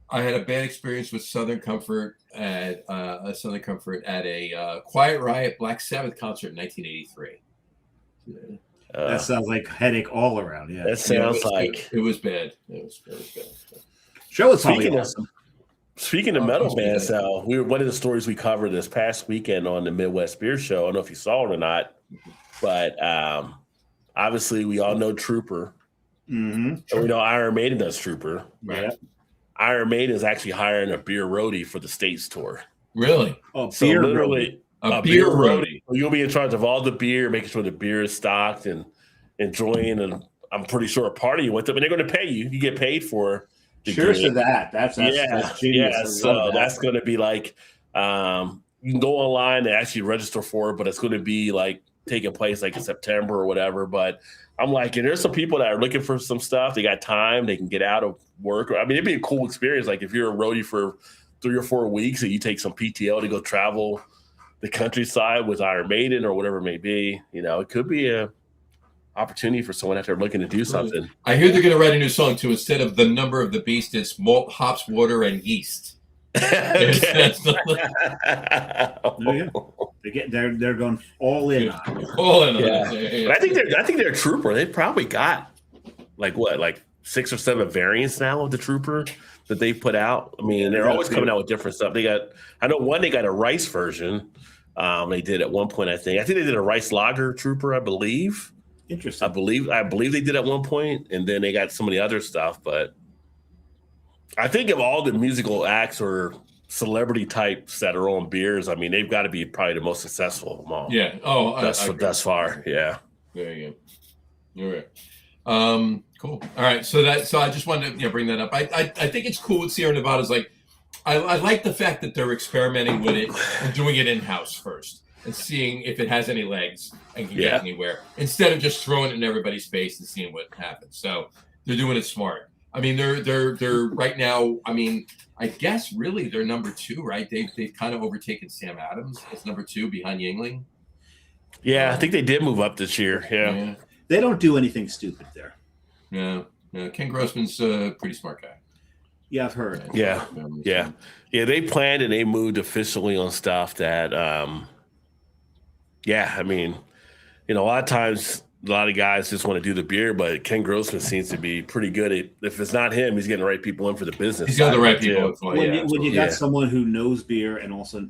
I had a bad experience with Southern Comfort at a Quiet Riot Black Sabbath concert in 1983. That sounds like headache all around. Yeah, that sounds like it was bad. It was bad. Show us something awesome. Speaking of metal bands, now one of the stories we covered this past weekend on the Midwest Beer Show. I don't know if you saw it or not, but obviously we all know Trooper. Mm-hmm. And we know Iron Maiden does Trooper. Right. Yeah. Iron Maiden is actually hiring a beer roadie for the States tour. Really? Oh, so literally a beer roadie. You'll be in charge of all the beer, making sure the beer is stocked and enjoying, and I'm pretty sure a party with them, and they're going to pay you. You get paid for. Cheers to that. That's genius. Yeah. So that's going to be like, you can go online and actually register for it, but it's going to be like taking place like in September or whatever. But I'm like, and there's some people that are looking for some stuff. They got time. They can get out of work. I mean, it'd be a cool experience. Like if you're a roadie for 3 or 4 weeks and you take some PTO to go travel the countryside with Iron Maiden or whatever it may be, it could be a opportunity for someone out there looking to do something. I hear they're going to write a new song too. Instead of the number of the beast, it's malt, hops, water, and yeast. They're going all in. All in. Yeah. I think they're a Trooper. They probably got like 6 or 7 variants now of the Trooper that they put out. I mean, they're always coming out with different stuff. They got a rice version. They did at one point. I think they did a rice lager Trooper. I believe. Interesting. I believe they did at one point, and then they got some of the other stuff. But I think of all the musical acts or celebrity types that are on beers, I mean, they've got to be probably the most successful of them all. Yeah. Oh, thus far. Yeah. There you go. You're right. Cool. All right. So I just wanted to bring that up. I think it's cool with Sierra Nevada's. Like, I like the fact that they're experimenting with it and doing it in house first, and seeing if it has any legs and can get anywhere, instead of just throwing it in everybody's face and seeing what happens. So they're doing it smart. I mean, they're right now. I mean, I guess really they're number 2, right? They've kind of overtaken Sam Adams as number 2 behind Yingling. Yeah, I think they did move up this year. Yeah. They don't do anything stupid there. No. Ken Grossman's a pretty smart guy. Yeah, I've heard. Yeah. They planned and they moved officially on stuff that. I mean, a lot of times a lot of guys just want to do the beer, but Ken Grossman seems to be pretty good at. If it's not him, he's getting the right people in for the business. He's got the right people. When you got someone who knows beer and also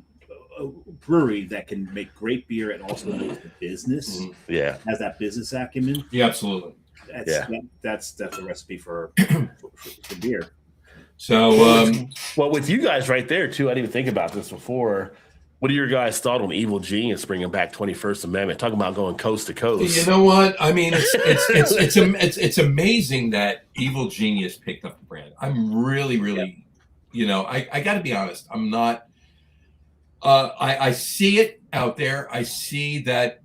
a brewery that can make great beer and also knows the business, has that business acumen. Yeah, absolutely. That's a recipe for beer. So, well, with you guys right there too, I didn't even think about this before. What are your guys' thought on Evil Genius bringing back 21st Amendment? Talking about going coast to coast. You know what? I mean, it's amazing that Evil Genius picked up the brand. I'm really, I got to be honest. I'm not. I see it out there. I see that.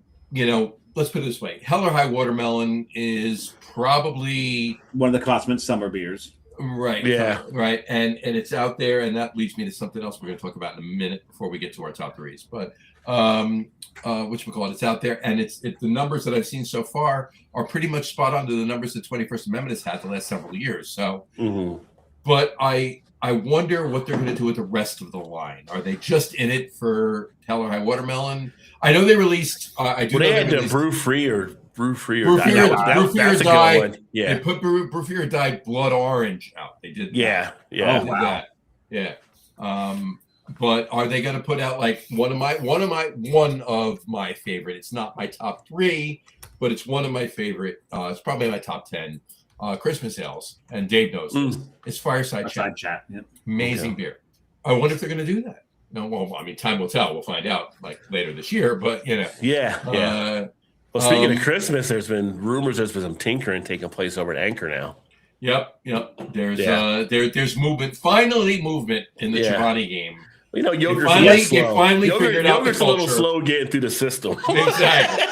Let's put it this way: Hell or High Watermelon is probably one of the Cosman summer beers. Right. Yeah. Right. And it's out there, and that leads me to something else we're going to talk about in a minute before we get to our top threes. But it's out there, and it's the numbers that I've seen so far are pretty much spot on to the numbers that 21st Amendment has had the last several years. So, but I wonder what they're going to do with the rest of the line. Are they just in it for Hell or High Watermelon? I know they released. They had the Brew Free or Die. That's a good one. Yeah, they put Brew Free or Die Blood Orange out. They did. Yeah. Oh, wow. Yeah. But are they going to put out like one of my favorite? It's not my top three, but it's one of my favorite. It's probably my top 10 Christmas ales, and Dave knows this. It's Fireside Chat. Yep. Amazing beer. I wonder if they're going to do that. No, well, I mean, time will tell. We'll find out like later this year. But yeah. Well, speaking of Christmas, there's been rumors there's been some tinkering taking place over at Anchor now. Yep. There's movement. Finally, movement in the Giovanni game. Yogurt's figured out the culture. A little slow getting through the system. Exactly.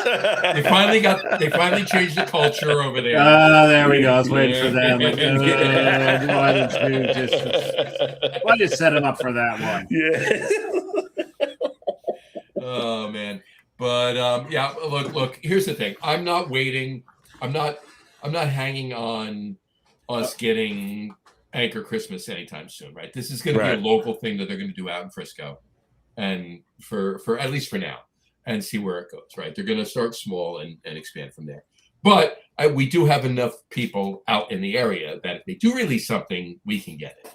They finally changed the culture over there. There we go. I was waiting for that. Why did you set him up for that one? Yeah. Oh man. But look. Here's the thing. I'm not waiting. I'm not hanging on us getting Anchor Christmas anytime soon, right? This is going to be a local thing that they're going to do out in Frisco, and for at least for now, and see where it goes. Right? They're going to start small and expand from there. But we do have enough people out in the area that if they do release something, we can get it.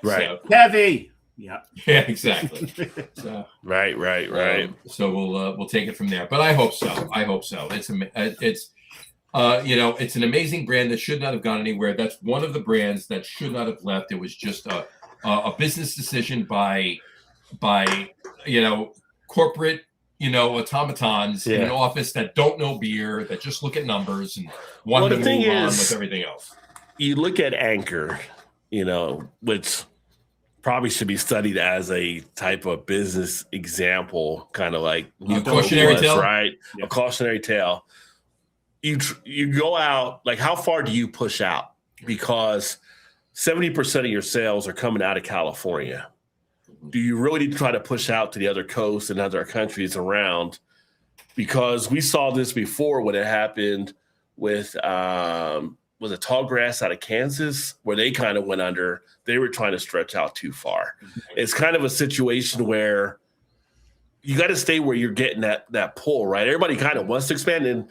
Right. So, heavy. Yeah. Yeah. Exactly. So, right. So we'll take it from there. But I hope so. It's it's an amazing brand that should not have gone anywhere. That's one of the brands that should not have left. It was just a business decision by corporate automatons in an office that don't know beer, that just look at numbers and want to move on with everything else. You look at Anchor, which probably should be studied as a type of business example, kind of like a cautionary tale, right? Yeah. A cautionary tale. You go out, like how far do you push out? Because 70% of your sales are coming out of California. Do you really need to try to push out to the other coasts and other countries around? Because we saw this before when it happened with was it Tallgrass out of Kansas, where they kind of went under. They were trying to stretch out too far. It's kind of a situation where you got to stay where you're getting that pull, right? Everybody kind of wants to expand, and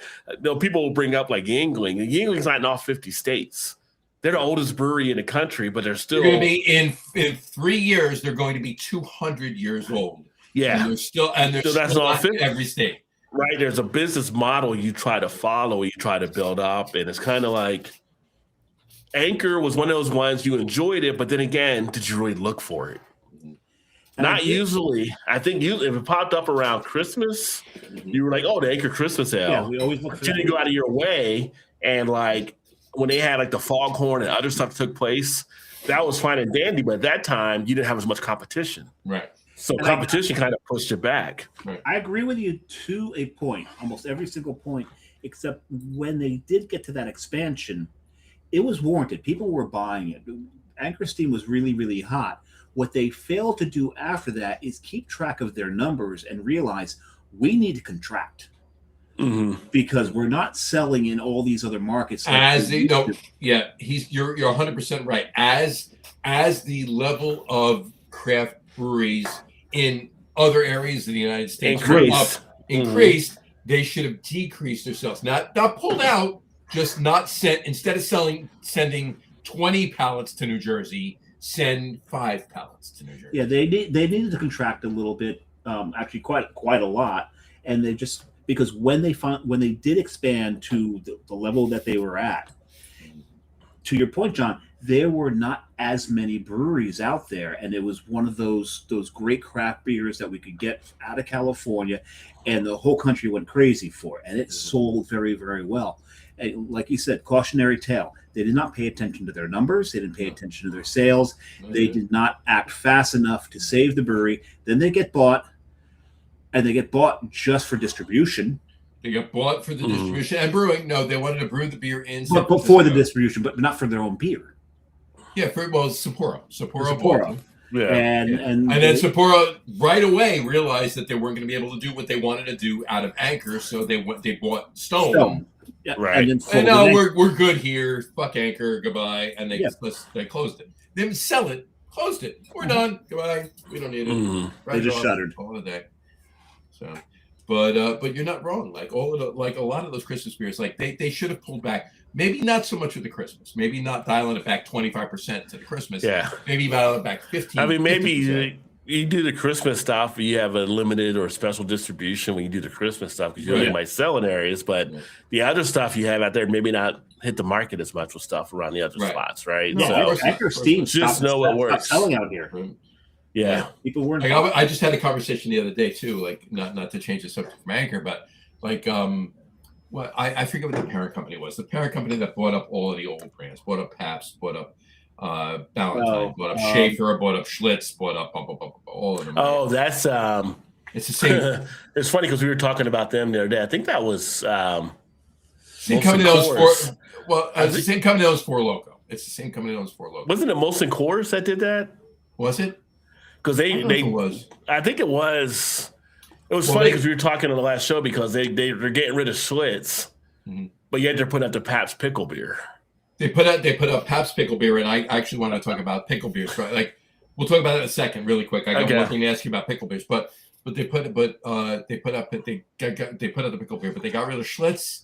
people will bring up like Yuengling. Yuengling's not in all 50 states. They're the oldest brewery in the country, but they're still going to be in 3 years. They're going to be 200 years old. Yeah, and they're that's still all not in every state. Right? There's a business model you try to follow, you try to build up, and it's kind of like Anchor was one of those ones you enjoyed it, but then again, did you really look for it? Not usually. I think if it popped up around Christmas, you were like, "Oh, the Anchor Christmas ale." Yeah, we always look for that. You didn't go out of your way, and like when they had like the Foghorn and other stuff took place, that was fine and dandy. But at that time, you didn't have as much competition, right? So competition kind of pushed it back. Right. I agree with you to a point, almost every single point, except when they did get to that expansion, it was warranted. People were buying it. Anchor Steam was really, really hot. What they failed to do after that is keep track of their numbers and realize we need to contract because we're not selling in all these other markets. You're 100% right. As the level of craft breweries in other areas of the United States increased, they should have decreased their sales. Not pulled out, just not sent. Instead of sending 20 pallets to New Jersey, send 5 pallets to New Jersey. Yeah, they needed to contract a little bit, actually quite a lot, and they just because when they did expand to the level that they were at, to your point, John, there were not as many breweries out there, and it was one of those great craft beers that we could get out of California, and the whole country went crazy for it, and it sold very, very well. And like you said, cautionary tale. They did not pay attention to their numbers. They didn't pay attention to their sales. They did not act fast enough to save the brewery. Then they get bought, and they get bought just for distribution. They got bought for the distribution and brewing. No, they wanted to brew the beer in. But for the distribution, but not for their own beer. Yeah, Sapporo. Sapporo. Sapporo. Yeah. And then Sapporo right away realized that they weren't going to be able to do what they wanted to do out of Anchor, so they bought Stone. Yeah, right. And no, we're good here. Fuck Anchor, goodbye. And they closed it. They didn't sell it, closed it. We're done. Goodbye. We don't need it. They just shuttered. All of that. So, but you're not wrong. Like a lot of those Christmas beers, like they should have pulled back. Maybe not so much with the Christmas. Maybe not dialing it back 25% to the Christmas. Yeah. Maybe dialing it back 15%. I mean, maybe you do the Christmas stuff, you have a limited or special distribution when you do the Christmas stuff because you really might sell in areas, but the other stuff you have out there maybe not hit the market as much with stuff around the other spots, right? No, so Anchor Steam just know what works. Selling out here. Yeah. People weren't. Like, I just had a conversation the other day too, like not to change the subject from Anchor, but like I forget what the parent company was. The parent company that bought up all of the old brands, bought up Pabst, bought up Ballantine, bought up Schaefer, bought up Schlitz, bought up all of them. Oh, that's it's the same. It's funny because we were talking about them the other day. I think that was same company that was for. Well, it's the same company that was for Loco. It's the same company that was for Loco. Wasn't it Molson Coors that did that? Was it? Because they was. I think it was. It was funny because we were talking on the last show because they're getting rid of Schlitz, but yet they're putting out the Pabst pickle beer. They put up Pabst pickle beer, and I actually want to talk about pickle beers. Right? Like we'll talk about it in a second, really quick. I got one thing to ask you about pickle beers, but they put up the pickle beer, but they got rid of Schlitz.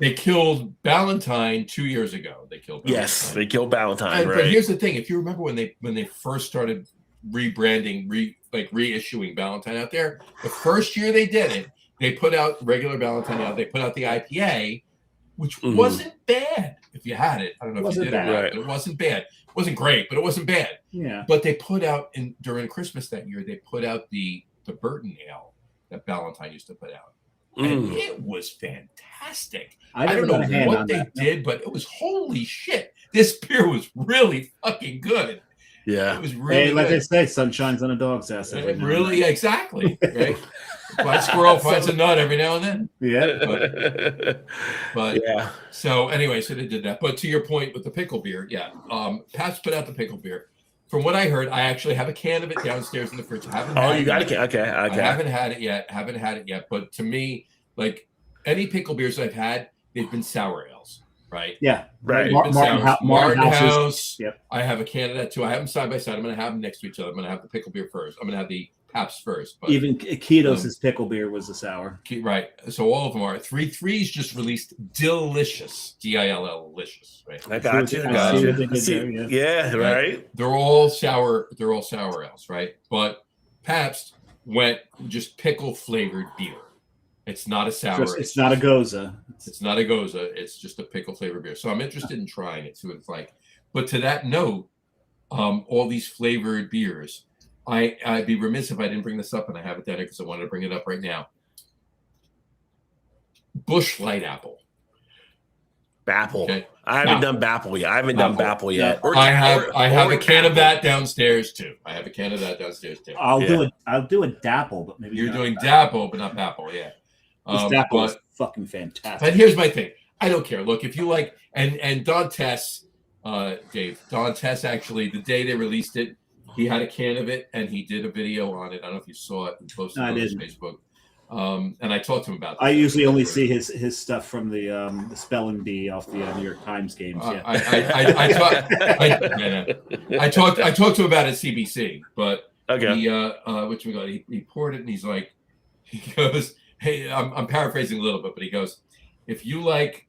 They killed Ballantine 2 years ago. They killed Ballantine. Yes, they killed Ballantine. Right. But here's the thing: if you remember when they first started rebranding, reissuing Ballantine out there, the first year they did it, they put out regular Ballantine out. They put out the IPA, which wasn't bad if you had it. I don't know if you did it right, but it wasn't bad. It wasn't great, but it wasn't bad. Yeah. But they put out during Christmas that year, they put out the Burton Ale that Ballantine used to put out. And it was fantastic. I don't know what they did, but it was holy shit. This beer was really fucking good. Yeah. It was really good. Like they say, sun shines on a dog's ass. Really, exactly. Right? Black squirrel finds a nut every now and then. Yeah. But yeah. So anyway, so they did that. But to your point with the pickle beer, Pabst put out the pickle beer. From what I heard, I actually have a can of it downstairs in the fridge. You got a can? Okay. I haven't had it yet. But to me, like any pickle beers I've had, they've been sour ales, right? Yeah, right. Martin House. Yep. I have a can of that too. I have them side by side. I'm going to have them next to each other. I'm going to have the pickle beer first. I'm going to have the Pabst first. But, even Ketos' pickle beer was a sour. Right. So all of them are. 3-3's just released Delicious. DILL delicious. Right. I got you. Yeah. Right. They're all sour. They're all sour ales, right? But Pabst went just pickle flavored beer. It's not a sour. It's not a Goza. It's not a Goza. It's just a pickle flavored beer. So I'm interested in trying it, see what it's like. But to that note, all these flavored beers, I'd be remiss if I didn't bring this up, and I have it down here because I wanted to bring it up right now. Busch Light Apple. Bapple. Okay. I haven't done Bapple yet. I have a can of that downstairs too. I'll do a Dapple, but maybe you're doing Dapple, but not Bapple. Yeah. Dapple is fucking fantastic. But here's my thing. I don't care. Look, if you like, and Don Tess, Don Tess actually, the day they released it, he had a can of it and he did a video on it. I don't know if you saw it. He posted it on his Facebook. And I talked to him about that. I usually only see his stuff from the spelling bee off the New York Times games. Yeah. I talked to him about it at CBC, but okay. he poured it and he's like, he goes, hey, I'm paraphrasing a little bit, but he goes, if you like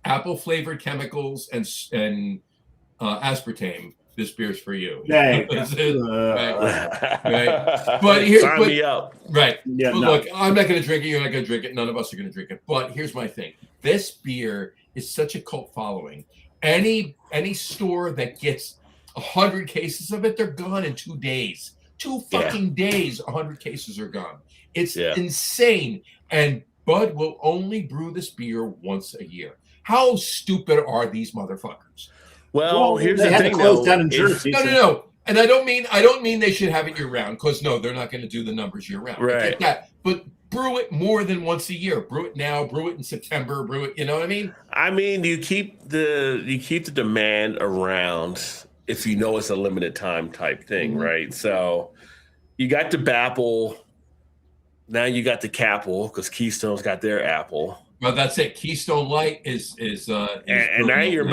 apple flavored chemicals and aspartame, this beer's for you. Right. But here, sign me up. Right. Yeah, but no. look, I'm not going to drink it. You're not going to drink it. None of us are going to drink it. But here's my thing. This beer is such a cult following. Any store that gets 100 cases of it, they're gone in 2 days. 2 fucking days, 100 cases are gone. It's insane. And Bud will only brew this beer once a year. How stupid are these motherfuckers? Well, here's the thing, though. Down in Jersey. No. And I don't mean they should have it year round, because no, they're not going to do the numbers year round. Right. I get that. But brew it more than once a year. Brew it now, brew it in September, brew it, you know what I mean? I mean, you keep the demand around if you know it's a limited time type thing, right? So you got the Bapple, now you got the Capple, because Keystone's got their apple. Well, that's it. Keystone Light is and now you're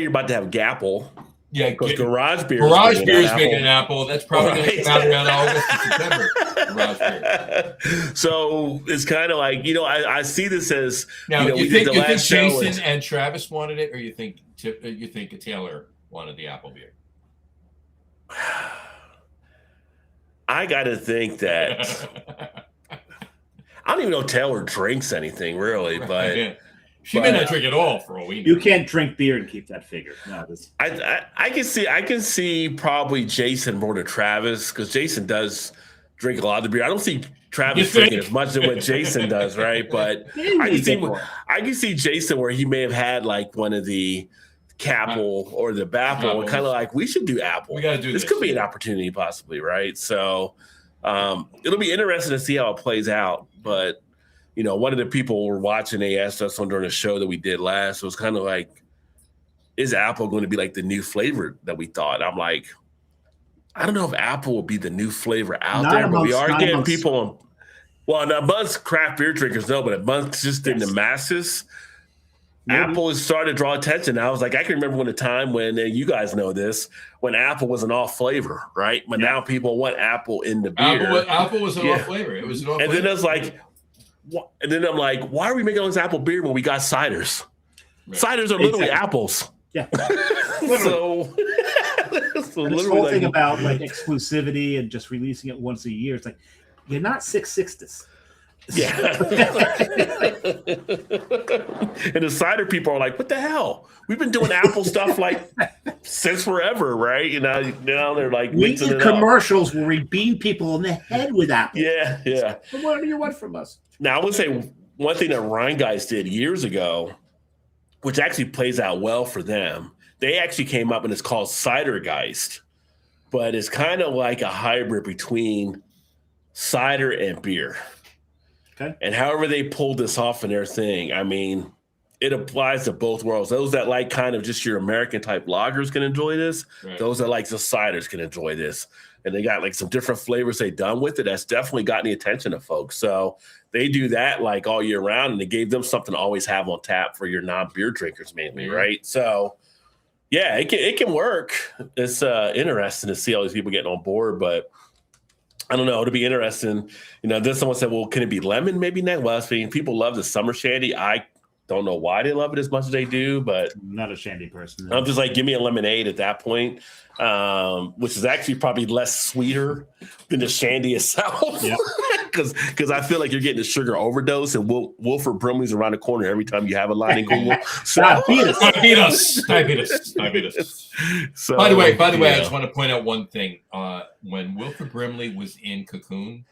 about to have Gapple. Yeah, because Garage Beer is making an apple. That's probably going to come out around August and September. Garage Beer. So it's kind of like, I see this as now. You think Jason and Travis wanted it, or you think Taylor wanted the apple beer? I got to think that I don't even know Taylor drinks anything really, but. She may not drink it all for all we know. You can't drink beer and keep that figure. No, I can see probably Jason more than Travis, because Jason does drink a lot of the beer. I don't see Travis drinking as much as what Jason does, right? But I can see Jason where he may have had like one of the Capple or the Bapple, and kind of like, we should do apple. We got to do this. This could be an opportunity possibly, right? So it'll be interesting to see how it plays out, but. One of the people were watching, they asked us during the show that we did last, it was kind of like, is apple going to be like the new flavor that we thought? I'm like, I don't know if apple will be the new flavor out there, but we are getting people, amongst craft beer drinkers, no, but amongst just in the masses, apple has started to draw attention. I was like, I can remember when the time when, and you guys know this, when apple was an off flavor, right? But now people want apple in the beer. Apple was an off flavor. It was an off flavor. And then it's like, and then I'm like, why are we making all this apple beer when we got ciders? Right. Ciders are literally apples. Yeah. so this whole thing about like exclusivity and just releasing it once a year, it's like, you're not 660s. Yeah. And the cider people are like, what the hell? We've been doing apple stuff like since forever, right? Now they're like, we need commercials where we beat people in the head with apples. Yeah. What do you want from us? Now, I would say one thing that Rhine guys did years ago, which actually plays out well for them, they actually came up and it's called Cidergeist, but it's kind of like a hybrid between cider and beer. Okay. And however they pulled this off in their thing, I mean, it applies to both worlds. Those that like kind of just your American type lagers can enjoy this. Right. Those that like the ciders can enjoy this. And they got like some different flavors they done with it. That's definitely gotten the attention of folks. So they do that like all year round, and it gave them something to always have on tap for your non-beer drinkers mainly, right? So yeah, it can work. It's interesting to see all these people getting on board, but I don't know. It'll be interesting. Then someone said, well, can it be lemon maybe next? Well, I mean, people love the summer shandy. I don't know why they love it as much as they do, but I'm not a shandy person. No. I'm just like, give me a lemonade at that point, which is actually probably less sweeter than the shandy itself. Yeah. Because I feel like you're getting a sugar overdose, and Wilford Brimley's around the corner every time you have a line in Google. So, diabetes. So, by the way, I just want to point out one thing. When Wilford Brimley was in Cocoon,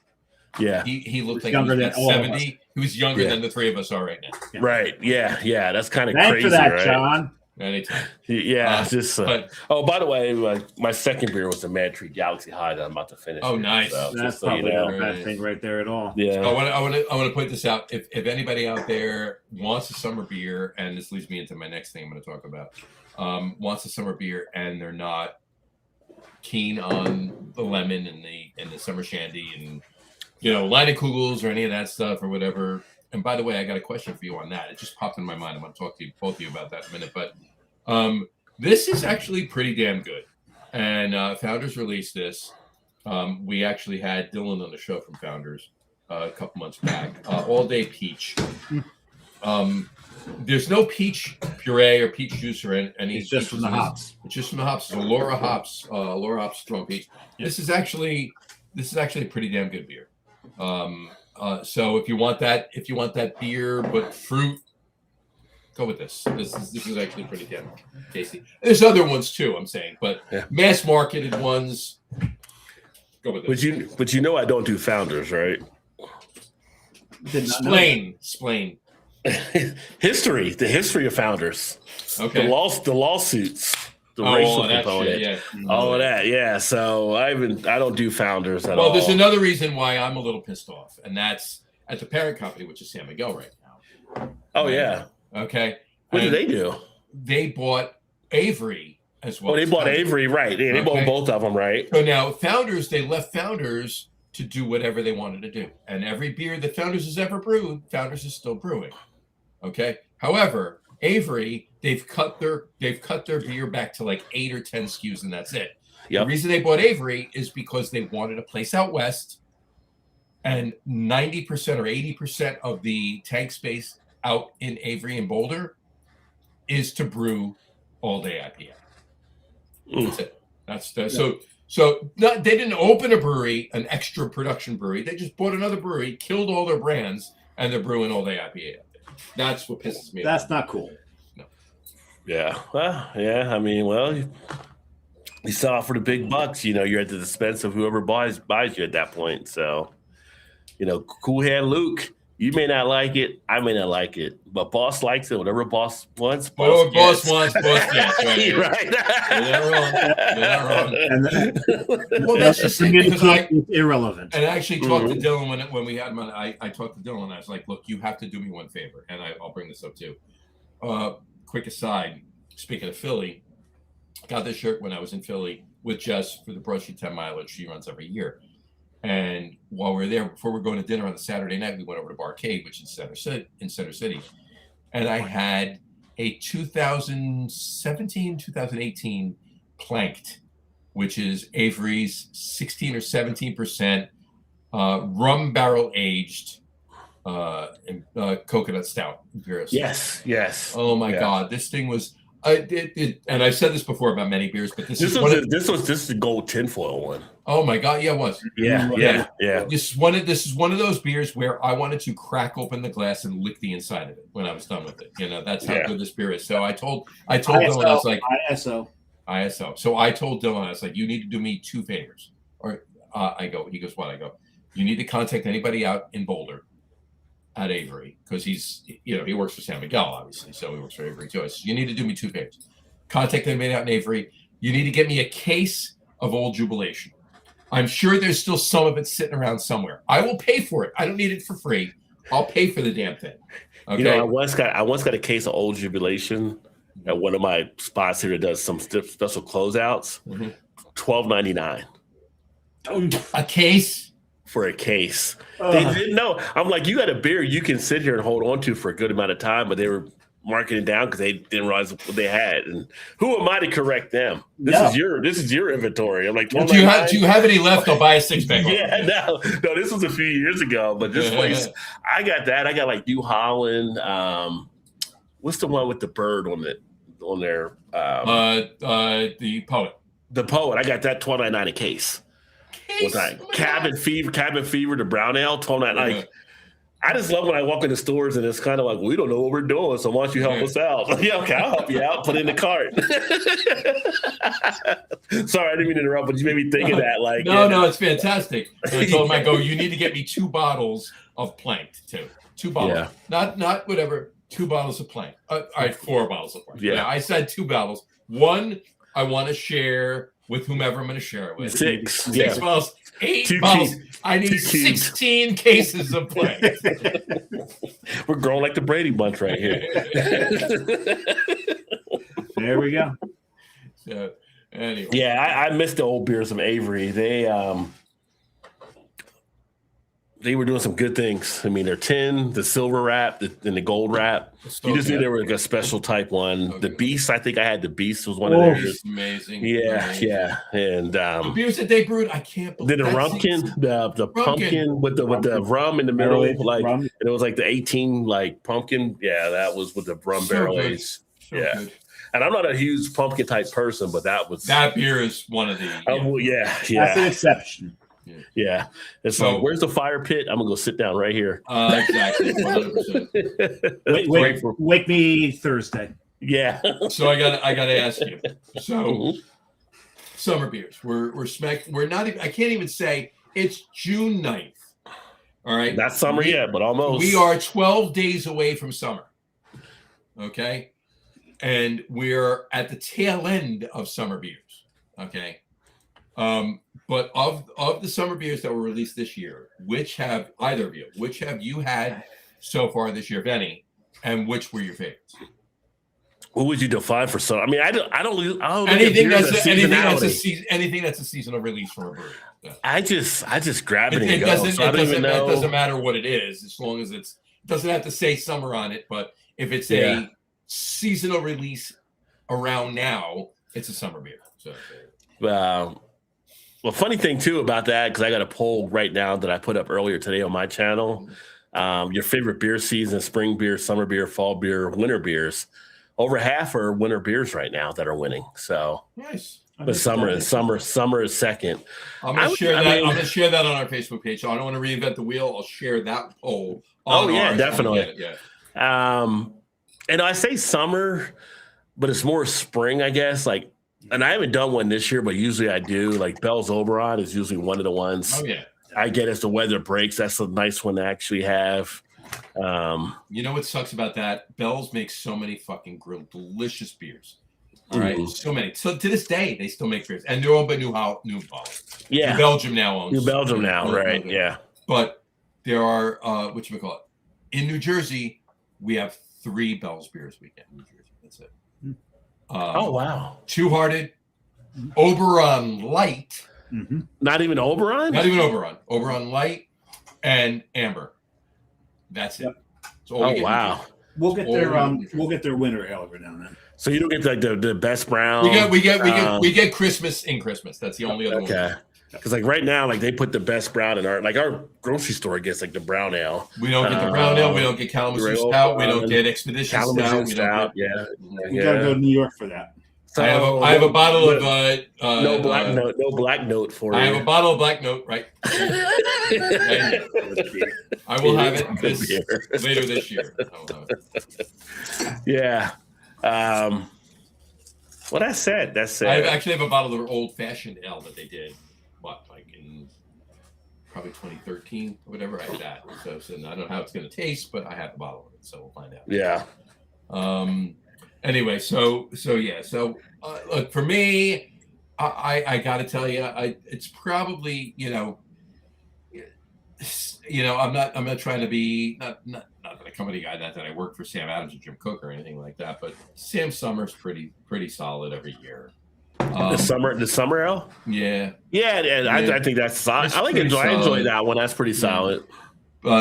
he looked like he was about 70. He was younger than the three of us are right now. Yeah. Right. Yeah. That's kind of crazy. Thanks for that, right? John. Anytime. Yeah. By the way, my second beer was the Mad Tree Galaxy High that I'm about to finish. Oh, nice. So, that's probably not a bad thing right there at all. Yeah. I want to point this out. If anybody out there wants a summer beer, and this leads me into my next thing I'm going to talk about, wants a summer beer and they're not keen on the lemon and the summer shandy and Leinenkugels or any of that stuff or whatever. And by the way, I got a question for you on that. It just popped in my mind. I'm going to talk to both of you about that in a minute. But this is actually pretty damn good. And Founders released this. We actually had Dylan on the show from Founders. a couple months back. All day peach. There's no peach puree or peach juice or any. It's just from the hops. It's just from the hops. So Laura Hops Strong Peach. This is actually a pretty damn good beer. So if you want that beer but fruit, go with this. This is actually pretty damn tasty. There's other ones too, I'm saying, but mass marketed ones, go with this. But you know I don't do Founders, right? Explain. The history of Founders. Okay. The lawsuits, the racial component, shit, all of that. Yeah. So I don't do Founders at all. Well, there's another reason why I'm a little pissed off, and that's at the parent company, which is San Miguel right now. Oh yeah. Okay. What did they do? They bought Avery as well. Oh, they bought Avery, right? Yeah, they bought both of them, right? So now they left Founders to do whatever they wanted to do, and every beer that Founders has ever brewed, Founders is still brewing. Okay. However, Avery, they've cut their beer back to like 8 or 10 SKUs, and that's it. Yep. The reason they bought Avery is because they wanted a place out west, and 90% or 80% of the tank space out in Avery and Boulder is to brew all day IPA. That's it. They didn't open a brewery, an extra production brewery. They just bought another brewery, killed all their brands, and they're brewing all day IPA. That's what pisses me off. That's not cool. No. Yeah. Well, yeah. I mean, you sell out for the big bucks. You know, you're at the expense of whoever buys you at that point. So, Cool Hand Luke, you may not like it. I may not like it. But boss likes it. Whatever boss wants, boss gets. Boss gets. Right. You're not wrong. Well, that's just irrelevant. And I actually talked to Dylan when we had him on. I talked to Dylan. And I was like, look, you have to do me one favor. And I'll bring this up too. Quick aside, speaking of Philly, got this shirt when I was in Philly with Jess for the Broshi 10 mileage she runs every year. And while we were there, before we were going to dinner on the Saturday night, we went over to Barcade, which is in Center City. And I had a 2017, 2018 Planked, which is Avery's 16 or 17% rum barrel aged coconut stout. Yes. Oh my God, this thing was. And I've said this before about many beers, but this is the gold tinfoil one. Oh my God, yeah, it was. Yeah. This is one of those beers where I wanted to crack open the glass and lick the inside of it when I was done with it. That's how good this beer is. So I told Dylan, I was like, ISO. So I told Dylan, I was like, you need to do me 2 favors. Or he goes, what? I go, you need to contact anybody out in Boulder at Avery, because he's, he works for San Miguel, obviously, so he works for Avery too. I said, you need to do me 2 favors. Contact anybody out in Avery. You need to get me a case of Old Jubilation. I'm sure there's still some of it sitting around somewhere. I will pay for it. I don't need it for free. I'll pay for the damn thing. Okay. I once got a case of Old Jubilation at one of my spots here that does some special closeouts. $12.99. A case. For a case. They didn't know. I'm like, you got a beer you can sit here and hold on to for a good amount of time, but they were marking it down because they didn't realize what they had. And who am I to correct them? This is your inventory. I'm like, do you have any left? I'll buy a 6-pack. Yeah, no, this was a few years ago, but this place, I got that. I got like New Holland. What's the one with the bird on there? The Poet. The Poet. I got that $12.99 a case. What's that? Cabin Fever, the brown ale, $12.99. Like, I just love when I walk into stores and it's kind of like, we don't know what we're doing, so why don't you help us out? Yeah, okay, I'll help you out. Put it in the cart. Sorry, I didn't mean to interrupt, but you made me think of that. Like, no, it's fantastic. And I told him, I go, you need to get me 2 bottles of Planked too. 2 bottles, not whatever. 2 bottles of Plank. All right, 4 bottles of Plank. Yeah, I said 2 bottles. 1 I want to share with whomever I'm going to share it with. 6 bottles. 8 bottles. I need 16 cases of Plank. We're growing like the Brady Bunch right here. There we go. So, anyway. Yeah, I miss the old beers from Avery. They they were doing some good things. I mean, their tin, the silver wrap, and the gold wrap. You just knew they were like a special type one. Okay. The Beast, I think I had the Beast was one of theirs. Amazing. Yeah, amazing. yeah. And The beers that they brewed, I can't believe. then the rumpkin, the pumpkin with the rum in the middle, like rum. and it was like the 18 like pumpkin. Yeah, that was with the rum So barrel good. aged. So Yeah. good. And I'm not a huge pumpkin type person, but That beer is one of the. That's an exception. Yeah. It's So- like, where's the fire pit? I'm gonna go sit down right here. Exactly. 100%. Wake me Thursday. Yeah. So I gotta ask you. So summer beers. We're not even. I can't even say it's June 9th. All right. Not summer yet, but almost. We are 12 days away from summer. Okay. And we're at the tail end of summer beers. Okay. But of the summer beers that were released this year, which have you had so far this year, if any, and which were your favorites? What would you define for summer? I mean, I don't Anything that's seasonality. anything that's a seasonal release from a brewery. Yeah. I just grab it, It and go. doesn't. So I don't even know. It doesn't matter what it is, as long as it doesn't have to say summer on it. But if it's Yeah. a seasonal release around now, it's a summer beer. So. Well, funny thing too about that, because I got a poll right now that I put up earlier today on my channel. Your favorite beer season: spring beer, summer beer, fall beer, winter beers. Over half are winter beers right now that are winning. So Nice. but summer is second. I'm gonna share that on our Facebook page. So I don't want to reinvent the wheel. I'll share that poll. On ours. Definitely. Yeah. And I say summer, but it's more spring, I guess. Like, and I haven't done one this year, but usually I do. Like Bell's Oberon is usually one of the ones. Oh yeah. I get as the weather breaks. That's a nice one to actually have. You know what sucks about that? Bell's makes so many fucking grilled delicious beers. All right, so many. So to this day, they still make beers, and they're all by New Holland. Yeah, New Belgium now owns. New Belgium now, right? Yeah. But there are whatchamacallit. In New Jersey, we have 3 Bell's beers we get in New Jersey. That's it. Oh wow. Two Hearted, Oberon Light. Mm-hmm. Not even Oberon. Not even Oberon. Oberon Light and Amber. That's it. Yep. That's all we get in New Wow. Jersey. We'll get their winter ale every now and then. So you don't get like the best brown. We get Christmas in Christmas. That's the only other one. Okay. Because like right now, like they put the best brown in our grocery store gets like the brown ale. We don't get the brown ale. We don't get Kalamazoo Stout. We don't get Expedition Stout. We don't get, You gotta go to New York for that. So, I have a bottle of no black note for I you. have a bottle of Black Note, right? I will have it later this year. I will have it. Yeah. Well, that's it. That's it. I actually have a bottle of old fashioned ale that they did, like in probably 2013 or whatever. I had that. So I don't know how it's going to taste, but I have a bottle of it, so we'll find out. Yeah. Anyway, so yeah. So look, for me, I got to tell you, it's probably I'm not trying to be not a company guy, not that I work for Sam Adams or Jim Cook or anything like that, but Sam Summer's pretty solid every year. The summer ale. Yeah. I think that's solid. I enjoy that one. That's pretty solid.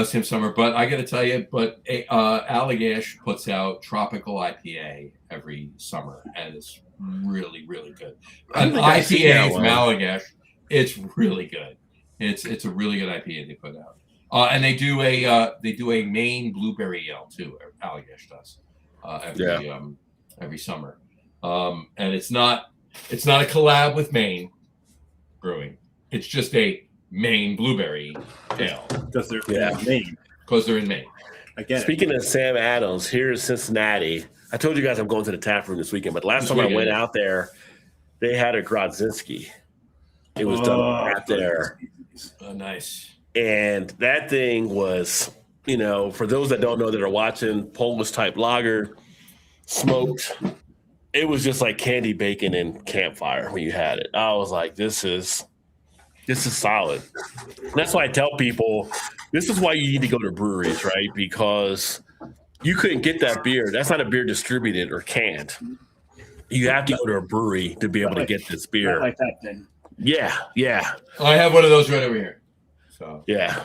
Sam Summer, but I got to tell you, Allagash puts out tropical IPA every summer, and it's really, really good. An IPA from Allagash, it's really good. It's a really good IPA they put out, and they do a Maine blueberry ale too. Allagash does every summer, and it's not a collab with Maine Brewing. It's just a Maine blueberry ale Because they're in Maine. Because they're in Maine. Speaking of Sam Adams, here's Cincinnati. I told you guys I'm going to the tap room this weekend, but last time I went out there, they had a Grodzinski. It was done out there. Oh, nice. And that thing was, for those that don't know that are watching, Polish type lager, smoked. It was just like candy bacon and campfire when you had it. I was like, this is solid. And that's why I tell people, this is why you need to go to breweries, right? Because you couldn't get that beer. That's not a beer distributed or canned. You have to go to a brewery to be able to get this beer. Not like that thing. Yeah. I have one of those right over here. So yeah.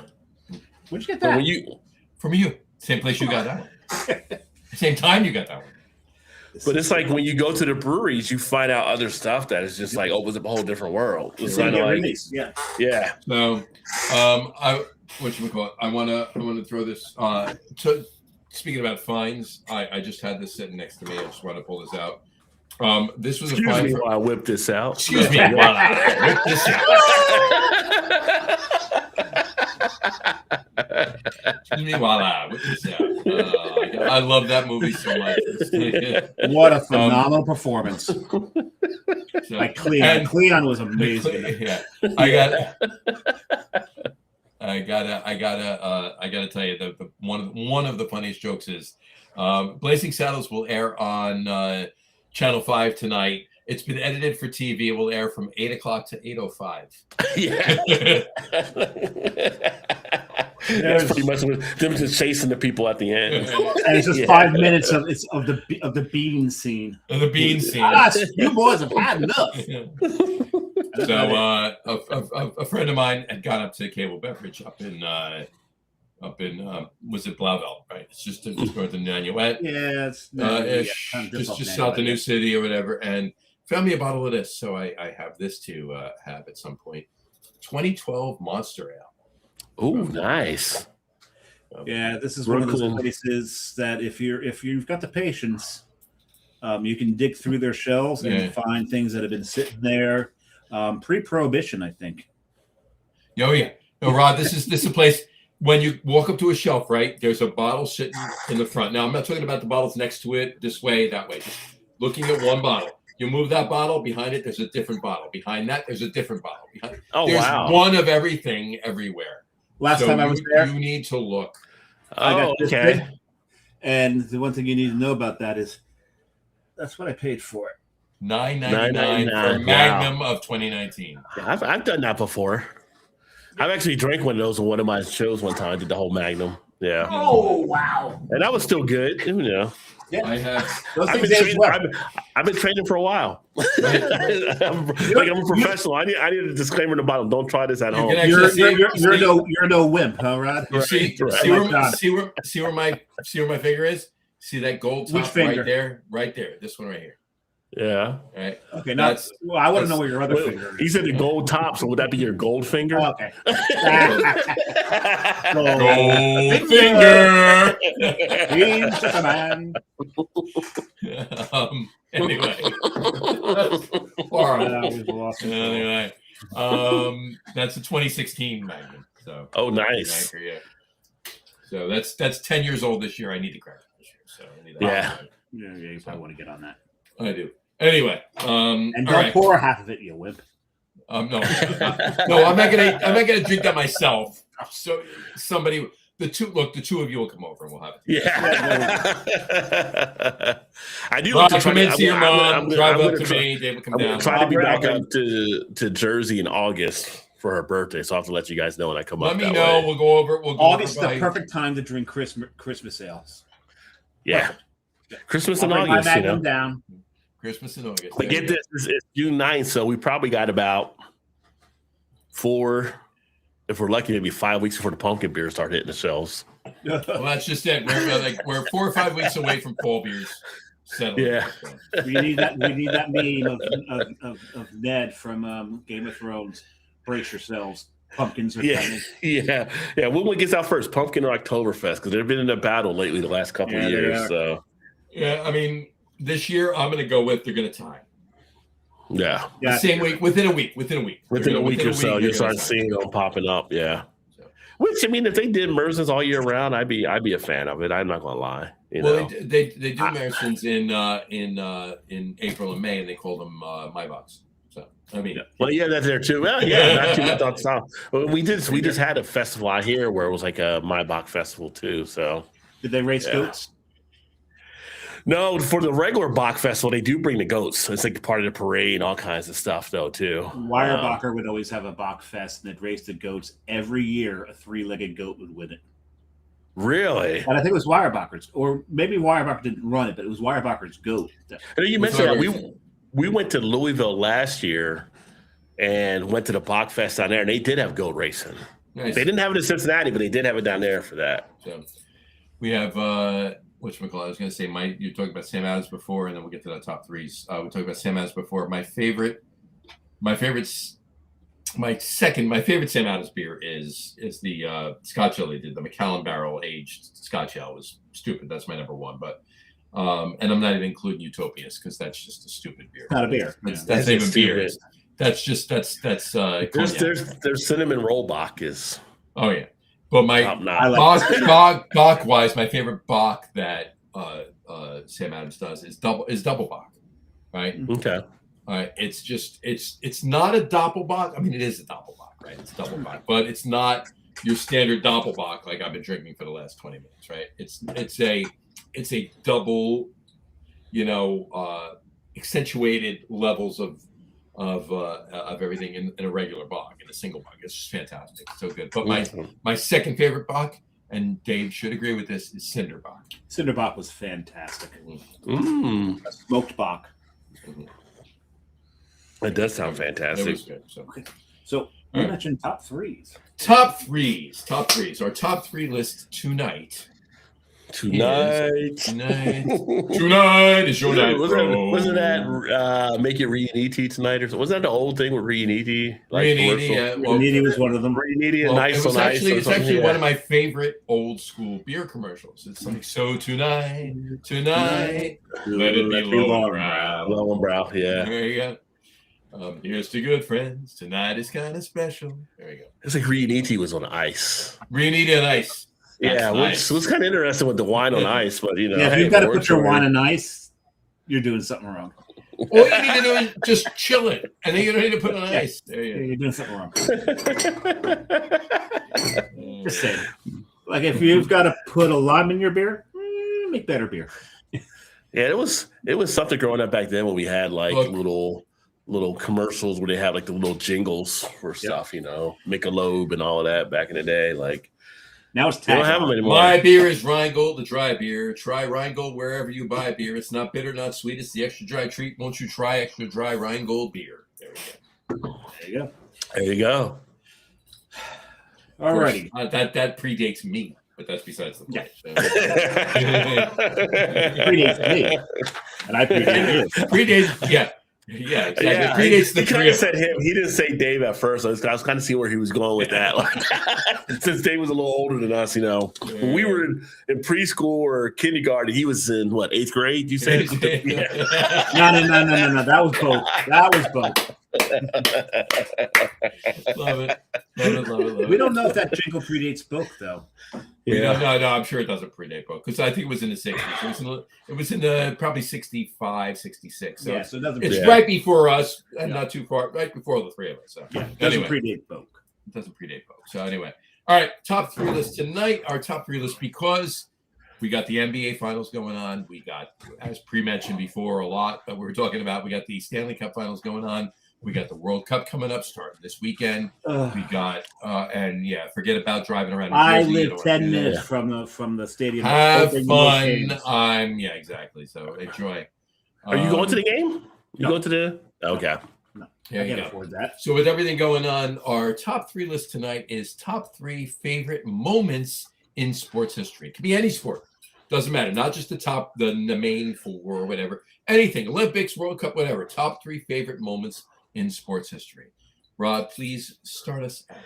Where'd you get But that? when you, From you. Same place you got that one. Same time you got that one. but it's like when you go to the breweries, you find out other stuff that is just like opens up a whole different world. It's kind of like, yeah. So, I want to throw this. Speaking about fines, I just had this sitting next to me. I just want to pull this out. This was Excuse a fine me for. while I whip this out. Excuse me while I whip this out. Excuse me while I whip this out. I love that movie so much. What a phenomenal performance So, by Cleon. and- Cleon was amazing. Yeah, I gotta tell you that one of the funniest jokes is Blazing Saddles will air on Channel 5 tonight. It's been edited for TV. It will air from 8 o'clock to 8:05. Yeah. That's pretty much them just chasing the people at the end. And it's just 5 minutes of the bean scene. The bean scene. You boys have had enough. So a friend of mine had gone up to Cable Beverage up in was it Blauvelt, right? It's just north of Nanuet. Yeah, it's just south of New City or whatever, and found me a bottle of this. So I have this to have at some point. 2012 Monster Ale. Oh, nice. Yeah, this is one of those places that if you've got the patience, you can dig through their shelves and find things that have been sitting there pre-prohibition, I think. Oh yeah, no, Rod. This is a place when you walk up to a shelf, right? There's a bottle sitting in the front. Now I'm not talking about the bottles next to it, this way, that way. Just looking at one bottle. You move that bottle, behind it, there's a different bottle. Behind that, there's a different bottle. There's one of everything everywhere. Last time I was there, you need to look. Oh, okay. And the one thing you need to know about that is that's what I paid for it. $9.99 for Magnum of 2019. Yeah, I've done that before. I've actually drank one of those on one of my shows one time. I did the whole Magnum. Yeah. Oh, wow. And that was still good. You know. Yeah. I have. I've been training for a while. I'm a professional. I need a disclaimer in the bottom. Don't try this at home. You're no wimp, huh, Rod? See where my finger is? See that gold top. Which finger? Right there. This one right here. Yeah. Right. Okay. I want to know where your other finger is. He said the gold top, so would that be your gold finger? Oh, okay. Gold finger. He's just a man. Anyway. Anyway. That's a 2016 Magnum. So. Oh, nice. Anchor, yeah. So that's 10 years old this year. I need to crack it this year. So I need that. Yeah, you probably want to get on that. I do. Anyway, and don't pour half of it, you wimp. No, I'm not gonna drink that myself. So the two of you will come over and we'll have it. Yeah. I do. Rob, come in, see your mom. Drive up to me. Dave will come down. I'm trying to be back up to Jersey in August for her birthday, so I'll have to let you guys know when I come up. Let me know. Way. We'll go over. August is the perfect time to drink Christmas ales. Yeah. Perfect. Christmas in August, down. Christmas in August. But get this, it's June 9th, so we probably got about 4, if we're lucky, maybe 5 weeks before the pumpkin beers start hitting the shelves. Well, that's just it. We're 4 or 5 weeks away from fall beers settling. Yeah. So. We need that meme of Ned from Game of Thrones. Brace yourselves. Pumpkins are coming. Yeah. When one gets out first, pumpkin or Oktoberfest, because they've been in a battle lately the last couple of years. So yeah, I mean, this year I'm going to go with they're going to tie. Yeah. The same week, within a week. Within a week or so, you start seeing them popping up. Yeah. So. Which, I mean, if they did Mersens all year round, I'd be a fan of it. I'm not going to lie. Well, they do Mersens in April and May, and they call them Maibachs. So I mean, that's there too. Well, not too much on south. We just had a festival out here where it was like a Maibach festival too. So did they race goats? No, for the regular Bach festival, they do bring the goats. It's like part of the parade and all kinds of stuff, though, too. Weyerbacher would always have a Bach fest, and they'd race the goats. Every year, a 3-legged goat would win it. Really? And I think it was Weyerbacher's, or maybe Weyerbacher didn't run it, but it was Weyerbacher's goat. And you mentioned that we went to Louisville last year and went to the Bach fest down there, and they did have goat racing. Nice. They didn't have it in Cincinnati, but they did have it down there for that. So we have whatchamacallit. I was going to say, you talked about Sam Adams before, and then we'll get to the top threes. We talked about Sam Adams before. My favorite Sam Adams beer is the Scotch Ale they did. The Macallan Barrel aged Scotch Ale was stupid. That's my number one. But and I'm not even including Utopias because that's just a stupid beer. Not a beer. That's even beer. That's Their cinnamon roll Bach is. Oh yeah, but my Bach wise, my favorite Bach that Sam Adams does is double Bach, right? Okay. All right, it's not a Doppelbock. I mean, it is a Doppelbock, right? It's double Bock, but it's not your standard Doppelbock like I've been drinking for the last 20 minutes, right? It's a double, accentuated levels of everything in a regular Bock, in a single Bock. It's just fantastic. It's so good. But my second favorite Bock, and Dave should agree with this, is Cinder Bock. Cinder Bock was fantastic. Mm. A smoked Bock. Mm-hmm. It does sound fantastic. It was good. So you mentioned top threes. Top threes. Our top three list tonight. Tonight is your night. Wasn't that Make It Reuniti tonight? Or was that the old thing with Reuniti? Reuniti was one of them. Reuniti and Nice on Ice. It's actually one of my favorite old school beer commercials. It's like, so tonight, let it be low and brow. Yeah. There you go. Here's to good friends. Tonight is kind of special. There you go. It's like Reuniti was on ice. Reuniti on ice. Yeah, which was kind of interesting with the wine on ice, but if you've got to put your wine on ice, you're doing something wrong. All you need to do is just chill it, and then you don't need to put it on ice. There you go. You're doing something wrong. Just saying. Like if you've got to put a lime in your beer, make better beer. Yeah, it was something growing up back then when we had like little commercials where they had like the little jingles for stuff, Michelob and all of that back in the day, like. Now it's they don't have them anymore. My beer is Rheingold, the dry beer. Try Rheingold wherever you buy beer. It's not bitter, not sweet. It's the extra dry treat. Won't you try extra dry Rheingold beer? There you go. All righty. That predates me, but that's besides the point. Predates me, and I predate you. Predates, yeah. Yeah, exactly. Yeah, predates the three. Said him. He didn't say Dave at first. I was kind of seeing where he was going with that. Like, since Dave was a little older than us, when we were in preschool or kindergarten, he was in what, 8th grade? You said? Yeah. No. That was both. Love it. We don't know if that jingle predates book though. Yeah, no, I'm sure it doesn't predate book because I think it was in the 60s. It was in the probably 65, 66. So yeah, so it doesn't. It's right before us and not too far, right before the three of us. So it doesn't predate book. It doesn't predate book. So anyway, all right, top three list tonight. Our top three list because we got the NBA Finals going on. We got, as pre-mentioned before, a lot that we were talking about. We got the Stanley Cup Finals going on. We got the World Cup coming up starting this weekend. We got forget about driving around. I live 10 minutes from the stadium. Have fun. Exactly. So enjoy. Are you going to the game? You going to the? Okay. No, I can't afford that. So with everything going on, our top three list tonight is top 3 favorite moments in sports history. It could be any sport. Doesn't matter. Not just the main 4 or whatever. Anything. Olympics, World Cup, whatever. Top 3 favorite moments in sports history. Rob, please start us out.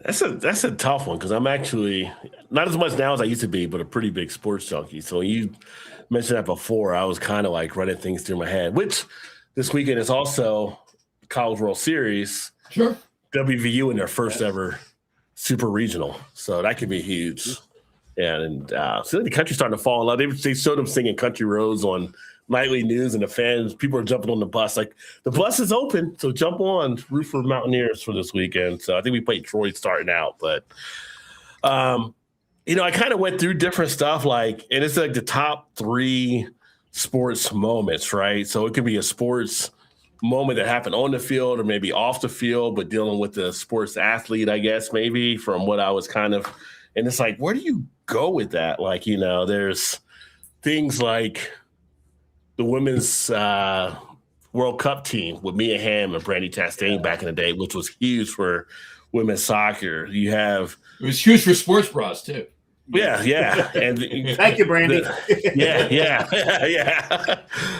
That's a tough one because I'm actually not as much now as I used to be, but a pretty big sports junkie. So you mentioned that before. I was kind of like running things through my head, which this weekend is also College World Series. Sure. WVU in their first ever super regional. So that could be huge. And so the country's starting to fall in love. They showed them singing Country Roads on nightly news, and the fans, people are jumping on the bus. Like, the bus is open, so jump on. Root for Mountaineers for this weekend. So I think we played Troy starting out. But, I kind of went through different stuff, and it's like the top 3 sports moments, right? So it could be a sports moment that happened on the field or maybe off the field, but dealing with the sports athlete, I guess, maybe from what I was kind of – and it's like, where do you go with that? There's things like – the women's World Cup team with Mia Hamm and Brandy Chastain back in the day, which was huge for women's soccer. You have It was huge for sports bras too. yeah, and Thank you, Brandy. yeah.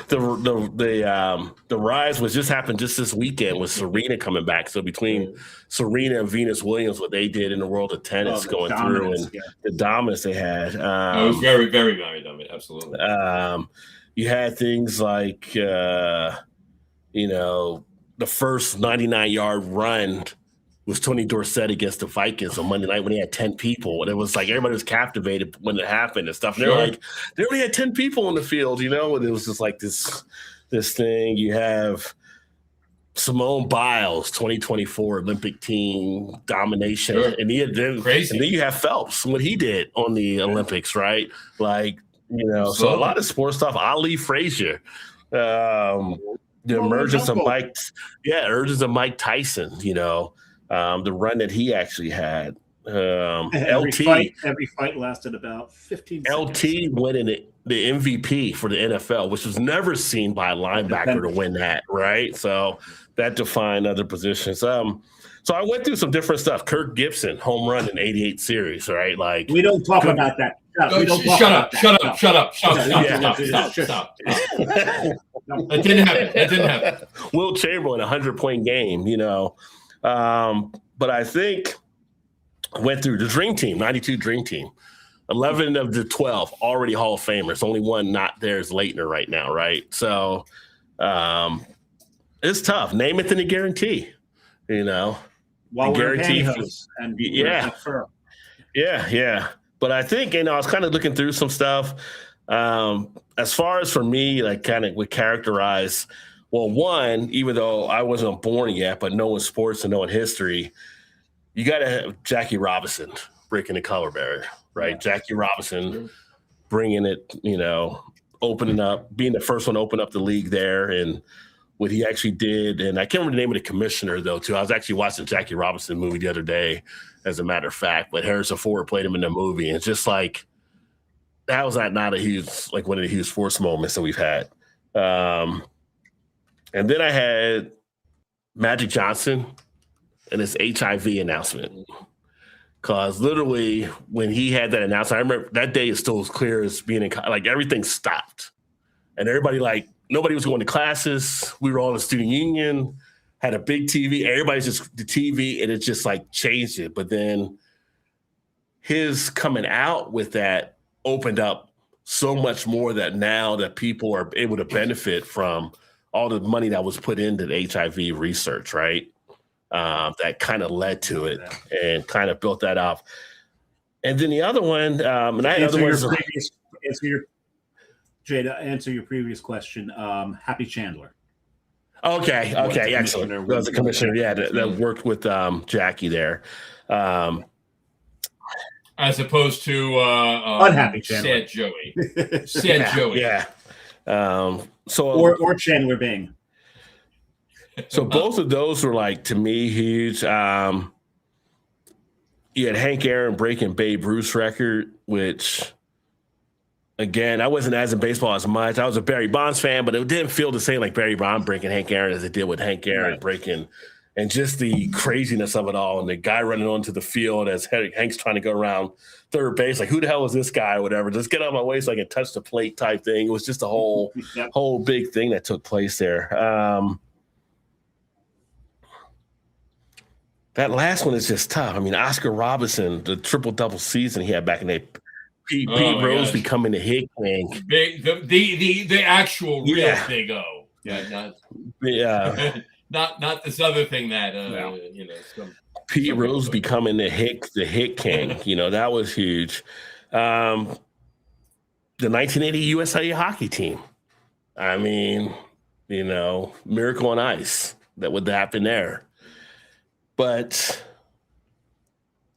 The rise was just happened just this weekend with Serena coming back. So between Serena and Venus Williams, what they did in the world of tennis going through and the dominance they had. It was very, very, very dominant. Absolutely. You had things like the first 99-yard run was Tony Dorsett against the Vikings on Monday night when he had 10 people. And it was like everybody was captivated when it happened and stuff. And they're like, they only had 10 people on the field, and it was just like this thing. You have Simone Biles, 2024 Olympic team domination. Sure. And then you have Phelps, what he did on the Olympics, right? Like, so a lot of sports stuff. Ali Frazier, the emergence of Mike Tyson, the run that he actually had. Every fight lasted about 15 seconds. LT winning the MVP for the NFL, which was never seen by a linebacker to win that, right? So that defined other positions. So I went through some different stuff. Kirk Gibson, home run in 88 series, right? Like, we don't talk about that. Shut up. That didn't happen. Will Chamberlain, 100-point game, but I think went through the Dream Team, 92 Dream Team. 11 of the 12 already Hall of Famers. Only one not there is Leitner right now, right? So it's tough. Name it and a guarantee, While we're pantyhose and yeah. But I think, I was kind of looking through some stuff. As far as for me, like kind of would characterize, well, one, even though I wasn't born yet, but knowing sports and knowing history, you got to have Jackie Robinson breaking the color barrier, right? Yeah. Jackie Robinson bringing it, opening up, being the first one to open up the league there, and what he actually did. And I can't remember the name of the commissioner, though, too. I was actually watching the Jackie Robinson movie the other day, as a matter of fact, but Harrison Ford played him in the movie. And it's just like, that was not a huge, like one of the huge sports moments that we've had. And then I had Magic Johnson and his HIV announcement. Because literally when he had that announcement, I remember that day is still as clear as being in, like everything stopped. And everybody, like, nobody was going to classes. We were all in the student union, had a big TV. Everybody's just the TV, and it just like changed it. But then his coming out with that opened up so much more that now that people are able to benefit from all the money that was put into the HIV research, right? That kind of led to it and kind of built that up. And then the other one, and I had other ones. Jay, to answer your previous question, Happy Chandler. Okay, excellent. That was the commissioner, that worked with Jackie there. As opposed to Unhappy Chandler. Sad Joey. Yeah. Or Chandler Bing. So both of those were, like, to me, huge. You had Hank Aaron breaking Babe Ruth's record, which, again, I wasn't as in baseball as much. I was a Barry Bonds fan, but it didn't feel the same like Barry Bonds breaking Hank Aaron as it did with Hank Aaron breaking, and just the craziness of it all. And the guy running onto the field as Hank's trying to go around third base, like, who the hell is this guy or whatever? Just get out of my way so I can touch the plate type thing. It was just a whole big thing that took place there. That last one is just tough. I mean, Oscar Robertson, the triple-double season he had back in the Pete Rose becoming the hit king. The actual real Big O. Not this other thing that Pete Rose becoming the hit king. That was huge. The 1980 USA hockey team. I mean, Miracle on Ice. That would happen there. But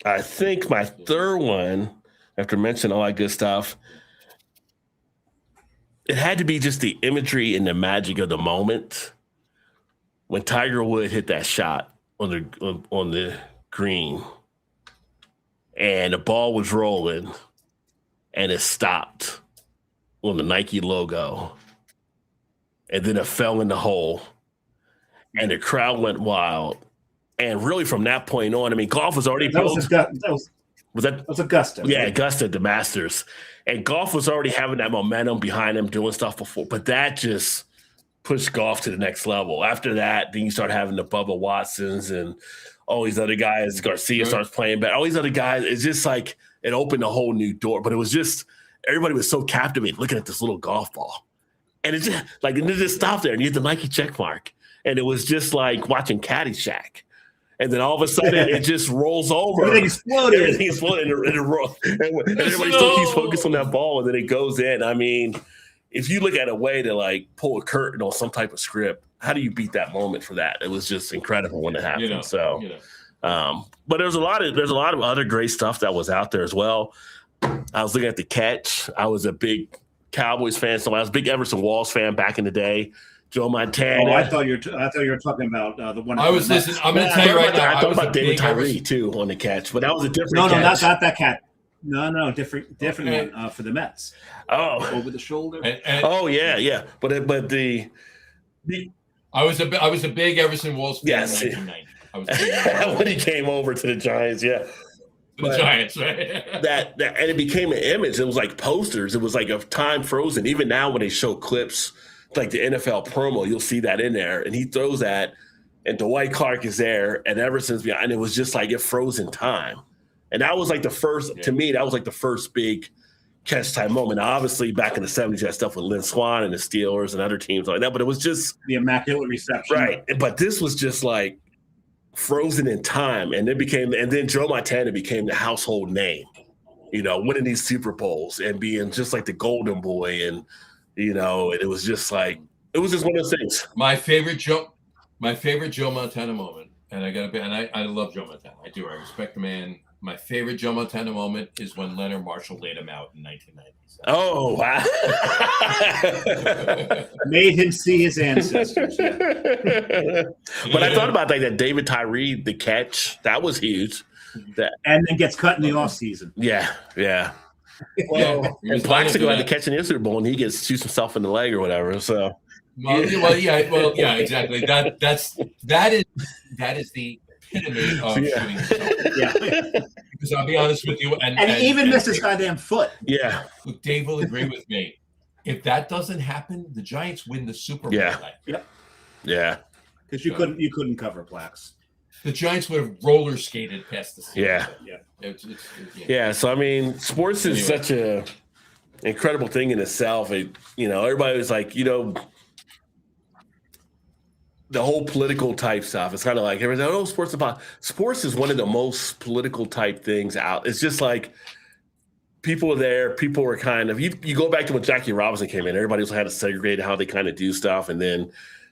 I think my third one, after mentioning all that good stuff, it had to be just the imagery and the magic of the moment when Tiger Woods hit that shot on the green, and the ball was rolling, and it stopped on the Nike logo, and then it fell in the hole, and the crowd went wild. And really from that point on, I mean, golf was already That built. was Augusta. Yeah, right? Augusta, the Masters. And golf was already having that momentum behind him doing stuff before. But that just pushed golf to the next level. After that, then you start having the Bubba Watsons and all these other guys. Garcia starts playing better. All these other guys. It's just like it opened a whole new door. But it was just everybody was so captivated looking at this little golf ball. And it just like it just stopped there and you had the Nike check mark. And it was just like watching Caddyshack. And then all of a sudden, it just rolls over. Everything exploded. And everybody still keeps focused on that ball, and then it goes in. I mean, if you look at a way to like pull a curtain on some type of script, how do you beat that moment for that? It was just incredible when it happened. But there's a lot of other great stuff that was out there as well. I was looking at the catch. I was a big Cowboys fan, so I was a big Everson Walls fan back in the day. Joe Montana. Oh, I thought you were talking about the one. I was listening. I'm going to tell you right now. I thought about David Tyree too on the catch, but that was a different. No, not that catch. No, different one for the Mets. Oh, over the shoulder. Yeah. But I was a big Everson Walls fan in 1990. I was when he came over to the Giants. Yeah. The Giants, right? that and it became an image. It was like posters. It was like a time frozen. Even now, when they show clips. Like the NFL promo, you'll see that in there. And he throws that, and Dwight Clark is there, and Everson's behind. And it was just like it froze in time. And that was like the first, to me, that was like the first big catch time moment. Now, obviously, back in the 70s, you had stuff with Lynn Swann and the Steelers and other teams like that. But it was just the immaculate reception. Right. But this was just like frozen in time. And then Joe Montana became the household name, winning these Super Bowls and being just like the golden boy. And it was just like it was just one of those things. My favorite Joe Montana moment, and I love Joe Montana. I do. I respect the man. My favorite Joe Montana moment is when Leonard Marshall laid him out in 1990. Oh wow! Made him see his ancestors. Yeah. But I thought about like that David Tyree, the catch that was huge. And then gets cut in the off season. Yeah. Well, and Plaxico had to catch in the Super Bowl, and he shoots himself in the leg or whatever. So, exactly. That is the epitome of shooting yourself. Yeah. Because I'll be honest with you, and even missed his goddamn foot. Yeah. Look, Dave will agree with me. If that doesn't happen, the Giants win the Super Bowl. Yeah. Because you couldn't cover Plax. The Giants would have roller skated past the season. Yeah. So I mean, sports is such a incredible thing in itself. Everybody was like, the whole political type stuff. It's kind of like everybody's like, sports is one of the most political type things out. It's just like people were there. People were kind of you go back to when Jackie Robinson came in. Everybody was had to segregate how they kind of do stuff, and then.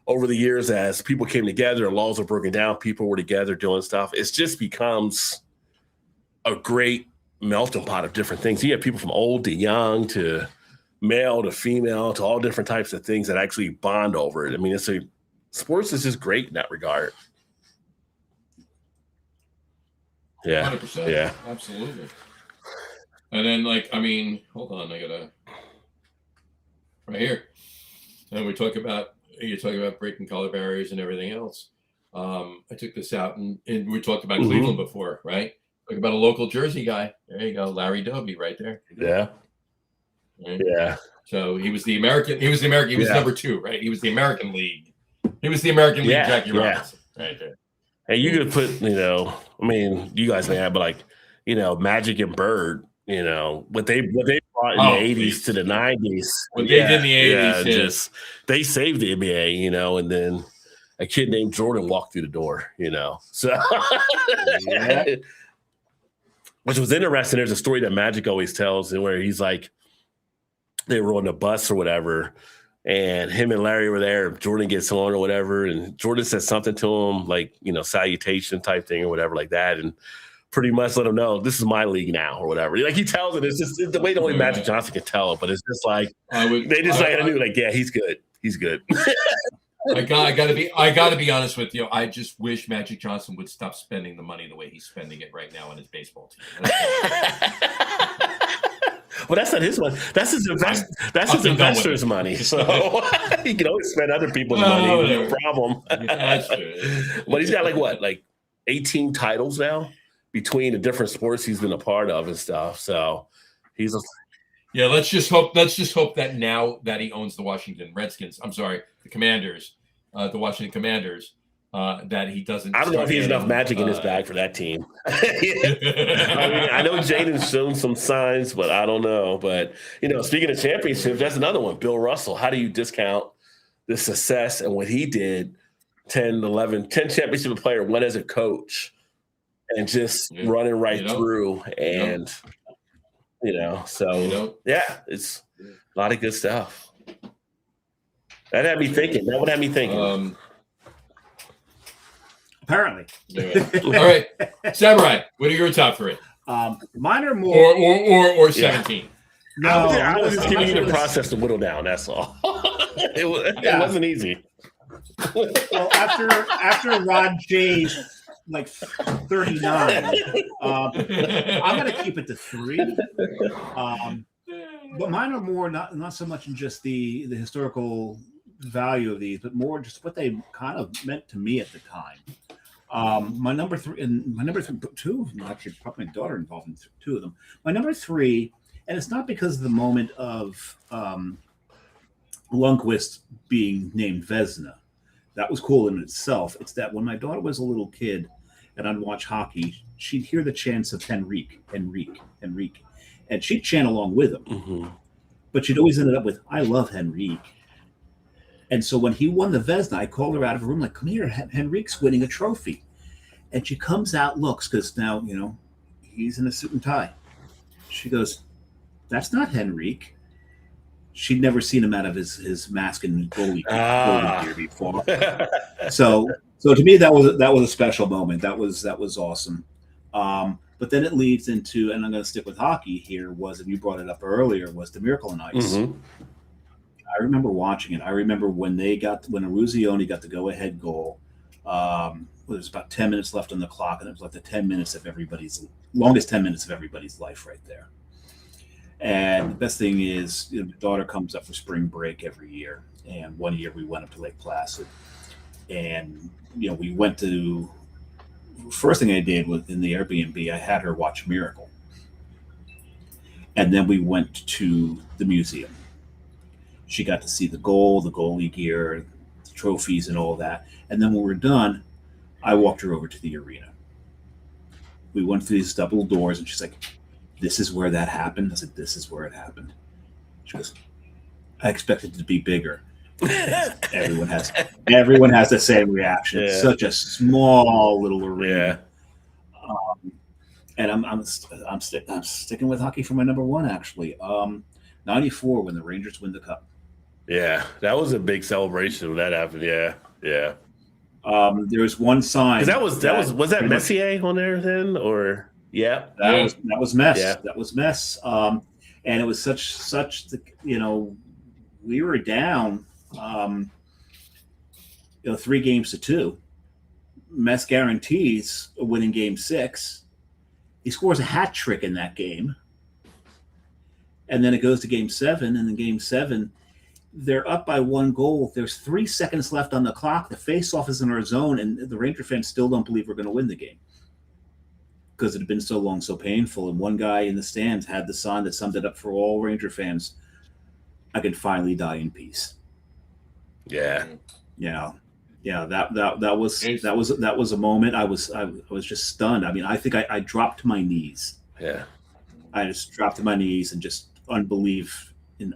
Over the years, as people came together and laws were broken down, people were together doing stuff. It just becomes a great melting pot of different things. You have people from old to young to male to female to all different types of things that actually bond over it. I mean, sports is just great in that regard. Yeah. 100%. Yeah. Absolutely. And then, hold on. I got to right here. And you're talking about breaking color barriers and everything else. I took this out, and we talked about Cleveland before, right? Talk about a local Jersey guy. There you go, Larry Doby, right there. Yeah. Right? Yeah. So he was the American. He was number 2, right? He was the American League. He was the American League Jackie Robinson, right there. And you could put, you guys may have, but Magic and Bird. What they brought in the 80s to the 90s. What they did in the 80s. They saved the NBA, and then a kid named Jordan walked through the door, So, which was interesting. There's a story that Magic always tells, and where he's like, they were on a bus or whatever, and him and Larry were there. Jordan gets on or whatever, and Jordan says something to him, like, salutation type thing or whatever like that, and pretty much let him know this is my league now or whatever. Like he tells it, it's just the way only Magic Johnson can tell it, but it's just like I knew, like, yeah, he's good. He's good. I gotta be honest with you. I just wish Magic Johnson would stop spending the money the way he's spending it right now on his baseball team. Well, that's not his money. That's his investors' money. So he can always spend other people's money. No problem. That's true. But he's got like 18 titles now between the different sports he's been a part of and stuff. So he's a Yeah, let's just hope that now that he owns the Washington Redskins, I'm sorry, the Commanders, the Washington Commanders, that he doesn't. I don't know if he has enough magic in his bag for that team. I know Jaden's shown some signs, but I don't know. But, speaking of championships, that's another one. Bill Russell, how do you discount the success and what he did 10 championship player, one as a coach, and just running right through. And, it's a lot of good stuff. That had me thinking. That would have me thinking. Apparently. All right. Samurai, what are your top three? Mine are more. Or 17. No, I was just giving you the process to whittle down. That's all. It wasn't easy. Well, after Rod J's like 39, I'm going to keep it to 3. But mine are more not so much in just the historical value of these, but more just what they kind of meant to me at the time. My number 3, two of them, actually, probably my daughter involved in 2 of them. My number 3, and it's not because of the moment of Lundqvist being named Vezina. That was cool in itself. It's that when my daughter was a little kid and I'd watch hockey, she'd hear the chants of Henrique, and she'd chant along with him. Mm-hmm. But she'd always ended up with, I love Henrique. And so when he won the Vezina, I called her out of her room, like, come here, Henrique's winning a trophy. And she comes out, looks, because now, he's in a suit and tie. She goes, that's not Henrique. She'd never seen him out of his mask and goalie gear before. So to me, that was a special moment. That was awesome. But then it leads into, and I'm going to stick with hockey here, and you brought it up earlier, was the Miracle on Ice. Mm-hmm. I remember watching it. I remember when Eruzione got the go-ahead goal. There was about 10 minutes left on the clock, and it was like the longest 10 minutes of everybody's life right there. And the best thing is, my daughter comes up for spring break every year, and one year we went up to Lake Placid, and we went to. First thing I did was in the Airbnb, I had her watch Miracle, and then we went to the museum. She got to see the goal, the goalie gear, the trophies, and all that. And then when we're done, I walked her over to the arena. We went through these double doors, and she's like, this is where that happened? I said, this is where it happened. She goes, I expected it to be bigger. Everyone has the same reaction. It's such a small little arena. And I'm sticking with hockey for my number 1, actually. 94 when the Rangers win the Cup. Yeah, that was a big celebration when that happened. Yeah. There was one sign. Was that Messier on there then, or that was Mess. Yeah. That was Mess. And it was such we were down 3-2. Mess guarantees a winning game 6. He scores a hat trick in that game. And then it goes to game 7, and in game 7, they're up by 1 goal. There's 3 seconds left on the clock. The face-off is in our zone, and the Ranger fans still don't believe we're going to win the game because it had been so long, so painful. And one guy in the stands had the sign that summed it up for all Ranger fans: I can finally die in peace. Yeah. That was a moment. I was just stunned. I mean, I think I dropped to my knees. Yeah. I just dropped to my knees and just unbelief, in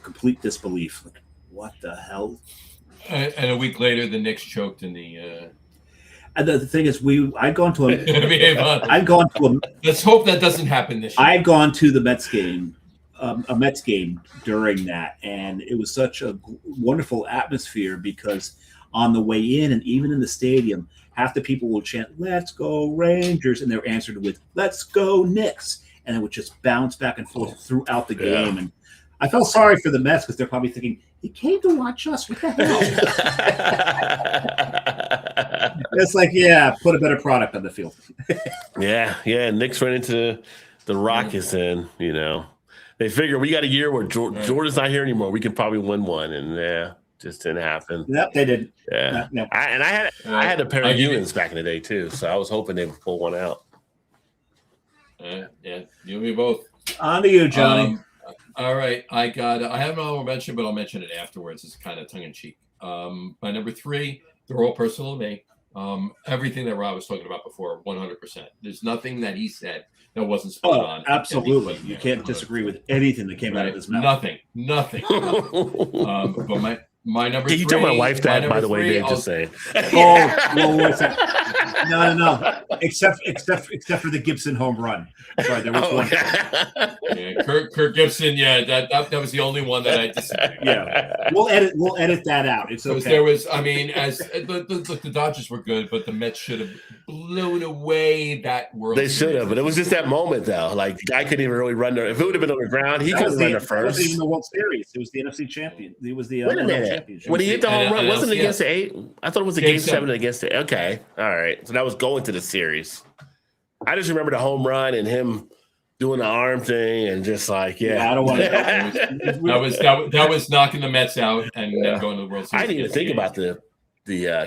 complete disbelief. Like, what the hell? And a week later, the Knicks choked in the. And the thing is, I'd gone to a. Let's hope that doesn't happen this year. I had gone to the Mets game, a Mets game during that, and it was such a wonderful atmosphere because on the way in and even in the stadium, half the people would chant, "Let's go Rangers," and they were answered with, "Let's go Knicks," and it would just bounce back and forth throughout the game. And I felt sorry for the Mets because they're probably thinking, he came to watch us. What the hell? It's like, put a better product on the field. Yeah. Knicks ran into the Rockets, and they figure we got a year where Jordan's not here anymore. We can probably win one, and Just didn't happen. Yep, they did. Yeah. No. I had a pair I'll of give you- humans back in the day too, so I was hoping they would pull one out. Yeah, you and me both. On to you, Johnny. All right, I have no more mention, but I'll mention it afterwards. It's kind of tongue in cheek. My number 3, they're all personal to me. Everything that Rob was talking about before, 100%. There's nothing that he said that wasn't spot on. Absolutely. You can't disagree with anything that came out of his mouth. Nothing. But my number 3. Can you tell my wife that, by the way, Dave? Just saying. Oh, what's that? No. Except for the Gibson home run. Sorry, there was one. Yeah, Kirk Gibson. Yeah, that was the only one that I disagreed with. Yeah, we'll edit that out. It's okay. There was, I mean, as the Dodgers were good, but the Mets should have blown away that World They should have, but it was just that moment, though. Like, the guy couldn't even really run there. If it would have been on the ground, he couldn't run there first. It wasn't even the World Series. It was the NFC champion. It was the Wait a minute. championship. When he hit the home run, wasn't it against the 8? I thought it was a game 7 against the. Okay, all right. So that was going to the series. I just remember the home run and him doing the arm thing and just like, I don't want to. that was knocking the Mets out and then going to the World Series. I didn't even think about the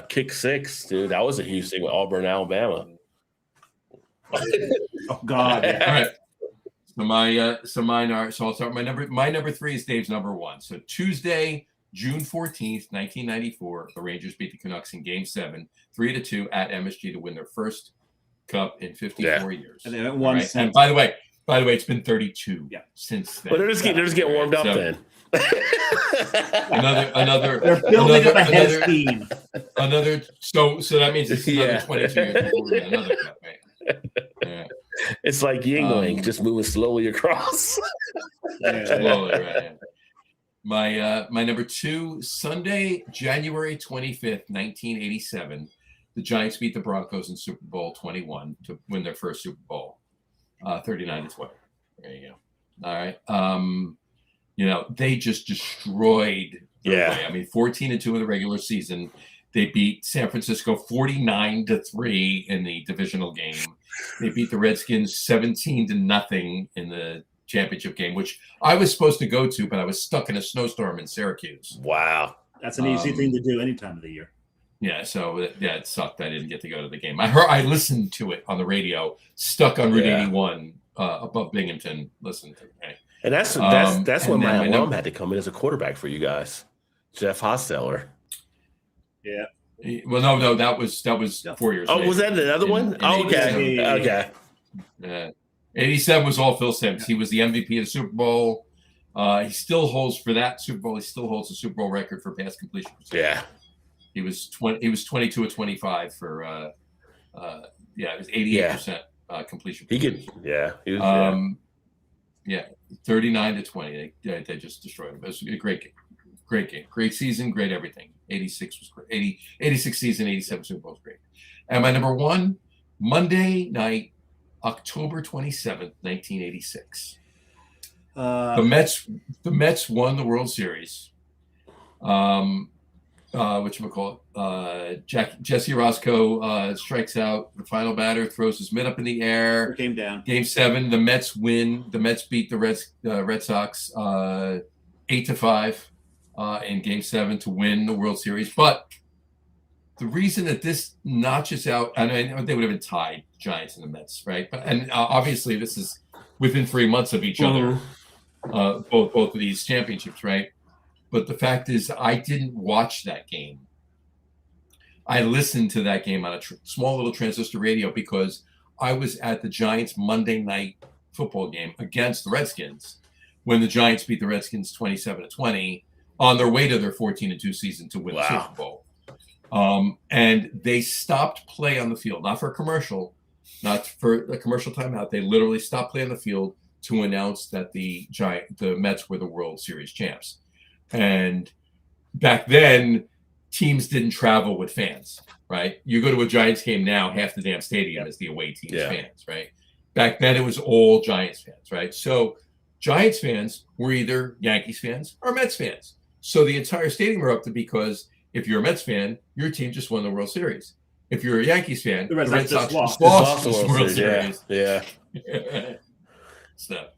kick 6, dude. That was a huge thing with Auburn, Alabama. Oh God! All right. So mine are. So I'll start. My number 3 is Dave's number 1. So Tuesday, June 14th, 1994, the Rangers beat the Canucks in Game 7, 3-2 at MSG to win their first Cup in 54 years. And they haven't won right? since. And by the way, it's been 32 since then. But they're just getting warmed up then. Another. They're building up ahead of steam. Another. So that means it's another 22 years before we win another Cup, right? Yeah. It's like Yingling, just moving slowly across. Slowly, right? Yeah. My number 2, Sunday, January 25th, 1987. The Giants beat the Broncos in Super Bowl 21 to win their first Super Bowl, 39-20. There you go. All right. They just destroyed. I mean, 14-2 in the regular season. They beat San Francisco 49-3 in the divisional game. They beat the Redskins 17-0 in the championship game, which I was supposed to go to, but I was stuck in a snowstorm in Syracuse. Wow. That's an easy thing to do any time of the year. Yeah, so it sucked. I didn't get to go to the game. I listened to it on the radio, stuck on Route 81 above Binghamton. Listened to it. And that's when my mom had to come in as a quarterback for you guys, Jeff Hostetler. Yeah. Well, no, that was 4 years. Oh, later. was that the other one? Okay. Okay. Yeah. 87 was all Phil Simms. He was the MVP of the Super Bowl. He still holds for that Super Bowl. He still holds the Super Bowl record for pass completion percentage. Yeah. He was 22 of 25 for it was 88% completion. He could, He was, 39-20. They just destroyed him. It was a great game, great season, great everything. 86 was great. 86 season, 87 Super Bowl was great. And my number 1, Monday night, October 27th, 1986. The Mets won the World Series. Jesse Roscoe strikes out the final batter, throws his mitt up in the air. Came down. Game 7, the Mets win. The Mets beat the Red Sox 8-5 in Game 7 to win the World Series. But the reason that this notches out, I know they would have been tied, Giants and the Mets, right? And obviously this is within 3 months of each other, both of these championships, right? But the fact is, I didn't watch that game. I listened to that game on a small little transistor radio because I was at the Giants Monday night football game against the Redskins when the Giants beat the Redskins 27-20 on their way to their 14-2 season to win the Super Bowl. And they stopped play on the field, not for a commercial, not for a commercial timeout. They literally stopped play on the field to announce that the Mets were the World Series champs. And back then, teams didn't travel with fans, right? You go to a Giants game now, half the damn stadium is the away team's fans, right? Back then, it was all Giants fans, right? So Giants fans were either Yankees fans or Mets fans. So the entire stadium erupted because if you're a Mets fan, your team just won the World Series. If you're a Yankees fan, the Red Sox just lost the World Series. Yeah. So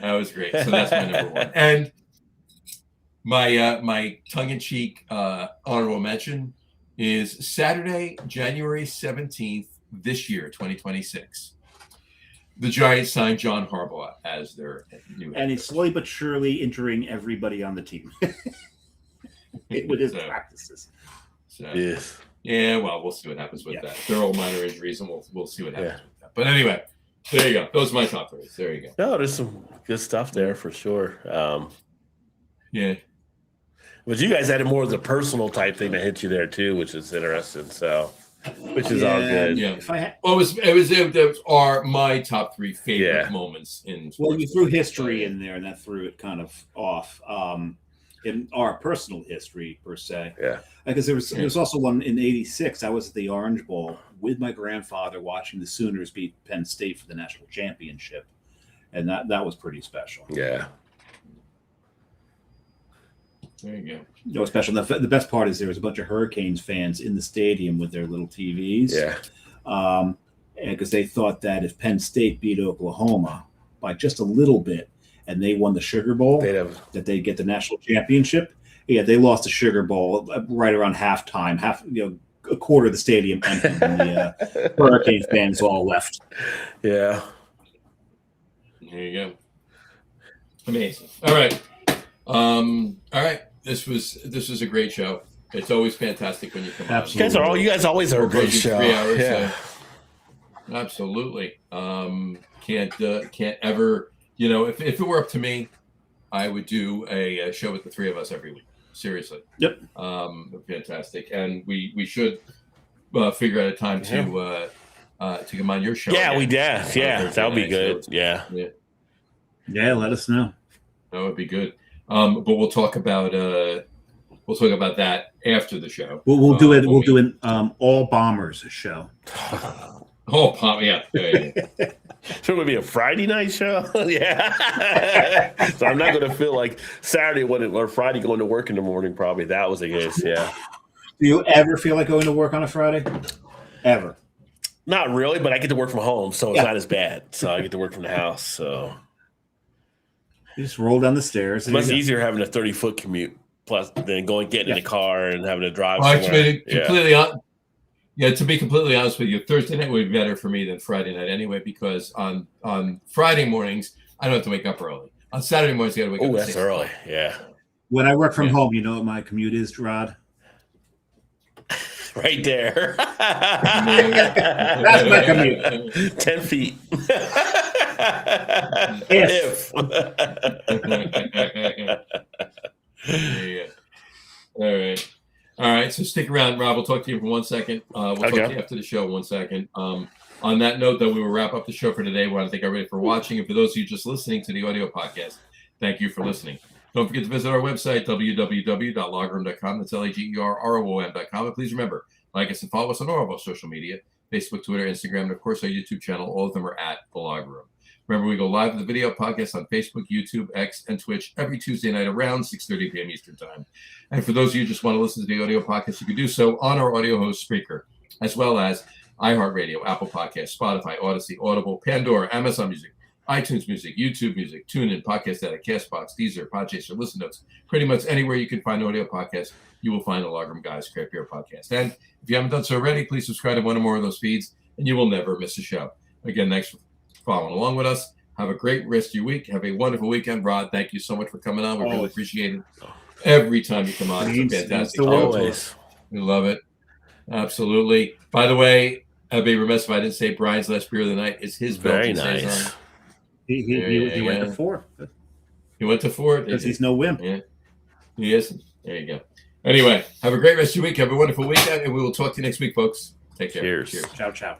that was great. So that's my number 1. And my tongue-in-cheek honorable mention is Saturday, January 17th this year, 2026. The Giants signed John Harbaugh as their new head And he's slowly but surely injuring everybody on the team with his practices. So, Yes. yeah, well, we'll see what happens with Yeah. that. They're all minor injuries, and we'll see what happens with that. But anyway, there you go. Those are my top three. There you go. No, there's some good stuff there for sure. Yeah. But you guys added more of the personal type thing that hit you there too, which is interesting. So, which is all good. Yeah. If I had, Well, it are my top three favorite moments in sports. well, you threw history in there, and that threw it kind of off. In our personal history, per se. Yeah. Because there was also one in '86. I was at the Orange Bowl with my grandfather watching the Sooners beat Penn State for the national championship, and that was pretty special. Yeah. There you go. You know, special. The best part is there was a bunch of Hurricanes fans in the stadium with their little TVs. Yeah. Because they thought that if Penn State beat Oklahoma by just a little bit, and they won the Sugar Bowl, that they'd get the national championship. Yeah, they lost the Sugar Bowl right around halftime. A quarter of the stadium empty, and the Hurricane fans all left. Yeah. There you go. Amazing. All right. All right. This was a great show. It's always fantastic when you come Absolutely. on. You guys always are a great show. 3 hours. Yeah. Absolutely. Can't ever. If it were up to me, I would do a show with the three of us every week. Seriously. Yep. Fantastic. And we should figure out a time to come on your show. Yeah, again. we did. Yeah, that would be good. Yeah. Let us know. That would be good. But we'll talk about that after the show. We'll do it. We'll do an all bombers show. Oh, pop! Yeah. So it would be a Friday night show. Yeah. So I'm not going to feel like Saturday or Friday going to work in the morning. Probably that was the case. Yeah. Do you ever feel like going to work on a Friday? Ever? Not really, but I get to work from home, so it's not as bad. So I get to work from the house. So you just roll down the stairs. It's much easier having a 30-foot commute plus than getting in the car and having to drive somewhere. To be completely honest with you, Thursday night would be better for me than Friday night anyway, because on Friday mornings, I don't have to wake up early. On Saturday mornings, you got to wake up. Oh, that's early. Yeah. When I work from home, you know what my commute is, Rod? Right there. That's my commute. 10 feet. If. Yeah. All right. So stick around, Rob. We'll talk to you for 1 second. We'll talk to you after the show 1 second. On that note, though, we will wrap up the show for today. We want to thank everybody for watching. And for those of you just listening to the audio podcast, thank you for listening. Don't forget to visit our website, www.logroom.com. That's LAGERROOM.com. And please remember, like us and follow us on all of our social media, Facebook, Twitter, Instagram, and of course our YouTube channel. All of them are at The Log Room. Remember, we go live with the video podcast on Facebook, YouTube, X, and Twitch every Tuesday night around 6:30 p.m. Eastern Time. And for those of you who just want to listen to the audio podcast, you can do so on our audio host speaker, as well as iHeartRadio, Apple Podcasts, Spotify, Odyssey, Audible, Pandora, Amazon Music, iTunes Music, YouTube Music, TuneIn, Podcast Addict, Castbox, Deezer, Podchaser, Listen Notes. Pretty much anywhere you can find audio podcasts, you will find the Log Room Guys Craft Beer Podcast. And if you haven't done so already, please subscribe to one or more of those feeds, and you will never miss a show. Again, thanks for following along with us. Have a great rest of your week. Have a wonderful weekend. Rod, thank you so much for coming on. We really appreciate it. Every time you come on, it's a fantastic show. Always. We love it. Absolutely. By the way, I'd be remiss if I didn't say Brian's last beer of the night is his Very Beerventures nice. on. He went to 4. He went to 4 because he's no wimp. Yeah, he isn't. There you go. Anyway, have a great rest of your week. Have a wonderful weekend, and we will talk to you next week, folks. Take care. Cheers. Ciao, ciao.